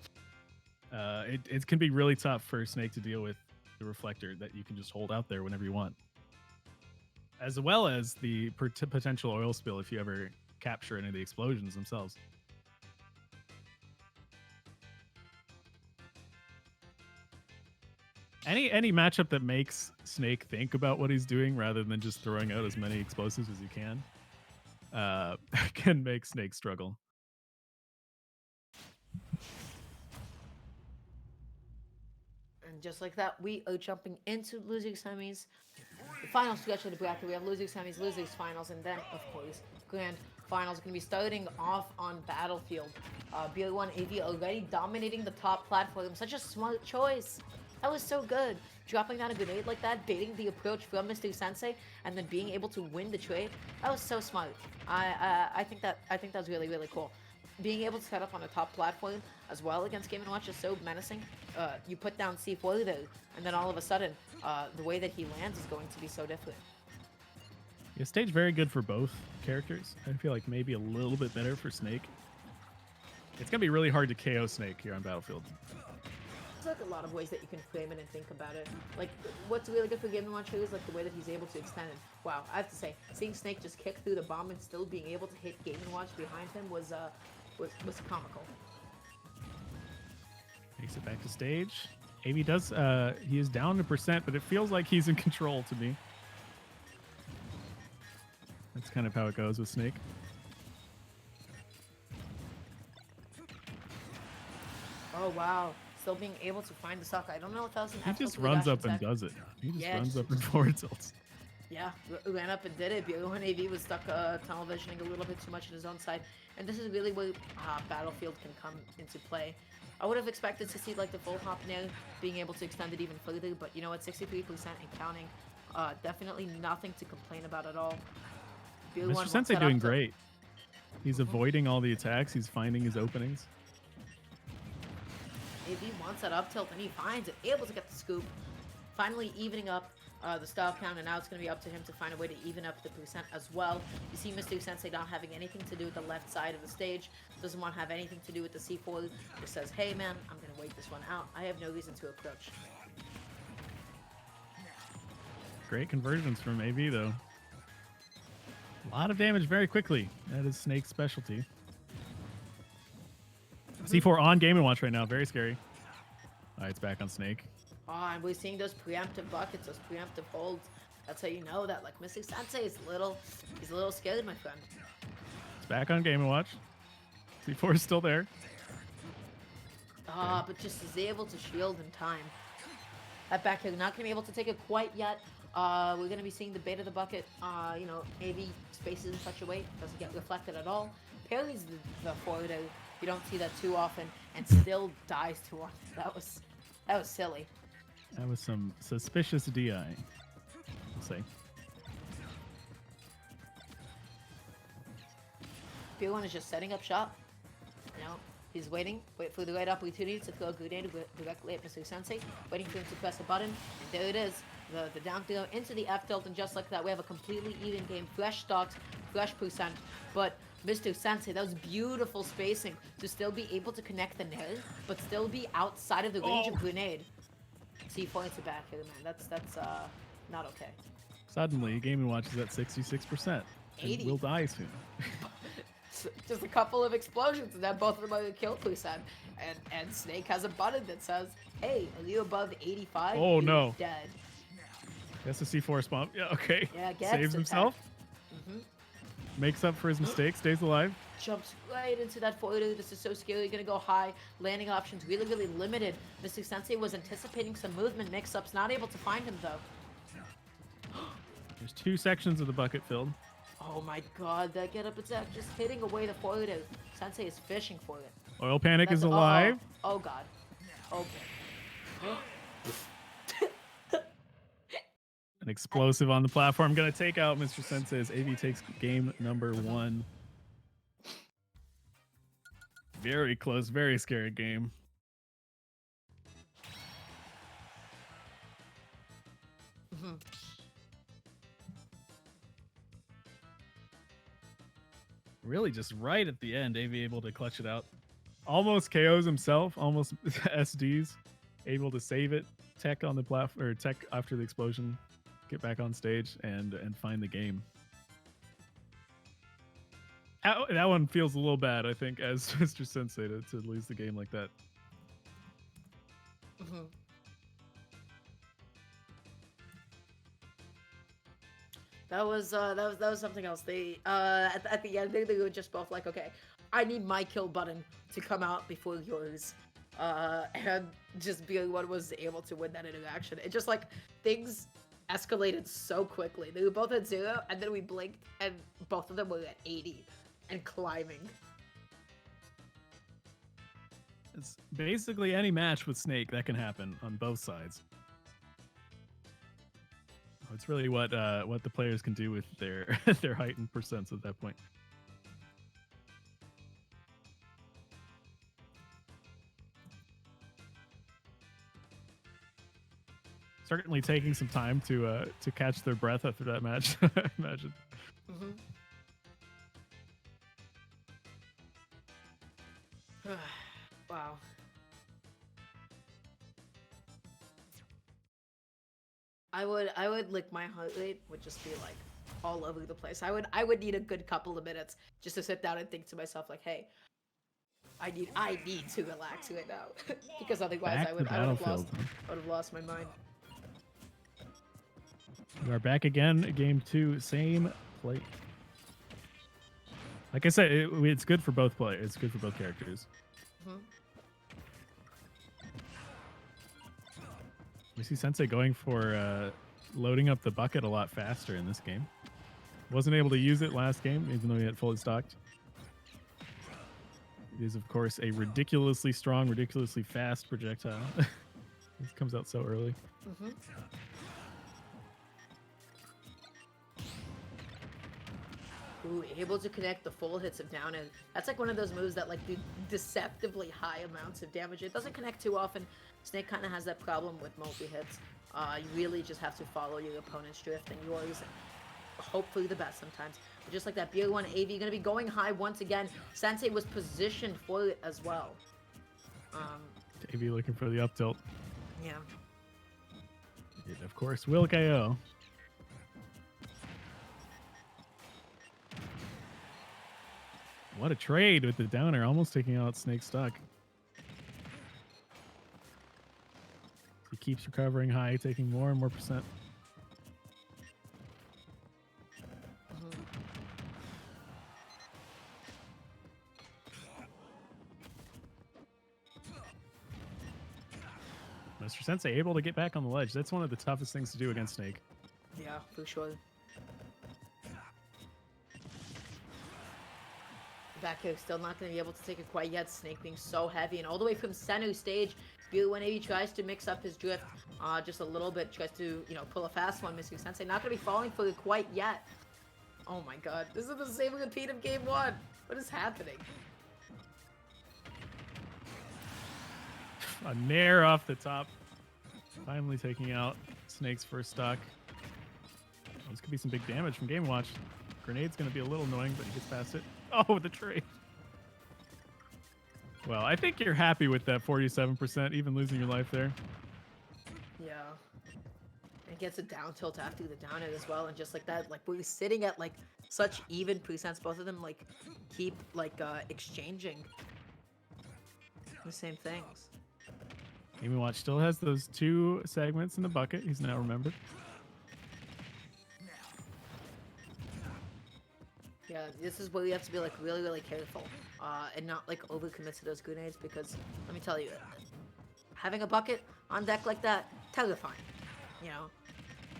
It can be really tough for Snake to deal with the reflector that you can just hold out there whenever you want, as well as the potential oil spill if you ever capture any of the explosions themselves. Any matchup that makes Snake think about what he's doing rather than just throwing out as many explosives as he can make Snake struggle. And just like that, we are jumping into losers semis. The final stretch of the bracket, we have losers semis, losers finals, and then, of course, grand finals. Going to be starting off on Battlefield. BR1 AV already dominating the top platform. Such a smart choice. That was so good. Dropping down a grenade like that, baiting the approach from Mr. Sensei, and then being able to win the trade. That was so smart. I think that was really, really cool. Being able to set up on a top platform as well against Game & Watch is so menacing. You put down C4 there, and then all of a sudden, the way that he lands is going to be so different. Yeah, stage very good for both characters. I feel like maybe a little bit better for Snake. It's going to be really hard to KO Snake here on Battlefield. There's like a lot of ways that you can frame it and think about it. Like, what's really good for Game & Watch is like the way that he's able to extend it. Wow, I have to say, seeing Snake just kick through the bomb and still being able to hit Game & Watch behind him was comical. Takes it back to stage. AV does, he is down to percent, but it feels like he's in control to me. That's kind of how it goes with Snake. Oh wow, still being able to find the stock. I don't know if that was an He actual just runs up and attack. does it. He just Yeah, runs just- up and forward tilts. Yeah, ran up and did it. When AV was stuck tunnel visioning a little bit too much in his own side, and this is really where Battlefield can come into play. I would have expected to see like the full hop now, being able to extend it even further, but you know what, 63% and counting. Definitely nothing to complain about at all. Mr. Sensei doing great. He's avoiding all the attacks. He's finding his openings. AV wants that up tilt and he finds it, able to get the scoop. Finally evening up the style count, and now it's going to be up to him to find a way to even up the percent as well. You see Mr. Sensei not having anything to do with the left side of the stage, doesn't want to have anything to do with the C4, just says, hey man, I'm going to wait this one out. I have no reason to approach. Great conversions from AV though. A lot of damage very quickly. That is Snake's specialty. C4 on Game & Watch right now. Very scary. All right, it's back on Snake. Oh, and we're seeing those preemptive buckets, those preemptive holds. That's how you know that, like, Mr. Sensei is he's a little scared, my friend. It's back on Game & Watch. C4 is still there. But just is able to shield in time. That back here, not going to be able to take it quite yet. We're going to be seeing the bait of the bucket. You know, AV spaces in such a way, doesn't get reflected at all. Parries the forward out. You don't see that too often, and still dies to one. That was silly. That was some suspicious DI. I'll say. B1 is just setting up shop. You know, he's wait for the right opportunity to throw a grenade directly at Mr. Sensei, waiting for him to press a button, and there it is. The down throw into the F tilt, and just like that, we have a completely even game, fresh stocks, fresh percent. But Mr. Sensei, that was beautiful spacing to still be able to connect the nail, but still be outside of the range of grenade. C4 into back here, man. That's not okay. Suddenly, Game & Watch is at 66%. And 80. will die soon. Just a couple of explosions, and then both of them are kill percent. And Snake has a button that says, "Hey, are you above 85? Oh, You're no. dead." That's a C4 spawn. Yeah, okay. Yeah, gets Saves the himself. tech. Makes up for his mistake. Stays alive. Jumps right into that forward. This is so scary. Gonna go high. Landing options really, really limited. Mr. Sensei was anticipating some movement mix-ups. Not able to find him though. There's 2 sections of the bucket filled. Oh my god, that get up attack just hitting away the forward. Sensei is fishing for it. Oil Panic is That's- alive. Oh god. Okay. An explosive on the platform. Gonna take out Mr. Sensei as AV takes game number 1. Very close, very scary game. Really just right at the end, AV able to clutch it out. Almost KOs himself, almost SDs. Able to save it. Tech on the platform, or tech after the explosion. Get back on stage and find the game. That one feels a little bad, I think, as Mr. Sensei to lose the game like that. That was something else. They at the end they were just both like, okay, I need my kill button to come out before yours. And just being one was able to win that interaction. It just like things escalated so quickly. They were both at 0, and then we blinked, and both of them were at 80 and climbing. It's basically any match with Snake that can happen on both sides. It's really what the players can do with their their heightened percents at that point. Certainly taking some time to catch their breath after that match. I imagine. Wow. I would like my heart rate would just be like all over the place. I would need a good couple of minutes just to sit down and think to myself like, hey, I need to relax right now because otherwise Back I to would Battlefield. I would have lost my mind. We are back again. Game 2, same play. Like I said, it's good for both players. It's good for both characters. Mhm. We see Sensei going for loading up the bucket a lot faster in this game. Wasn't able to use it last game, even though he had fully stocked. It is, of course, a ridiculously strong, ridiculously fast projectile. It comes out so early. Mhm. Ooh, able to connect the full hits of down and that's like one of those moves that like do deceptively high amounts of damage. It doesn't connect too often. Snake kind of has that problem with multi hits. You really just have to follow your opponent's drift and yours. Hopefully the best sometimes. But just like that, BO1 AV gonna be going high once again. Sensei was positioned for it as well. AV looking for the up tilt. Yeah. It, of course, will KO. What a trade with the downer, almost taking out Snake stock. He keeps recovering high, taking more and more percent. Mr. Sensei able to get back on the ledge. That's one of the toughest things to do against Snake. Yeah, for sure. Back here, still not going to be able to take it quite yet. Snake being so heavy and all the way from center stage. When he tries to mix up his drift just a little bit, tries to, you know, pull a fast one. Mr. Sensei not going to be falling for it quite yet. Oh my god, this is the same repeat of game 1. What is happening? A nair off the top. Finally taking out Snake's first stock. Oh, this could be some big damage from Game Watch. Grenade's going to be a little annoying, but he gets past it. Oh, the trade. Well, I think you're happy with that 47%, even losing your life there. Yeah. And gets a down tilt after the down air as well, and just like that, like we're sitting at like such even percents. Both of them like keep like exchanging the same things. Game Watch still has those 2 segments in the bucket. He's now remembered. Yeah, this is where you have to be like really, really careful and not like overcommit to those grenades because let me tell you, having a bucket on deck like that, terrifying. You know,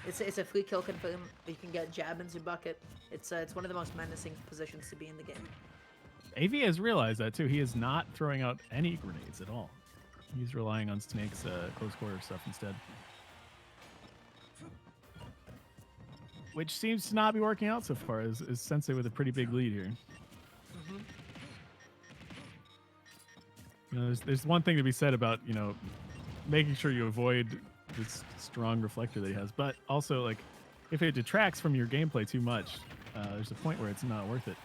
it's a free kill confirm. You can get jab into bucket. It's one of the most menacing positions to be in the game. AV has realized that too. He is not throwing out any grenades at all. He's relying on Snake's close quarter stuff instead. Which seems to not be working out so far, is Sensei with a pretty big lead here. Mm-hmm. You know, there's one thing to be said about, you know, making sure you avoid this strong reflector that he has, but also, like, if it detracts from your gameplay too much, there's a point where it's not worth it.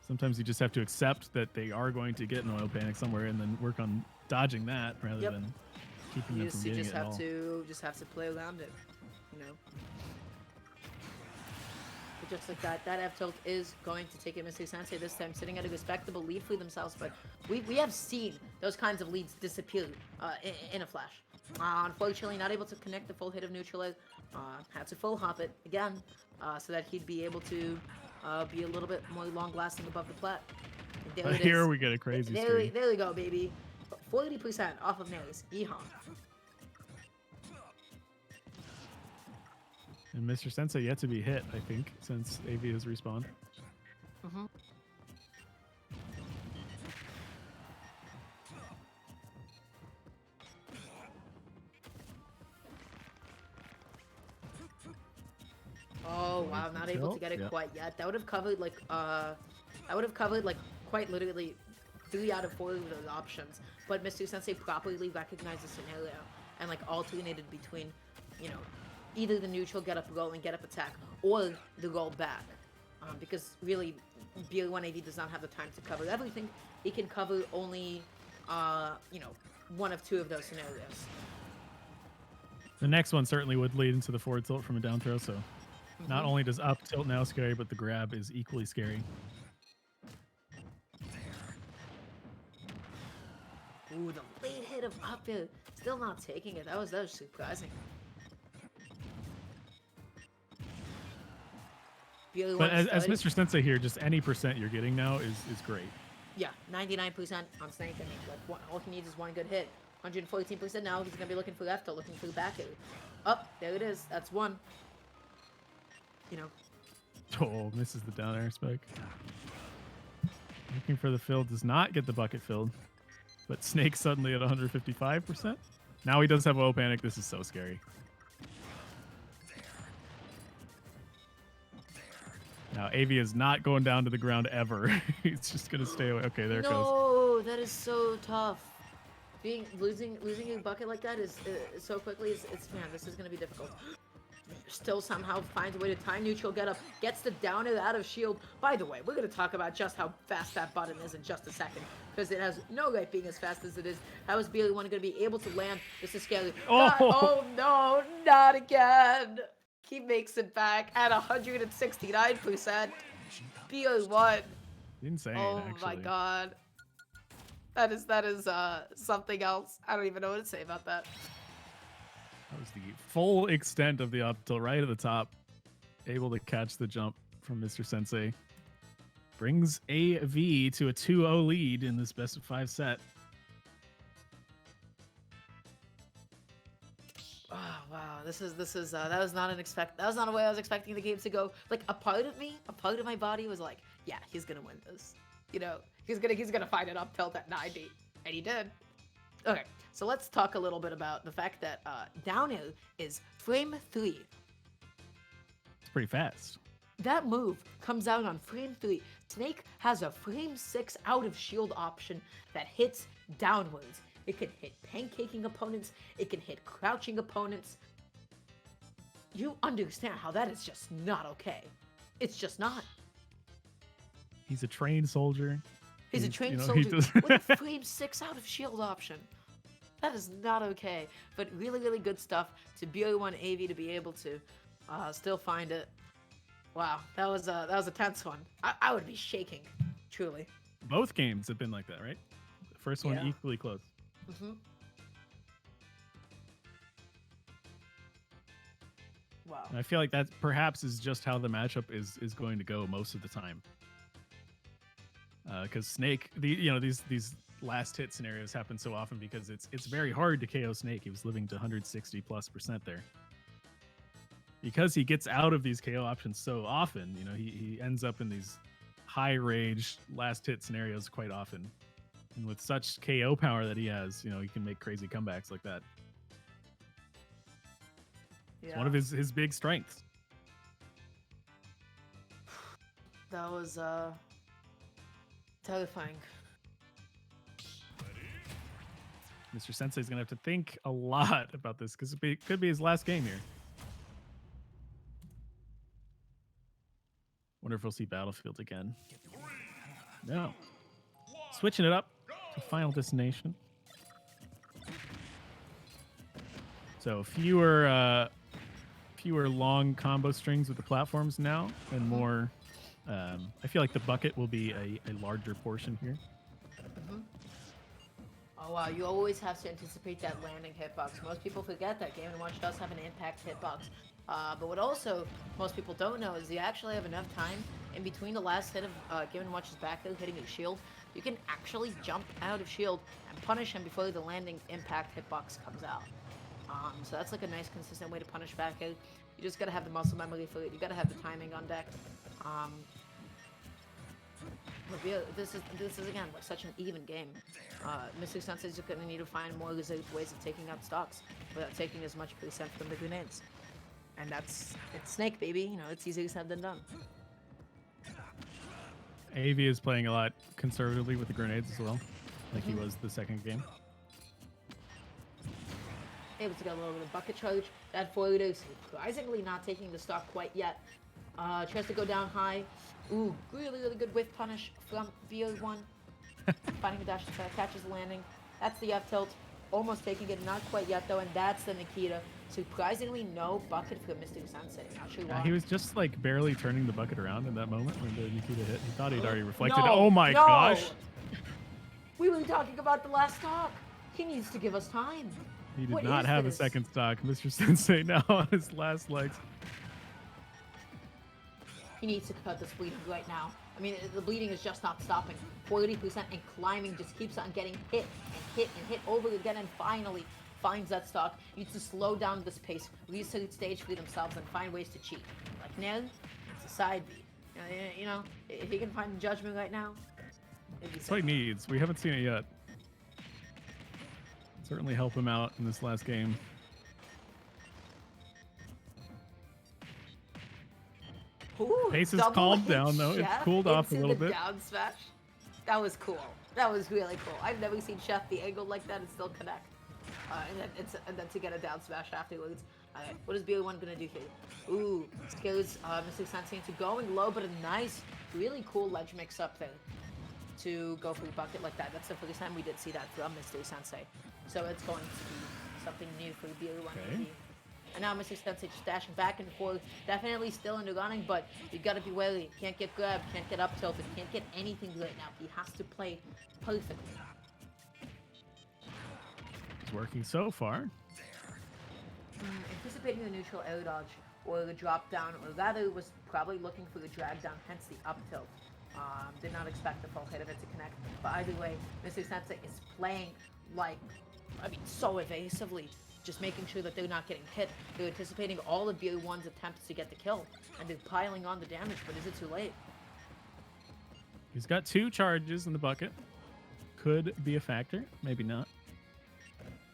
Sometimes you just have to accept that they are going to get an oil panic somewhere and then work on dodging that rather than keeping them from getting it at all. You just have to play around it, you know. But just like that F tilt is going to take it Mr. Sensei this time, sitting at a respectable lead for themselves. But we have seen those kinds of leads disappear in a flash. Unfortunately, not able to connect the full hit of neutral. Had to full hop it again so that he'd be able to be a little bit more long-lasting above the plat. Here we get a crazy streak. There we go, baby. 40% off of nairs. Yeehaw. And Mr. Sensei yet to be hit, I think, since AV has respawned. Mm-hmm. Oh wow, not able to get it quite yet. That would have covered like quite literally 3 out of 4 of those options. But Mr. Sensei properly recognized the scenario and like alternated between, you know, either the neutral get up roll and get up attack or the roll back. Because really, BR1AV does not have the time to cover everything. He can cover only, you know, 1 of 2 of those scenarios. The next one certainly would lead into the forward tilt from a down throw, so not only does up tilt now scary, but the grab is equally scary. Ooh, the late hit of up air. Still not taking it. That was surprising. But as Mr. Sensei here, just any percent you're getting now is great. Yeah, 99% on Snake. I mean, like, all he needs is one good hit. 114% now. He's gonna be looking for left or looking for back air. Up, there it is. That's one. You know. Oh, misses the down air spike. Looking for the fill, does not get the bucket filled. But Snake suddenly at 155%. Now he does have low panic. This is so scary. Now AV is not going down to the ground ever. He's just gonna stay away. Okay, there it goes. No, that is so tough. Losing a bucket like that is so quickly. It's man, this is gonna be difficult. Still somehow finds a way to time neutral get up, gets the down air out of shield. By the way, we're gonna talk about just how fast that button is in just a second, because it has no right being as fast as it is. How is BLE1 gonna be able to land? This is scary. Oh, oh no, not again. He makes it back at 169%. BLE1. Insane. Oh actually. my god. That is something else. I don't even know what to say about that. That was the full extent of the up till right at the top. Able to catch the jump from Mr. Sensei. Brings AV to a 2-0 lead in this best of 5 set. Oh wow, this is that was not the way I was expecting the game to go. Like a part of my body was like, yeah, he's gonna win this. You know, he's gonna find an up tilt at 90, and he did. Okay, so let's talk a little bit about the fact that down air is frame 3. It's pretty fast. That move comes out on frame 3. Snake has a frame 6 out of shield option that hits downwards. It can hit pancaking opponents. It can hit crouching opponents. You understand how that is just not okay. It's just not. He's a trained soldier. He's a trained he soldier does- with a frame 6 out of shield option. That is not okay. But really, really good stuff to BLE1 AV to be able to still find it. Wow, that was a tense one. I would be shaking, truly. Both games have been like that, right? The first one Yeah. equally close. Mm-hmm. Wow. And I feel like that perhaps is just how the matchup is going to go most of the time. Because Snake, these last hit scenarios happen so often because it's very hard to KO Snake. He was living to 160+% there. Because he gets out of these KO options so often, he ends up in these high rage last hit scenarios quite often. And with such KO power that he has, he can make crazy comebacks like that. Yeah. It's one of his big strengths. That was terrifying. Mr. Sensei's gonna have to think a lot about this because it could be his last game here. Wonder if we'll see Battlefield again. No. Switching it up to Final Destination. So fewer long combo strings with the platforms now, and more. I feel like the bucket will be a larger portion here. Mm-hmm. Oh wow, you always have to anticipate that landing hitbox. Most people forget that Game & Watch does have an impact hitbox. But what also most people don't know is you actually have enough time in between the last hit of Game & Watch's back hill hitting his shield. You can actually jump out of shield and punish him before the landing impact hitbox comes out. So that's like a nice consistent way to punish back hill. You just gotta have the muscle memory for it. You gotta have the timing on deck. This is again like such an even game. Mr. Sensei is gonna need to find more reserved ways of taking out stocks without taking as much percent from the grenades. And it's Snake, baby. It's easier said than done. AV is playing a lot conservatively with the grenades as well, like he was the second game. Able to get a little bit of bucket charge. That forward is surprisingly not taking the stock quite yet. Tries to go down high. Ooh, really, really good whiff punish from BLE1. Finding a dash attack, catches the landing. That's the F tilt. Almost taking it, not quite yet though, and that's the Nikita. Surprisingly, no bucket for Mr. Sensei. Not sure why. He was just like barely turning the bucket around in that moment when the Nikita hit. He thought he'd already reflected. No, Oh my no. gosh! We were talking about the last stock. He needs to give us time. He did What not is have a this? second stock. Mr. Sensei now on his last legs. He needs to cut this bleeding right now. I mean, the bleeding is just not stopping. 40% and climbing, just keeps on getting hit and hit over again, and finally finds that stock. Needs to slow down this pace, reset stage for themselves, and find ways to cheat. Like now, it's a side B. You know, if he can find judgment right now, it'd be That's what he sick. needs. We haven't seen it yet. Certainly help him out in this last game. Ooh, Pace has double calmed hit down, though. It's Chef cooled off a into little the bit. Down smash. That was cool. That was really cool. I've never seen Chef be angled like that and still connect. And then to get a down smash afterwards. What is BO1 gonna do here? Ooh, scares Mr. Sensei into going low, but a nice, really cool ledge mix up there to go for a bucket like that. That's the first time we did see that from Mr. Sensei. So it's going to be something new for BO1. Okay. And now Mr. Sensei just dashing back and forth. Definitely still in the running, but you gotta be wary. Can't get grabbed, can't get up tilted, can't get anything right now. He has to play perfectly. It's working so far. Anticipating a neutral air dodge or the drop down, or rather was probably looking for the drag down, hence the up tilt. Did not expect the full hit of it to connect. But either way, Mr. Sensei is playing like, I mean, so evasively. Just making sure that they're not getting hit. They're anticipating all of BO1's attempts to get the kill. And they're piling on the damage, but is it too late? He's got 2 charges in the bucket. Could be a factor. Maybe not.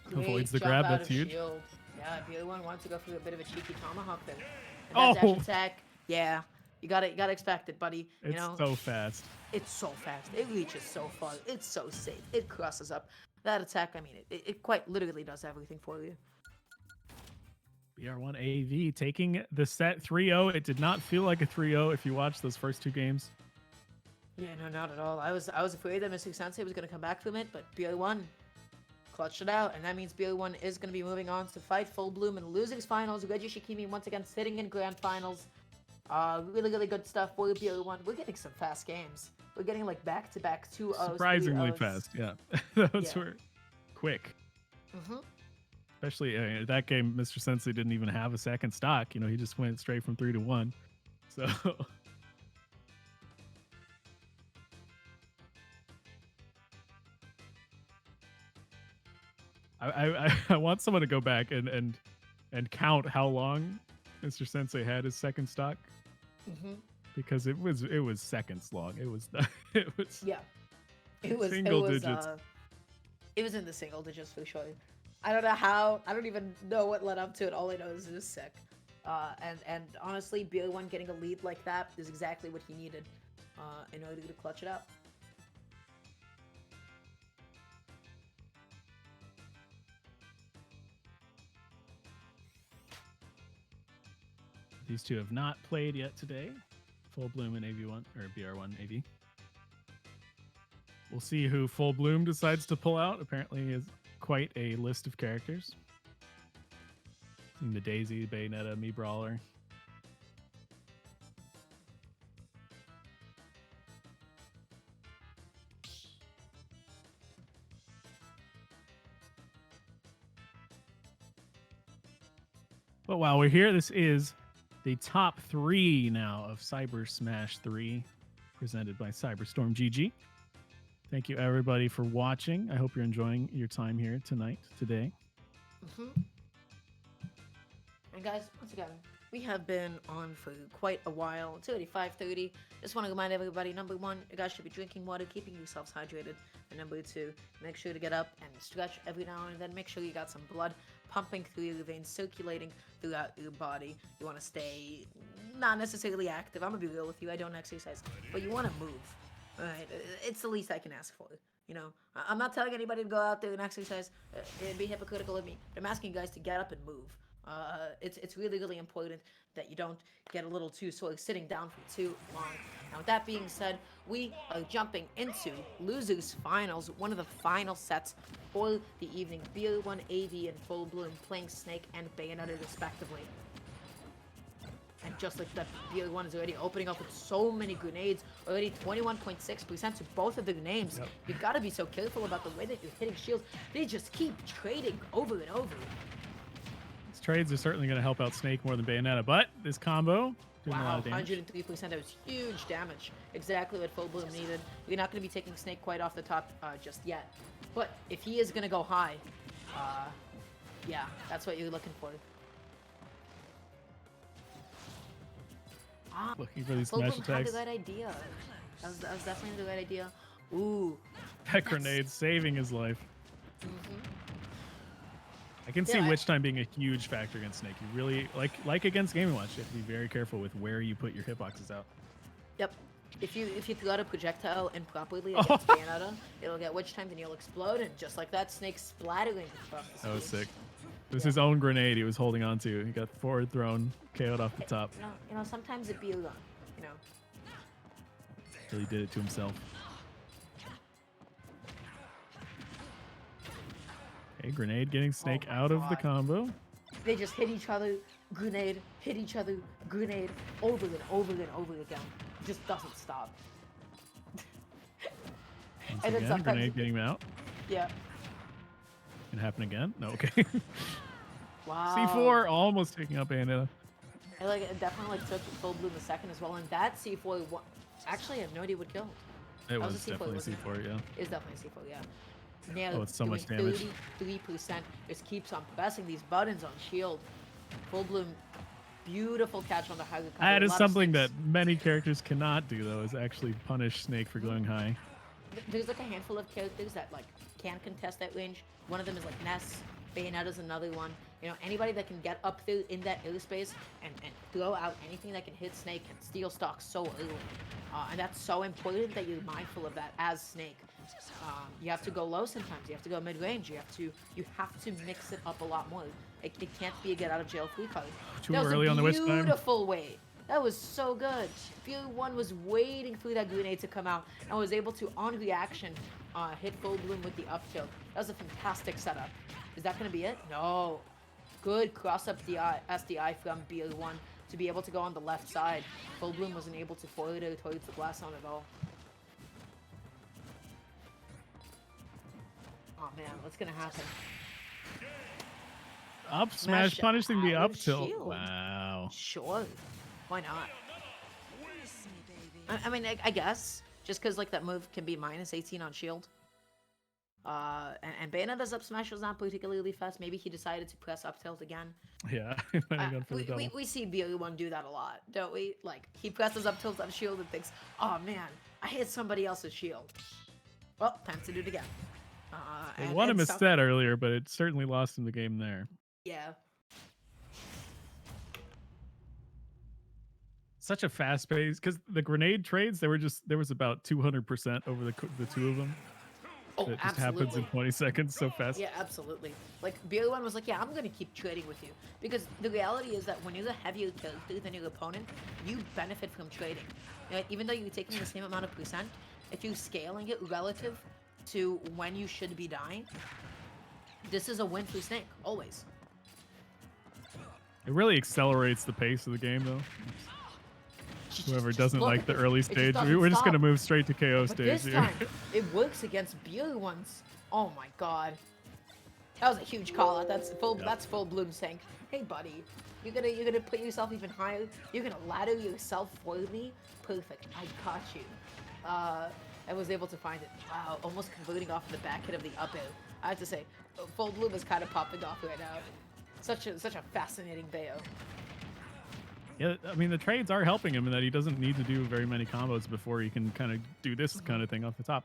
Great Avoids the jump grab. out That's of huge. shield. Yeah, BO1 wants to go for a bit of a cheeky tomahawk there. And that dash attack, yeah. You gotta expect it, buddy. You It's know, so fast. it's so fast. It reaches so far. It's so safe. It crosses up. That attack, I mean, it quite literally does everything for you. BR1 AV taking the set 3-0. It did not feel like a 3-0 if you watch those first 2 games. Yeah, no, not at all. I was afraid that Mr. Sensei was going to come back from it, but BO1 clutched it out, and that means BO1 is going to be moving on to fight Full Bloom in losers finals. Reggie Shikimi once again sitting in grand finals. Really, really good stuff for BO1. We're getting some fast games. We're getting like back-to-back 2-0s. Surprisingly 3-0s. fast, yeah. Those Yeah. were quick. Mm-hmm. Especially that game, Mr. Sensei didn't even have a second stock. You know, he just went straight from 3 to 1. So I want someone to go back and count how long Mr. Sensei had his second stock, Mm-hmm. because it was seconds long. It was Yeah. It was Single digits. It was in the single digits for sure. I don't know how. I don't even know what led up to it. All I know is it was sick. And honestly, BO1 getting a lead like that is exactly what he needed in order to clutch it out. These two have not played yet today. Full Bloom and AV1 or BR1 AV. We'll see who Full Bloom decides to pull out. Apparently, he has quite a list of characters. The Daisy, Bayonetta, Me Brawler. But while we're here, this is the top 3 now of Cybersmash 3, presented by Cyberstorm GG. Thank you, everybody, for watching. I hope you're enjoying your time here today. Mm-hmm. And guys, once again, we have been on for quite a while. It's already 5:30. Just want to remind everybody, number 1, you guys should be drinking water, keeping yourselves hydrated. And number 2, make sure to get up and stretch every now and then. Make sure you got some blood pumping through your veins, circulating throughout your body. You want to stay not necessarily active. I'm going to be real with you. I don't exercise. But you want to move. All right? It's the least I can ask for. You know, I'm not telling anybody to go out there and exercise. It'd be hypocritical of me. But I'm asking you guys to get up and move. It's really, really important that you don't get a little too sore sitting down for too long. Now, with that being said, we are jumping into losers finals, one of the final sets for the evening. BR1 AV and Full Bloom playing Snake and Bayonetta respectively. And just like that, BL1 is already opening up with so many grenades, already 21.6% to both of the names. Yep. You've got to be so careful about the way that you're hitting shields. They just keep trading over and over. These trades are certainly going to help out Snake more than Bayonetta, but this combo doing a lot Wow, of damage. 103%. That was huge damage. Exactly what Full Bloom needed. You're not going to be taking Snake quite off the top just yet. But if he is going to go high, yeah, that's what you're looking for. Ah, Looking for these Full smash Bloom had attacks. the right idea. That was definitely the right idea. Ooh. That grenade saving his life. I can see Yeah, Witch Time being a huge factor against Snake. You really, like against Game & Watch, you have to be very careful with where you put your hitboxes out. Yep. If you throw out a projectile improperly against Bayonetta, it'll get Witch Time, then you'll explode, and just like that, Snake splattering across the That was screen. sick. It was his own grenade he was holding on to. He got forward thrown, KO'd off the top. You know, sometimes it be a lot, you know. Till he did it to himself. Okay, grenade getting Snake my out of the God. combo. They just hit each other, grenade, hit each other, grenade, over and over and over again. It just doesn't stop. Once And then again, sometimes- grenade getting him out. Yeah. Can happen again? No, okay. Wow. C4 almost taking out Bayonetta. It definitely took Full Bloom a second as well, and that C4, actually, I have no idea what killed. It was was a C4, definitely wasn't it? C4, yeah. It's definitely C4, yeah. Nailed Oh, it. it's so much Doing damage. 33%. Just keeps on pressing these buttons on shield. Full Bloom, beautiful catch on the high. That is something that many characters cannot do, though, is actually punish Snake for going high. There's like a handful of characters that like can contest that range. One of them is like Ness. Bayonetta's another one. You know, anybody that can get up there in that airspace and throw out anything that can hit Snake can steal stock so early. And that's so important that you're mindful of that as Snake. You have to go low sometimes. You have to go mid-range. You have to mix it up a lot more. It can't be a get out of jail free card. Too That was early a on the Witch Time. beautiful wait. That was so good. Fury 1 was waiting for that grenade to come out and was able to, on reaction, hit Full Bloom with the up tilt. That was a fantastic setup. Is that going to be it? No. Good cross-up SDI from BL1 to be able to go on the left side. Full Bloom wasn't able to forward it towards the blast zone at all. Oh man, what's going to happen? Up smash punishing the out up of tilt. shield. Wow. Sure. Why not? I mean, I guess. Just because, like, that move can be minus 18 on shield. And Bayonetta's up smash was not particularly fast. Maybe he decided to press up tilt again. Yeah, he might have gone for the double. We see BL1 do that a lot, don't we? Like, he presses up tilt on shield and thinks, oh man, I hit somebody else's shield. Well, time to do it again. They won him a set earlier, but it certainly lost him the game there. Yeah. Such a fast pace, because the grenade trades, there was about 200% over the two of them. Oh, It just absolutely. happens in 20 seconds so fast. Yeah, absolutely. Like, BL1 was like, yeah, I'm going to keep trading with you. Because the reality is that when you're a heavier character than your opponent, you benefit from trading. You know, even though you're taking the same amount of percent, if you're scaling it relative to when you should be dying, this is a win for Snake, always. It really accelerates the pace of the game, though. Whoever doesn't look like at the this. early It just stage, doesn't we're just stop. going to move straight to KO But stage this here. time, it works against BL1's. Oh my god. That was a huge call out. That's full Bloom saying, hey buddy, you're gonna put yourself even higher? You're gonna ladder yourself for me? Perfect. I caught you. I was able to find it. Wow, almost converting off the back hit of the up air. I have to say, Full Bloom is kind of popping off right now. Such a fascinating Bayo. Yeah, I mean, the trades are helping him in that he doesn't need to do very many combos before he can kind of do this kind of thing off the top.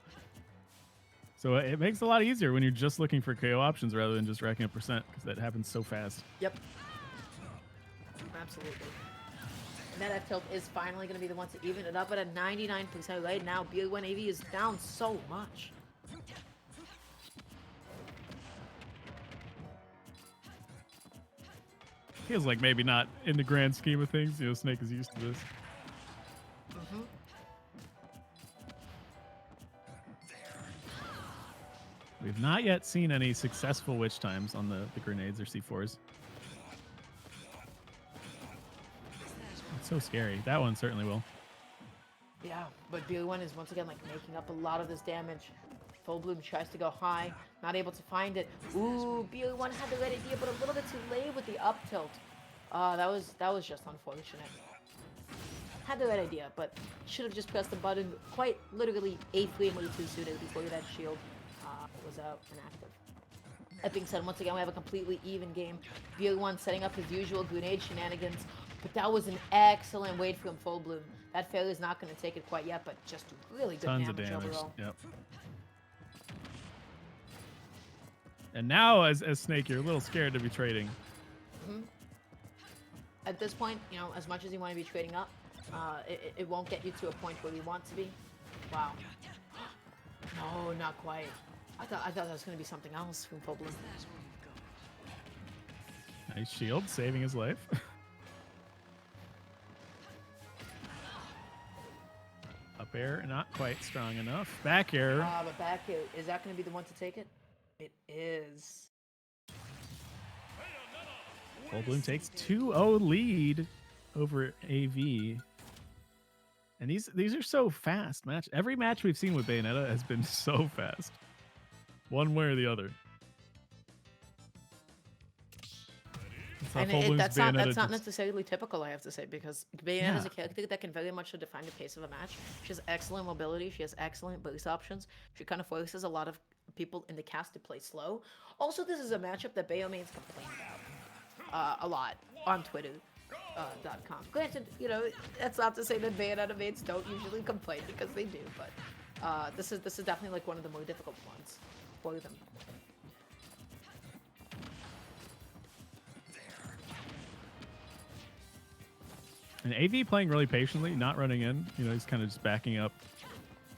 So it makes it a lot easier when you're just looking for KO options rather than just racking up percent, because that happens so fast. Yep. Absolutely. And that F tilt is finally going to be the one to even it up at a 99% right now. BL1 AV is down so much. Feels like maybe not in the grand scheme of things. You know, Snake is used to this. Mm-hmm. We've not yet seen any successful witch times on the grenades or C4s. So scary. That one certainly will. Yeah, but BLE1 is once again like making up a lot of this damage. Full Bloom tries to go high, not able to find it. Ooh, BLE1 had the right idea, but a little bit too late with the up tilt. That was just unfortunate. Had the right idea, but should have just pressed the button quite literally a frame or two sooner before that shield was out and active. That being said, once again, we have a completely even game. BLE1 setting up his usual grenade shenanigans, but that was an excellent wait from Full Bloom. That failure is not going to take it quite yet, but just really good Tons of damage damage. overall. Yep. And now, as Snake, you're a little scared to be trading. At this point, you know, as much as you want to be trading up, it won't get you to a point where you want to be. Wow. No, not quite. I thought that was going to be something else from Full Bloom. Nice shield, saving his life. Up air, not quite strong enough. Back air. But back air, is that going to be the one to take it? It is. Full Bloom takes 2-0 lead over AV. And these are so fast match. Every match we've seen with Bayonetta has been so fast. One way or the other. And that's not necessarily typical, I have to say, because Bayonetta is a character that can very much define the pace of a match. She has excellent mobility. She has excellent boost options. She kind of forces a lot of people in the cast to play slow. Also, this is a matchup that Bayo mains complain about a lot on Twitter.com. Granted, you know, that's not to say that Bayonetta mains don't usually complain, because they do, but this is definitely like one of the more difficult ones for them. And AV playing really patiently, not running in. You know, he's kind of just backing up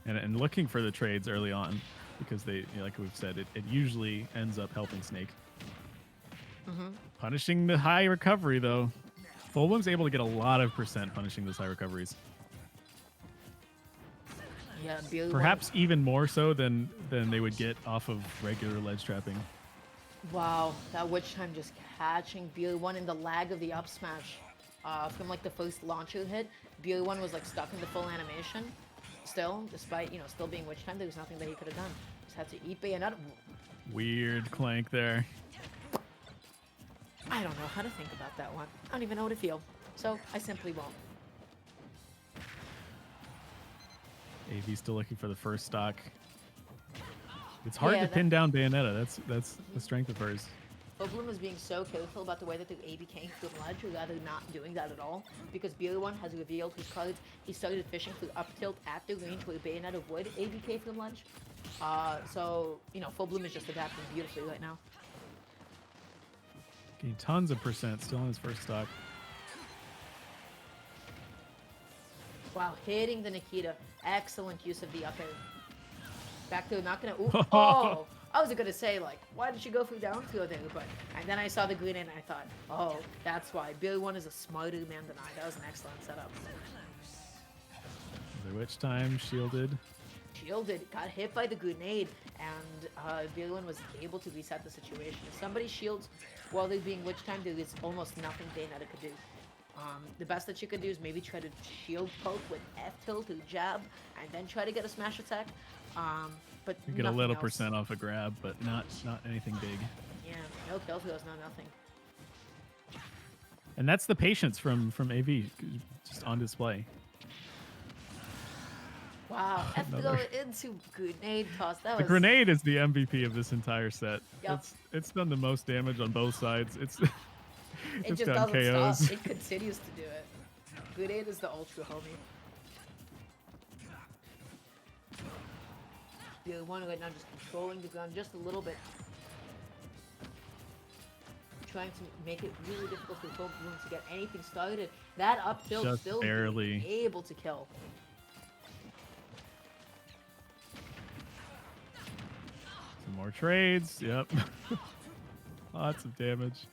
and looking for the trades early on, because they, you know, like we've said, it usually ends up helping Snake. Punishing the high recovery, though. Full Bloom's able to get a lot of percent punishing those high recoveries. Yeah, BLE1. Perhaps even more so than they would get off of regular ledge trapping. Wow, that witch time just catching BLE1 in the lag of the up smash. From like the first launcher hit, BLE1 was like stuck in the full animation. Still, despite, you know, still being witch time, there was nothing that he could have done. Just had to eat Bayonetta. Weird clank there. I don't know how to think about that one. I don't even know how to feel. So I simply won't. AV still looking for the first stock. It's hard Yeah, to pin down Bayonetta. That's the strength of hers. Full Bloom is being so careful about the way that the AB came through ledge, or rather not doing that at all, because BLE1 has revealed his cards. He started fishing through up tilt at the range where Bayonetta would ABK from ledge. So, you know, Full Bloom is just adapting beautifully right now. Getting tons of percent still on his first stock. Wow, hitting the Nikita. Excellent use of the up air. Back to not gonna. Ooh, oh! I was gonna say, like, why did she go through down throw there? But and then I saw the green and I thought, oh, that's why. BLE1 is a smarter man than I. That was an excellent setup. The witch time shielded. Shielded, got hit by the grenade, and BLE1 was able to reset the situation. If somebody shields while they're being witch time, there is almost nothing Bayonetta could do. The best that you could do is maybe try to shield poke with F tilt or jab, and then try to get a smash attack. But You get a little else. percent off a grab, but not anything big. Yeah, no kill throws, no nothing. And that's the patience from AV, just on display. Wow, F Another- throw into grenade toss. That The was grenade is the MVP of this entire set. Yep. It's done the most damage on both sides. It's It it's just done doesn't KOs. stop. It continues to do it. Grenade is the ultra homie. BLE1 right now just controlling the gun just a little bit. Trying to make it really difficult for Full Bloom to get anything started. That up tilt Just still barely. being able to kill. Some more trades. Yep. Lots of damage.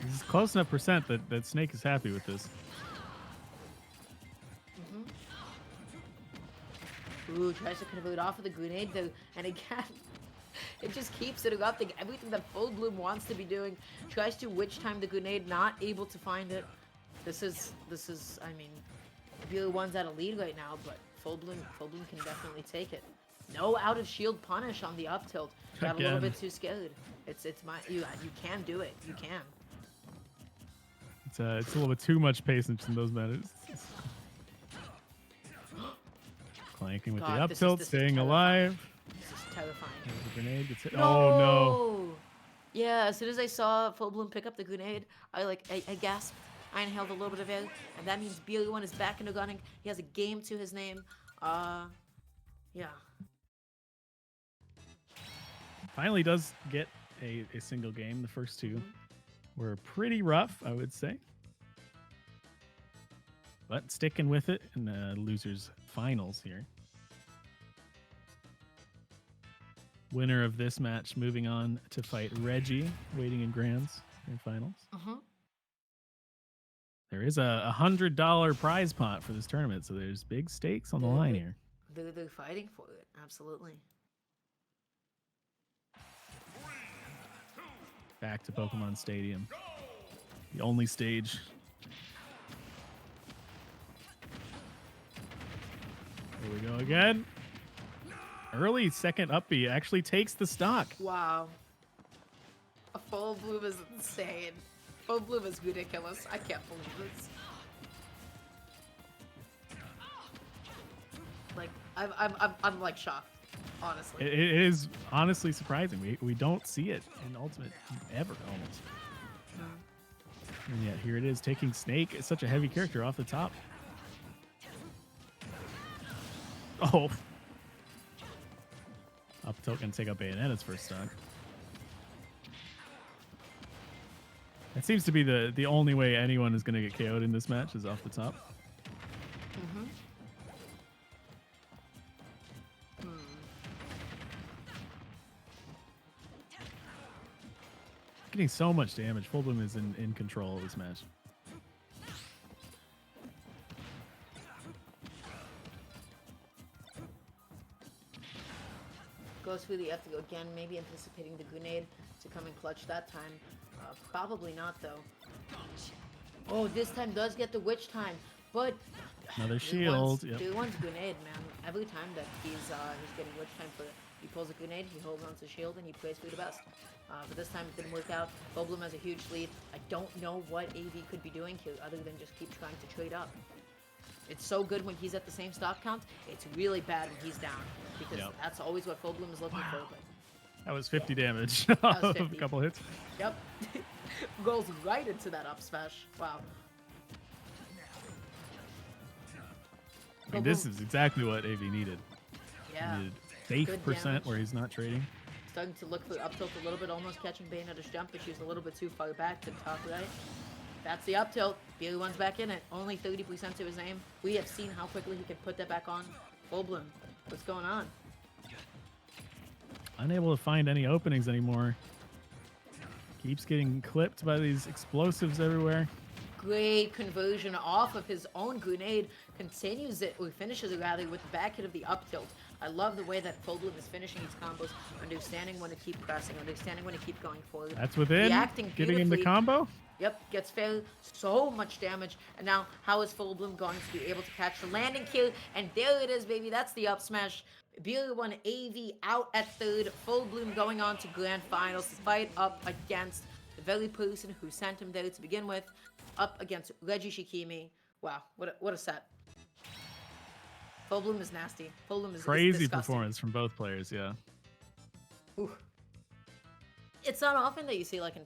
This is close enough percent that Snake is happy with this. Ooh, tries to convert off of the grenade though, and again, It just keeps interrupting everything that Full Bloom wants to be doing. Tries to witch time the grenade, not able to find it. This is, I mean, Really one's at a lead right now, but Full Bloom can definitely take it. No out of shield punish on the up tilt. Got a little bit too scared. You can do it. You can. It's a little bit too much patience in those matters. Clanking with the up tilt, staying alive. This is terrifying. The grenade gets hit. No! Oh no! Yeah, as soon as I saw Full Bloom pick up the grenade, I gasped. I inhaled a little bit of air, and that means BLE1 is back into gunning. He has a game to his name. Yeah. Finally does get a single game. The first two were pretty rough, I would say. But sticking with it in the losers finals here. Winner of this match moving on to fight Reggie, waiting in grand finals. There is a $100 prize pot for this tournament, so there's big stakes on the line here. They're fighting for it, absolutely. Back to Pokemon Stadium. The only stage. Here we go again. Early second up B actually takes the stock. Wow. A Full Bloom is insane. Full Bloom is ridiculous. I can't believe this. Like, I'm like shocked, honestly. It is honestly surprising. We don't see it in Ultimate ever, almost. And yet here it is, taking Snake. It's such a heavy character off the top. Oh. Up tilt can take up Bayonetta's first stock. It seems to be the only way anyone is going to get KO'd in this match is off the top. Getting so much damage. Full Bloom is in control of this match. Goes through the F to go again, maybe anticipating the grenade to come in clutch that time. Probably not, though. Oh, this time does get the witch time, but another shield. BLE1's grenade, man. Every time that he's getting witch time for it, he pulls a grenade, he holds onto shield, and he plays for the best. But this time it didn't work out. Full Bloom has a huge lead. I don't know what AV could be doing here other than just keep trying to trade up. It's so good when he's at the same stock count. It's really bad when he's down because that's always what Full Bloom is looking for. But that was 50 damage. Was 50. A couple hits. Yep. Goes right into that up smash. Wow. I mean, this is exactly what AV needed. Yeah. He needed safe Good percent damage. where he's not trading. Starting to look for up tilt a little bit, almost catching Bayonetta's jump, but she's a little bit too far back to the top right. That's the up tilt. BLE1's back in it. Only 30% to his aim. We have seen how quickly he can put that back on. Full Bloom. What's going on? Unable to find any openings anymore. Keeps getting clipped by these explosives everywhere. Great conversion off of his own grenade. Continues it, or finishes it rather, with the back hit of the up tilt. I love the way that Full Bloom is finishing these combos, understanding when to keep pressing, understanding when to keep going forward. That's within. Reacting Getting in the combo. Yep, gets failed so much damage. And now, how is Full Bloom going to be able to catch the landing kill? And there it is, baby. That's the up smash. BLE1 AV out at third. Full Bloom going on to grand finals to fight up against the very person who sent him there to begin with. Up against Reggie Shikimi. Wow, what a set. Full Bloom is nasty. Full Bloom is crazy disgusting. Performance from both players, yeah. Ooh. It's not often that you see like an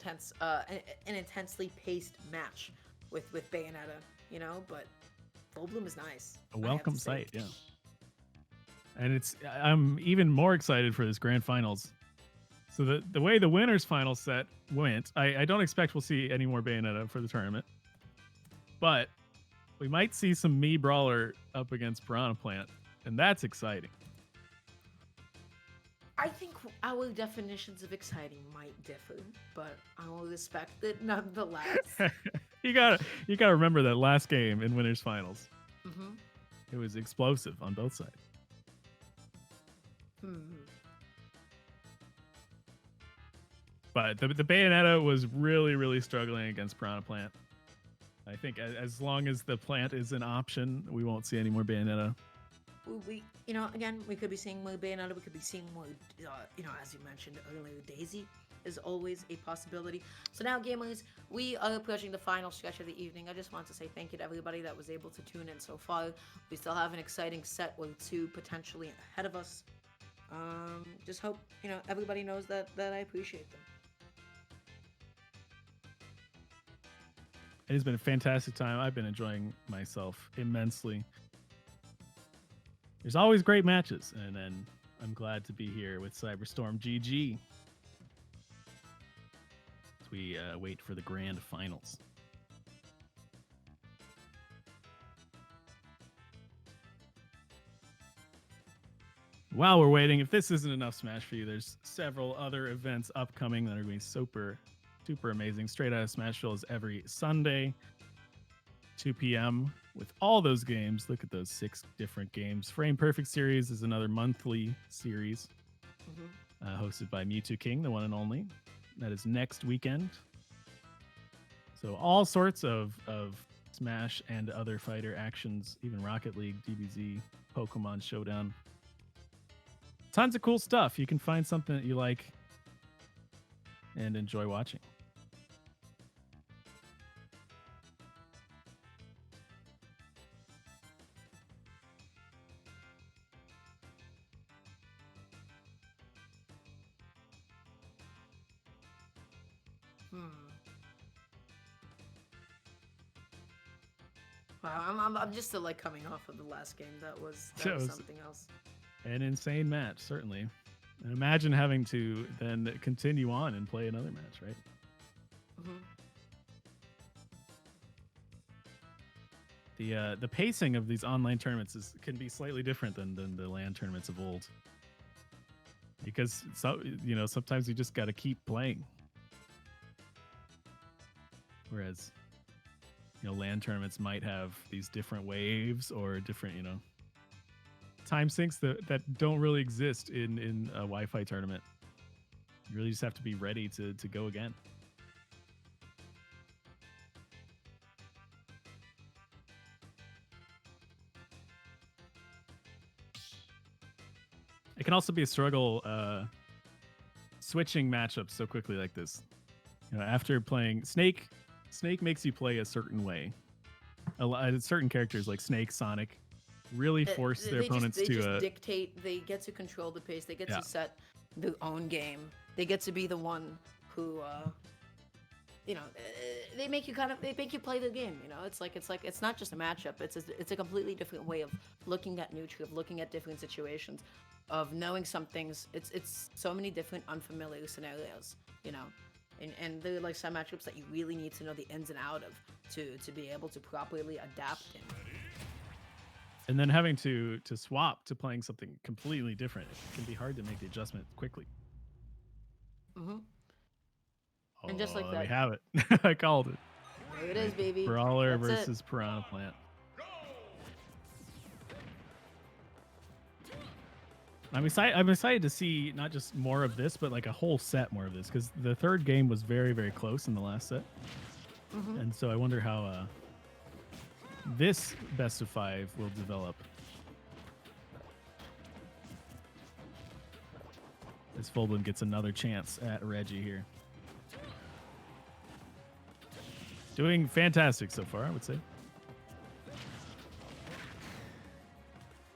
intensely paced match with Bayonetta, you know, but Full Bloom is nice. A welcome sight, yeah. And I'm even more excited for this grand finals. So the way the winners final set went, I don't expect we'll see any more Bayonetta for the tournament. But we might see some Mii Brawler up against Piranha Plant, and that's exciting. I think our definitions of exciting might differ, but I will respect it nonetheless. you gotta remember that last game in winners finals. It was explosive on both sides. But the Bayonetta was really, really struggling against Piranha Plant. I think as long as the plant is an option, we won't see any more Bayonetta. We again, we could be seeing more Bayonetta. We could be seeing more, as you mentioned earlier, Daisy is always a possibility. So now, gamers, we are approaching the final stretch of the evening. I just want to say thank you to everybody that was able to tune in so far. We still have an exciting set or two potentially ahead of us. Just hope everybody knows that I appreciate them. It has been a fantastic time. I've been enjoying myself immensely. There's always great matches, and then I'm glad to be here with Cyberstorm GG as we wait for the grand finals. While we're waiting, if this isn't enough Smash for you, there's several other events upcoming that are going to be super amazing. Straight Out of Smashville is every Sunday, 2 p.m. with all those games. Look at those 6 different games. Frame Perfect series is another monthly series hosted by Mewtwo King, the one and only. That is next weekend. So all sorts of Smash and other fighter actions, even Rocket League, DBZ, Pokemon Showdown. Tons of cool stuff. You can find something that you like and enjoy watching. Wow, I'm just still like coming off of the last game. That was something else. An insane match, certainly. And imagine having to then continue on and play another match, right? The pacing of these online tournaments can be slightly different than the LAN tournaments of old, because sometimes you just got to keep playing, whereas LAN tournaments might have these different waves or different time sinks that don't really exist in a Wi-Fi tournament. You really just have to be ready to go again. It can also be a struggle switching matchups so quickly like this. After playing Snake makes you play a certain way. Certain characters like Snake, Sonic really force their opponents to dictate. They get to control the pace. They get to set their own game. They get to be the one who they make you play the game. It's not just a matchup. It's a completely different way of looking at neutral, of looking at different situations, of knowing some things. It's so many different unfamiliar scenarios, and there are like some matchups that you really need to know the ins and out of to be able to properly adapt in. And then having to swap to playing something completely different, it can be hard to make the adjustment quickly. And just like that, we have it. I called it. There it is, baby. Brawler versus Piranha Plant. I'm excited to see not just more of this, but like a whole set more of this, because the third game was very, very close in the last set. And so I wonder how this best of 5 will develop. As Fullbloom gets another chance at Reggie here. Doing fantastic so far, I would say.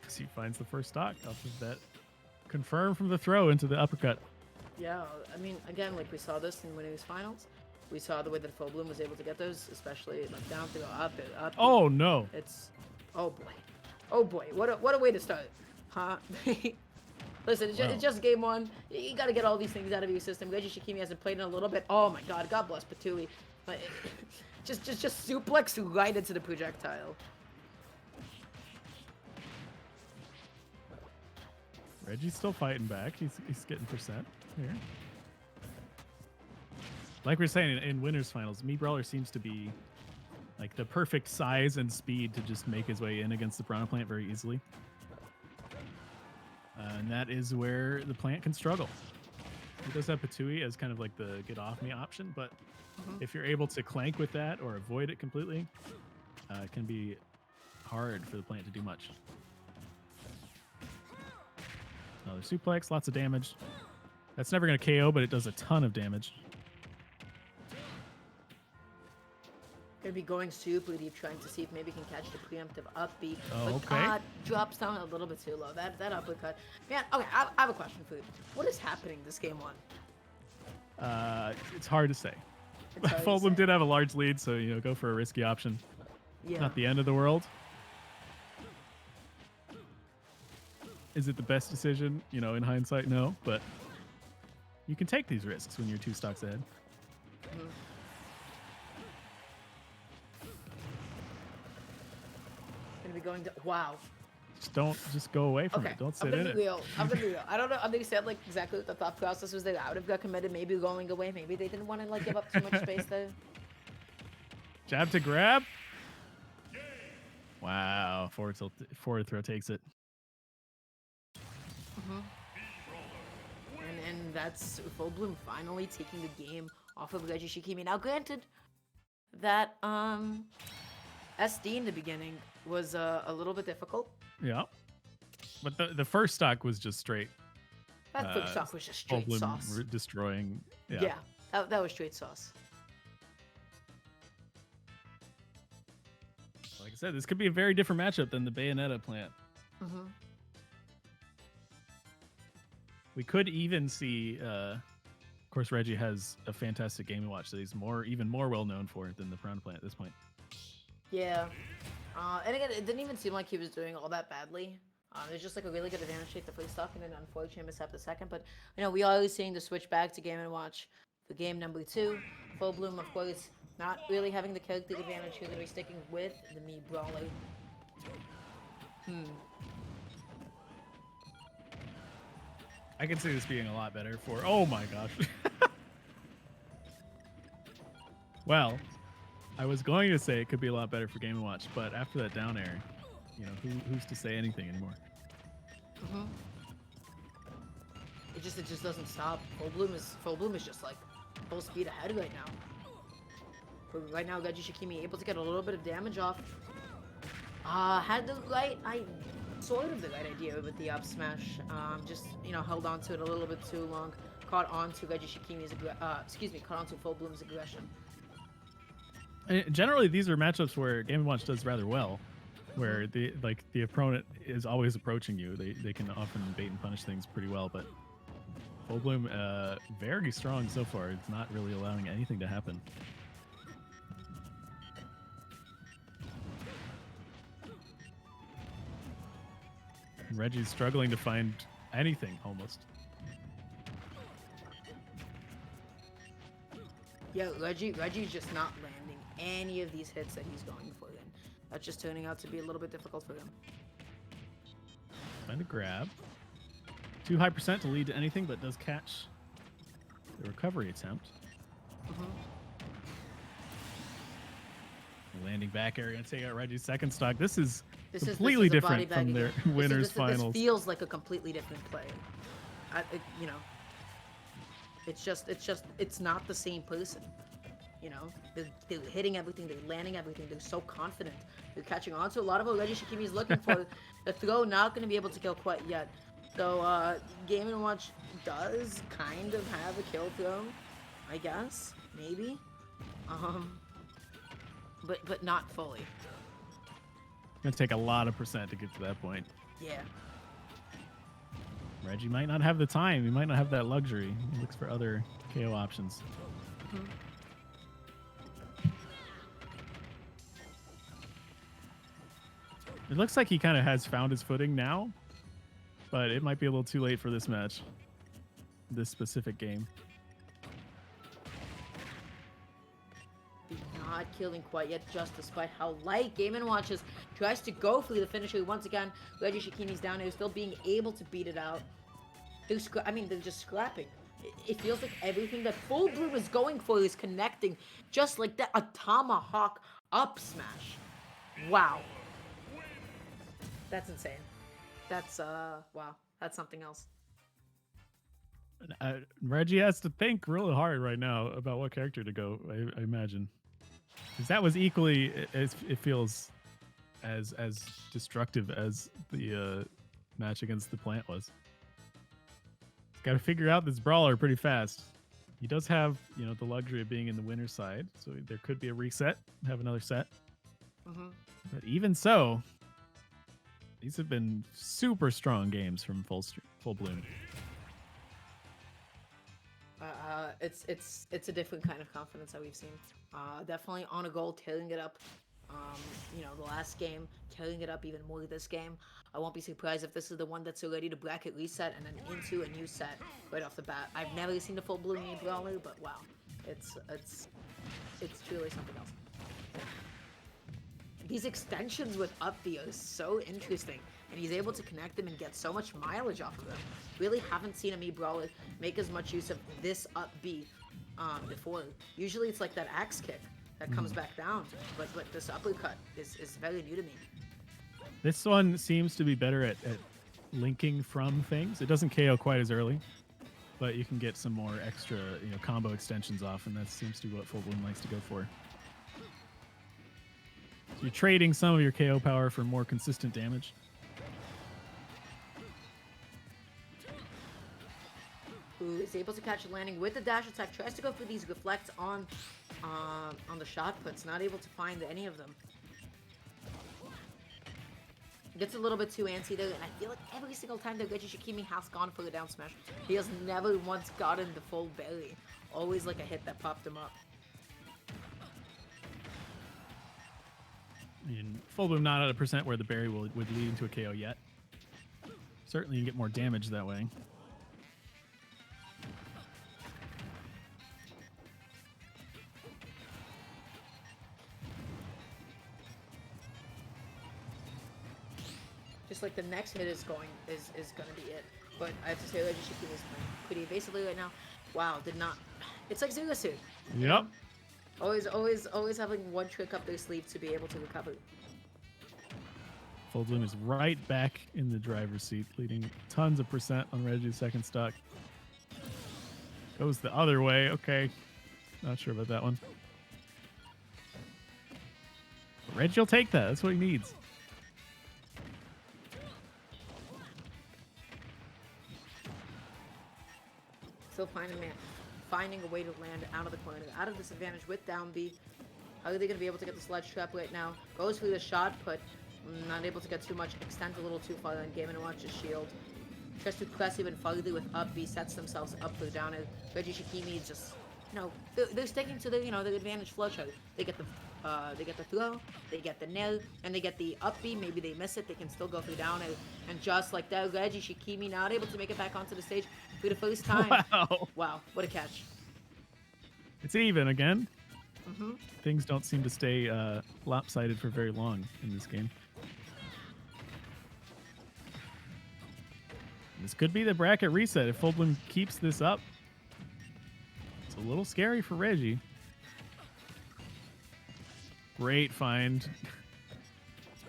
Because he finds the first stock off of that. Confirmed from the throw into the uppercut. Yeah, I mean, again, like we saw this in winners finals. We saw the way that Fullbloom was able to get those, especially like down to go up. Oh no! Oh boy, what a way to start, huh? Listen, it's just game 1. You got to get all these things out of your system. Reggie Shikimi hasn't played in a little bit. Oh my God, God bless Patuli. But just suplex right into the projectile. Reggie's still fighting back. He's getting percent here. Like we were saying in winners finals, Mii Brawler seems to be like the perfect size and speed to just make his way in against the Piranha Plant very easily. And that is where the plant can struggle. He does have Patui as kind of like the get off me option, but Mhm. if you're able to clank with that or avoid it completely, it can be hard for the plant to do much. Another suplex, lots of damage. That's never going to KO, but it does a ton of damage. Gonna be going super deep, trying to see if maybe he can catch the preemptive upbeat. Oh, But okay. God, drops down a little bit too low. That uppercut. Man, okay, I have a question for you. What is happening this game one? It's hard to say. It's hard to Fulblum say. did have a large lead, so go for a risky option. Yeah. Not the end of the world. Is it the best decision? In hindsight, no. But you can take these risks when you're 2 stocks ahead. Mhm. Gonna be going to wow. Just go away from Okay, it. Don't I'm sit gonna in be it. real. I'm gonna be real. I don't know. They said like exactly what the thought process was there. I would have got committed, maybe going away. Maybe they didn't want to like give up too much space there. Jab to grab. Wow, forward throw takes it. And that's Fullbloom finally taking the game off of Reggie Shikimi. Now, granted, that SD in the beginning was a little bit difficult. Yeah. But the first stock was just straight. That first stock was just straight Fullblum sauce. destroying. Yeah, that was straight sauce. Like I said, this could be a very different matchup than the Bayonetta plant. Mm-hmm. We could even see, of course, Reggie has a fantastic Game & Watch that he's even more well known for than the Piranha plant at this point. Yeah. And again, it didn't even seem like he was doing all that badly. It was just like a really good advantage take the first stock and then unfortunately mishap the second. But, we are always seeing the switch back to Game & Watch for game number 2. Fullbloom, of course, not really having the character advantage here. Going to be sticking with the Mii Brawler. I can see this being a lot better for. Oh my gosh. Well, I was going to say it could be a lot better for Game & Watch, but after that down air, who's to say anything anymore? It just doesn't stop. Fullbloom is just like full speed ahead right now. But right now, Reggie Shikimi able to get a little bit of damage off. Had the right, sort of the right idea with the up smash. Just held on to it a little bit too long. Caught on to Reggie Shikimi's caught on to Fullbloom's aggression. Generally, these are matchups where Game & Watch does rather well, where the opponent is always approaching you. They can often bait and punish things pretty well, but Fullbloom very strong so far. It's not really allowing anything to happen. Reggie's struggling to find anything almost. Yeah, Reggie's just not landing any of these hits that he's going for. And that's just turning out to be a little bit difficult for him. Trying to grab. Too high percent to lead to anything, but does catch the recovery attempt. Landing back area and take out Reggie's second stock. This is completely this is a body different bag from their again. winners This finals. feels like a completely different play. It's not the same person. They're hitting everything, they're landing everything, they're so confident. They're catching on to a lot of what Reggie Shikimi is looking for. The throw not going to be able to kill quite yet. So Game & Watch does kind of have a kill throw, I guess, maybe. But not fully. Gonna take a lot of percent to get to that point. Yeah. Reggie might not have the time. He might not have that luxury. He looks for other KO options. It looks like he kind of has found his footing now, but it might be a little too late for this match, this specific game. Not killing quite yet, just despite how light Game & Watches tries to go for the finisher once again. Reggie Shikimi's down here, still being able to beat it out. They're just scrapping. It feels like everything that Fullbloom is going for is connecting, just like that. A tomahawk up smash. Wow. That's insane. That's wow. That's something else. Reggie has to think really hard right now about what character to go. I imagine, because that was equally as it feels as destructive as the match against the plant was. Got to figure out this brawler pretty fast. He does have, the luxury of being in the winner's side, so there could be a reset, have another set. But even so, these have been super strong games from Full Bloom. It's a different kind of confidence that we've seen. Definitely on a goal, tearing it up. The last game, tearing it up even more this game. I won't be surprised if this is the one that's ready to bracket reset and then into a new set right off the bat. I've never seen the Full Bloom Mii brawler, but wow, it's truly something else. These extensions with up B are so interesting, and he's able to connect them and get so much mileage off of them. Really haven't seen a Mii brawler make as much use of this up B before. Usually it's like that axe kick that comes back down, but this uppercut is very new to me. This one seems to be better at linking from things. It doesn't KO quite as early, but you can get some more extra combo extensions off, and that seems to be what Full Bloom likes to go for. So you're trading some of your KO power for more consistent damage. Who is able to catch a landing with the dash attack, tries to go for these reflects on the shot puts, not able to find any of them. Gets a little bit too antsy there, and I feel like every single time that Reggie Shikimi has gone for the down smash, he has never once gotten the full berry. Always like a hit that popped him up. I mean, Full Bloom not at a percent where the berry would lead into a KO yet. Certainly you can get more damage that way. Just like the next hit is gonna be it. But I have to say Reggie Shikimi is playing pretty evasively right now. Wow, did not. It's like Zero Suit. Yep. Always having one trick up their sleeve to be able to recover. Full Bloom is right back in the driver's seat, leading tons of percent on Reggie's second stock. Goes the other way. Okay. Not sure about that one. But Reggie will take that. That's what he needs. Still finding a way to land out of the corner, out of disadvantage with down B. How are they going to be able to get the sledge trap right now? Goes for the shot put, not able to get too much, extends a little too far on Game & Watch's shield. Tries to press even farther with up B, sets themselves up for the down air. Reggie Shikimi just, they're sticking to the, the advantage flow chart. They get the throw, they get the nail, and they get the up B. Maybe they miss it, they can still go for the down air. And just like that, Reggie Shikimi not able to make it back onto the stage for the first time. Wow, what a catch. It's even again. Things don't seem to stay lopsided for very long in this game. This could be the bracket reset if Full Bloom keeps this up. It's a little scary for Reggie. Great find.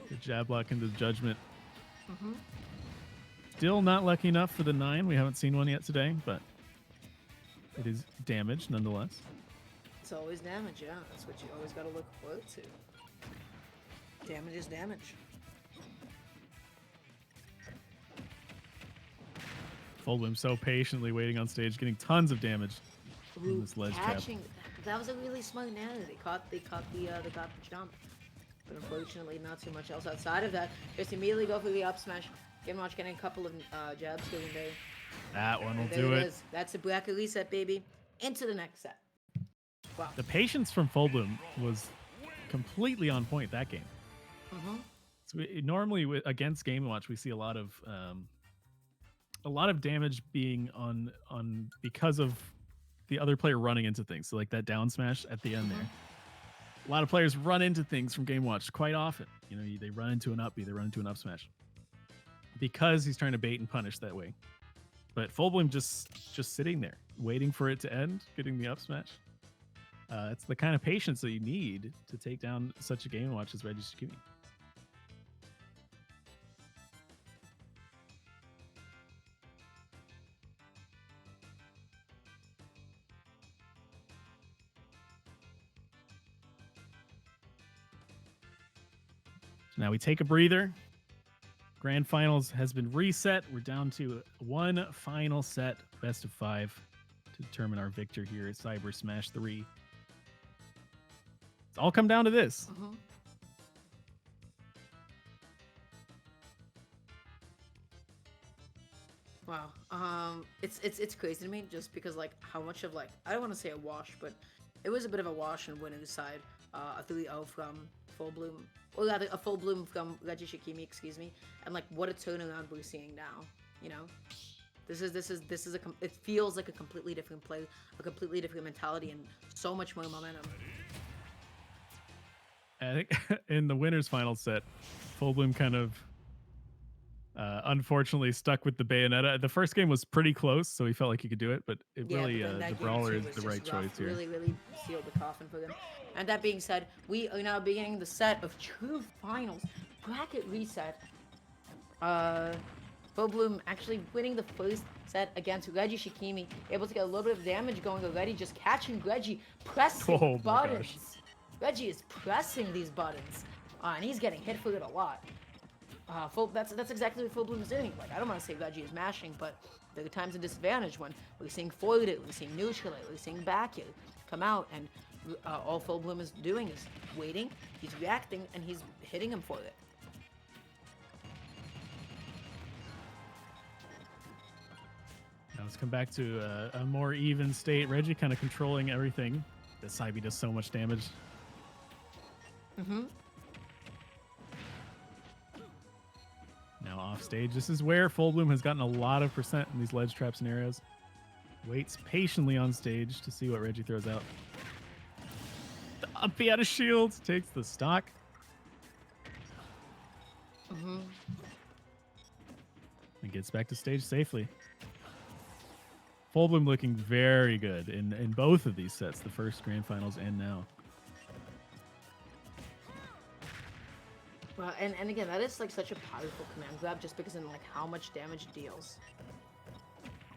The jab block into the judgment. Still not lucky enough for the 9. We haven't seen one yet today, but it is damage nonetheless. It's always damage, yeah. That's what you always got to look forward to. Damage is damage. Full Bloom so patiently waiting on stage, getting tons of damage in this ledge trap. That was a really smart nail. They caught the jump, but unfortunately not too much else outside of that. Just immediately go for the up smash. Game Watch getting a couple of jabs here and there. That one will there do it it. is. That's a bracket reset, baby. Into the next set. Wow. The patience from Full Bloom was completely on point that game. So normally against Game & Watch, we see a lot of damage being on because of the other player running into things. So like that down smash at the end there. A lot of players run into things from Game & Watch quite often. They run into an up B, they run into an up smash because he's trying to bait and punish that way. But Full Bloom just sitting there, waiting for it to end, getting the up smash. It's the kind of patience that you need to take down such a Game & Watch as Reggie Shikimi. So now we take a breather. Grand Finals has been reset. We're down to one final set, best of 5, to determine our victor here at Cybersmash 3. It's all come down to this. Wow. It's crazy to me just because like how much of like I don't want to say a wash, but it was a bit of a wash on winning side. A 3-0 from Full Bloom, or rather a Full Bloom from Reggie Shikimi, excuse me, and like what a turnaround we're seeing now. You know, it feels like a completely different play, a completely different mentality, and so much more momentum. I think in the winners final set, Full Bloom kind of unfortunately stuck with the Bayonetta. The first game was pretty close, so he felt like he could do it, but it Yeah, really but then that the game brawler two is was the just right rough. choice here. Really sealed the coffin for them. And that being said, we are now beginning the set of true finals. Bracket reset. Full Bloom actually winning the first set against Reggie Shikimi, able to get a little bit of damage going already, just catching Reggie, pressing Oh my buttons. gosh. Reggie is pressing these buttons, and he's getting hit for it a lot. That's exactly what Full Bloom is doing. Like, I don't want to say Reggie is mashing, but there are times of disadvantage when we're seeing forward it, we're seeing neutral it, we're seeing back it come out, and all Full Bloom is doing is waiting, he's reacting, and he's hitting him for it. Now let's come back to a more even state. Reggie kind of controlling everything. The Cybe does so much damage. Now off stage. This is where Full Bloom has gotten a lot of percent in these ledge trap scenarios. Waits patiently on stage to see what Reggie throws out. The uppy out of shields takes the stock. And gets back to stage safely. Full Bloom looking very good in both of these sets, the first grand finals and now. Well, and again, that is like such a powerful command grab just because in like how much damage it deals.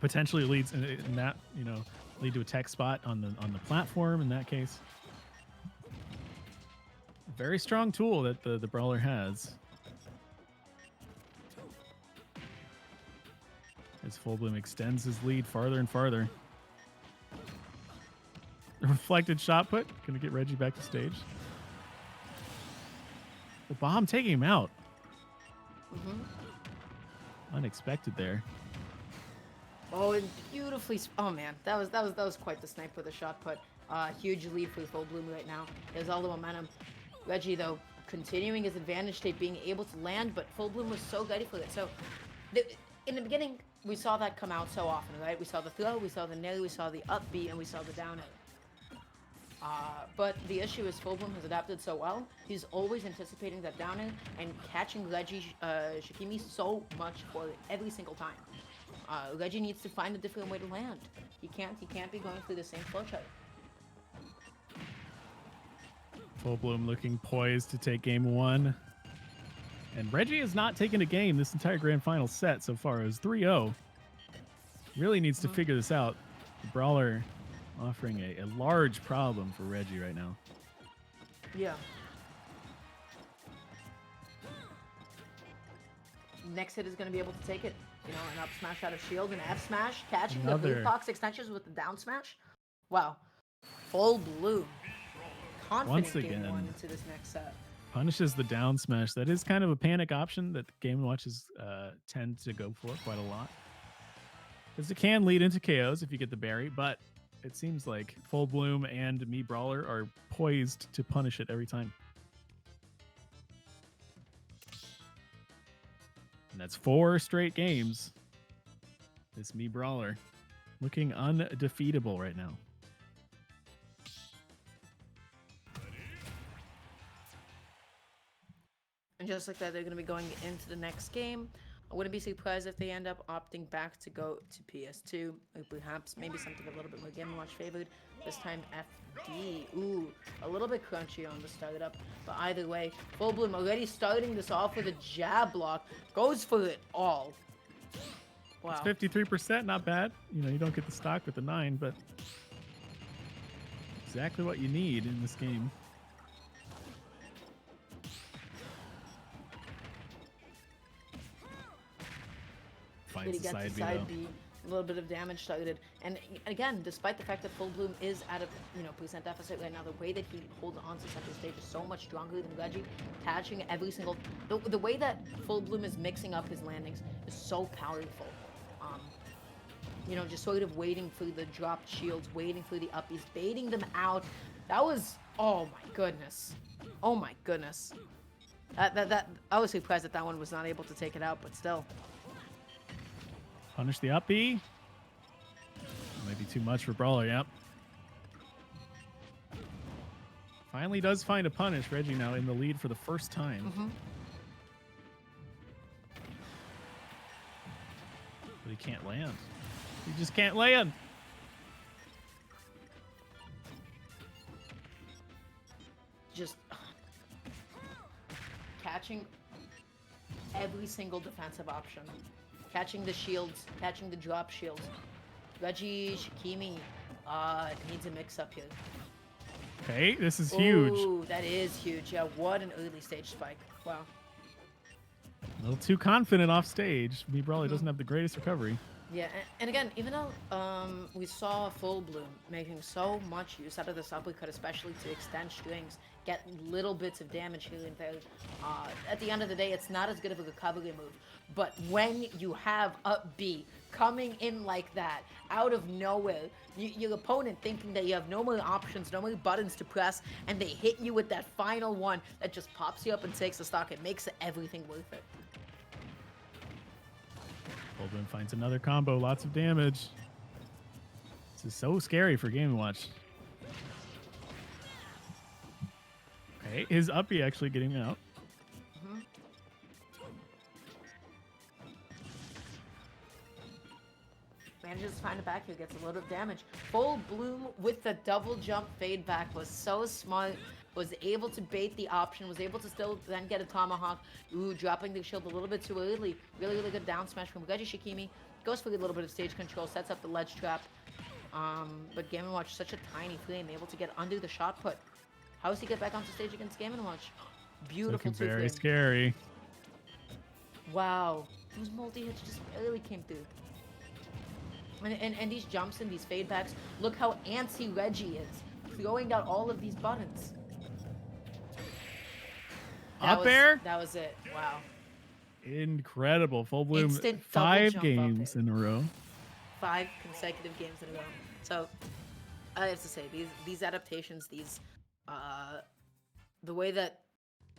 Potentially leads in that, you know, lead to a tech spot on the platform in that case. Very strong tool that the brawler has. As Full Bloom extends his lead farther and farther. The reflected shot put, gonna get Reggie back to stage. The bomb taking him out. Unexpected there. Oh, and beautifully. Oh man, that was quite the snipe with the shot put. Huge lead for Full Bloom right now. There's all the momentum. Reggie though continuing his advantage state, being able to land, but Full Bloom was so ready for it. So in the beginning, we saw that come out so often, right? We saw the throw, we saw the nail, we saw the up B, and we saw the down air. But the issue is Full Bloom has adapted so well. He's always anticipating that down air and catching Reggie Shikimi so much for it every single time. Reggie needs to find a different way to land. He can't be going through the same flowchart. Full Bloom looking poised to take game 1. And Reggie has not taken a game this entire grand final set so far. It was 3-0. Really needs to figure this out. The brawler offering a large problem for Reggie right now. Yeah. Next hit is going to be able to take it. You know, an up smash out of shield, an F smash, catching the blue box extensions with the down smash. Wow. Full Bloom. Confident Once game again, 1 into this next set. Punishes the down smash. That is kind of a panic option that the Game & Watches tend to go for quite a lot. Because it can lead into KOs if you get the berry, but it seems like Full Bloom and Me Brawler are poised to punish it every time. And that's 4 straight games. This Me Brawler looking undefeatable right now. And just like that, they're going to be going into the next game. I wouldn't be surprised if they end up opting back to go to PS2, or perhaps maybe something a little bit more Game & Watch favored. This time FD. Ooh, a little bit crunchy on the startup. But either way, Full Bloom already starting this off with a jab block. Goes for it all. Wow. It's 53%, not bad. You know, you don't get the stock with the 9, but exactly what you need in this game. But he Finds the gets side the B, side though. B, a little bit of damage targeted. And again, despite the fact that Full Bloom is at a percent deficit right now, the way that he holds on to center stage is so much stronger than Reggie. Catching every single the way that Full Bloom is mixing up his landings is so powerful. Just sort of waiting for the dropped shields, waiting for the uppies, baiting them out. That was, oh my goodness. Oh my goodness. That I was surprised that one was not able to take it out, but still. Punish the up B. Might be too much for Brawler, yep. Finally does find a punish. Reggie now in the lead for the first time. But he can't land. He just can't land. Just catching every single defensive option. Catching the shields, catching the drop shields. Reggie Shikimi needs a mix-up here. Okay, this is huge. Ooh, that is huge. Yeah, what an early stage spike. Wow. A little too confident off stage. Me Brawler doesn't have the greatest recovery. Yeah, and again, even though we saw Full Bloom making so much use out of this uppercut, especially to extend strings, get little bits of damage here and there, at the end of the day, it's not as good of a recovery move. But when you have up B coming in like that, out of nowhere, your opponent thinking that you have no more options, no more buttons to press, and they hit you with that final one that just pops you up and takes the stock, it makes everything worth it. Fullbloom finds another combo, lots of damage. This is so scary for Game & Watch. Okay, his uppy actually getting him out. Manages to find it back here, gets a load of damage. Full Bloom with the double jump fade back was so smart. Was able to bait the option, was able to still then get a tomahawk. Ooh, dropping the shield a little bit too early. Really, really good down smash from Reggie Shikimi. Goes for a little bit of stage control, sets up the ledge trap. But Game & Watch, such a tiny flame, able to get under the shot put. How does he get back onto stage against Game & Watch? Beautiful Looking two very flame. scary. Wow, those multi-hits just barely came through. And these jumps and these fade backs, look how antsy Reggie is, throwing out all of these buttons. Up air? That was it. Wow. Incredible. Full Bloom, Instant double 5 jump up games air. in a row. 5 consecutive games in a row. So, I have to say, these adaptations, the way that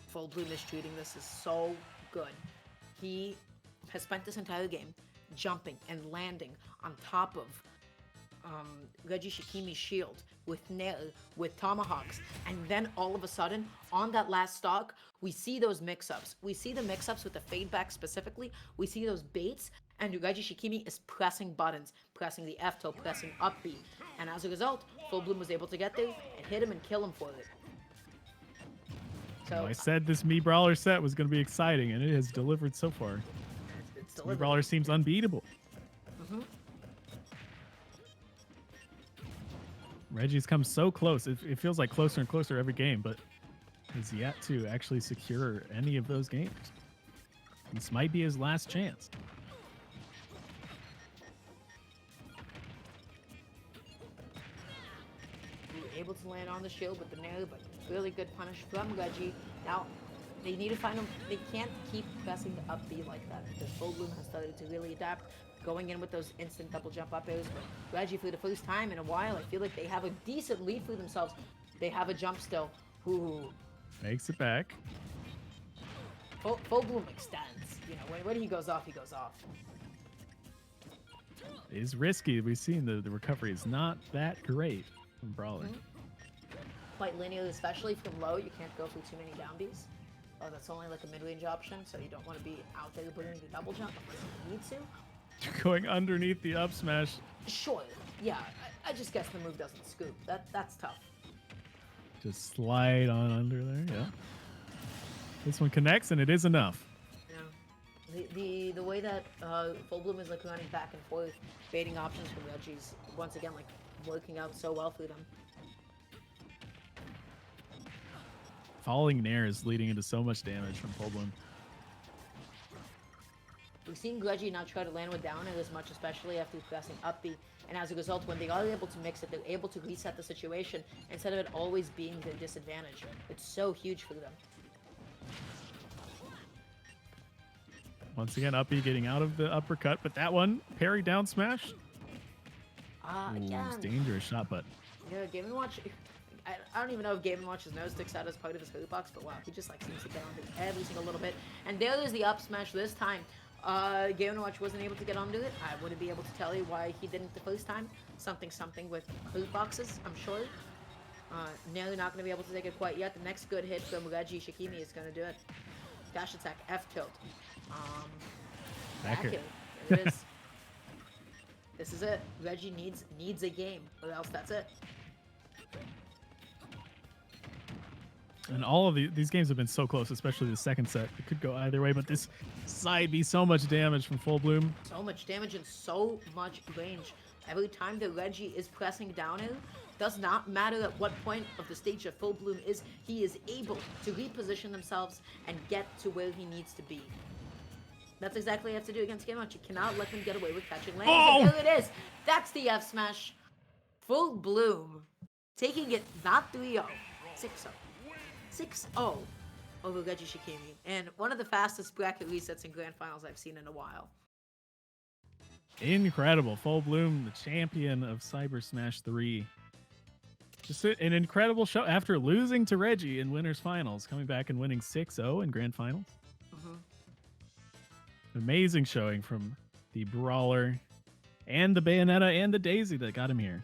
Full Bloom is treating this is so good. He has spent this entire game jumping and landing on top of Reggie Shikimi's shield with nair, with tomahawks, and then all of a sudden, on that last stock, we see those mix-ups. We see the mix-ups with the fade back specifically. We see those baits, and Reggie Shikimi is pressing buttons, pressing the F-toe, pressing up B. And as a result, Full Bloom was able to get there and hit him and kill him for it. So I said this Me Brawler set was going to be exciting, and it has delivered so far. it's Me delivered. Brawler seems unbeatable. Reggie's come so close. It feels like closer and closer every game, but has yet to actually secure any of those games. This might be his last chance. Able to land on the shield with the nair, but really good punish from Reggie. Now, they need to find him. They can't keep pressing the up B like that because Full Bloom has started to really adapt, going in with those instant double jump up airs. But Reggie, for the first time in a while, I feel like they have a decent lead for themselves. They have a jump still. Ooh. Makes it back. Full Bloom extends. You know, when he goes off, he goes off. It is risky. We've seen the recovery is not that great from Brawler. Quite linear, especially from low. You can't go for too many down Bs. Oh, that's only like a mid-range option, so you don't want to be out there putting the double jump unless you need to. Going underneath the up smash. Sure, yeah. I just guess the move doesn't scoop. That's tough. Just slide on under there, yeah. This one connects, and it is enough. Yeah. The way that Full Bloom is like running back and forth, baiting options from Reggie's once again like working out so well for them. Falling Nair is leading into so much damage from Full Bloom. We've seen Reggie not try to land with down air as much, especially after pressing up B. And as a result, when they are able to mix it, they're able to reset the situation instead of it always being their disadvantage. It's so huge for them. Once again, Uppy getting out of the uppercut, but that one, parry down smash. Ooh, Again. it's dangerous shot, but Yeah, Game & Watch. I don't even know if Game & Watch's nose sticks out as part of his hitbox, but wow, he just like seems to get onto it every single little bit. And there's the up smash this time. Game & Watch wasn't able to get onto it. I wouldn't be able to tell you why he didn't the first time. Something with hitboxes, I'm sure. Nearly not going to be able to take it quite yet. The next good hit from Reggie Shikimi is going to do it. Dash attack, F tilt. Back Backer. hill. There it is. This is it. Reggie needs a game, or else that's it. and all of these games have been so close, especially the second set. It could go either way, but this side B, so much damage from Full Bloom. So much damage and so much range. Every time that Reggie is pressing down hill, does not matter at what point of the stage that Full Bloom is, he is able to reposition themselves and get to where he needs to be. That's exactly what you have to do against Game Watch. You cannot let them get away with catching lanes. Oh! And there it is. That's the F smash. Full Bloom taking it not 3-0, 6-0. 6-0 over Reggie Shikimi. And one of the fastest bracket resets in Grand Finals I've seen in a while. Incredible. Full Bloom, the champion of Cybersmash 3. Just an incredible show after losing to Reggie in winners finals, coming back and winning 6-0 in grand finals. Amazing showing from the Brawler and the Bayonetta and the Daisy that got him here.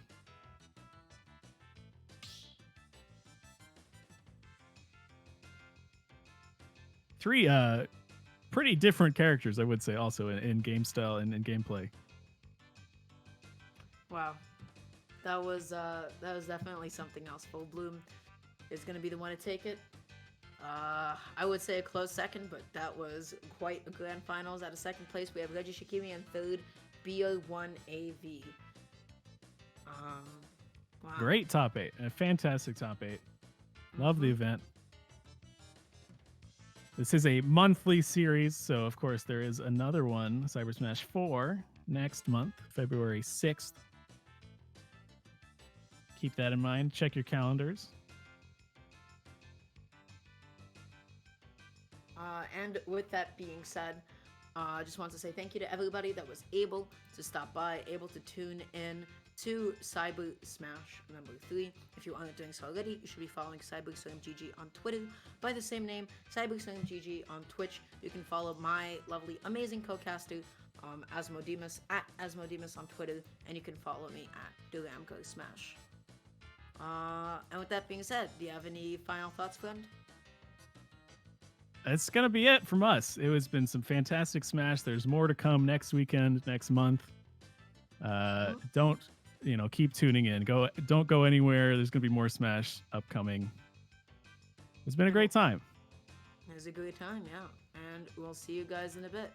Three pretty different characters, I would say, also in game style and in gameplay. Wow. That was definitely something else. Full Bloom is going to be the one to take it. I would say a close second, but that was quite a grand finals. At a second place, we have Reggie Shikimi, and third, BO1AV. Wow. Great top 8. A fantastic top 8. Love the event. This is a monthly series, so of course there is another one, Cybersmash 4, next month, February 6th. Keep that in mind. Check your calendars. And with that being said, I just want to say thank you to everybody that was able to stop by, able to tune in to Cybersmash number 3. If you aren't doing so already, you should be following CyberslamGG on Twitter by the same name, CyberslamGG on Twitch. You can follow my lovely, amazing co-caster, Asmodemus, at Asmodemus on Twitter, and you can follow me at DuramgoSmash. And with that being said, do you have any final thoughts, friend? That's going to be it from us. It has been some fantastic Smash. There's more to come next weekend, next month. Don't, keep tuning in. Don't go anywhere. There's going to be more Smash upcoming. It's been a great time. It was a great time, yeah. And we'll see you guys in a bit.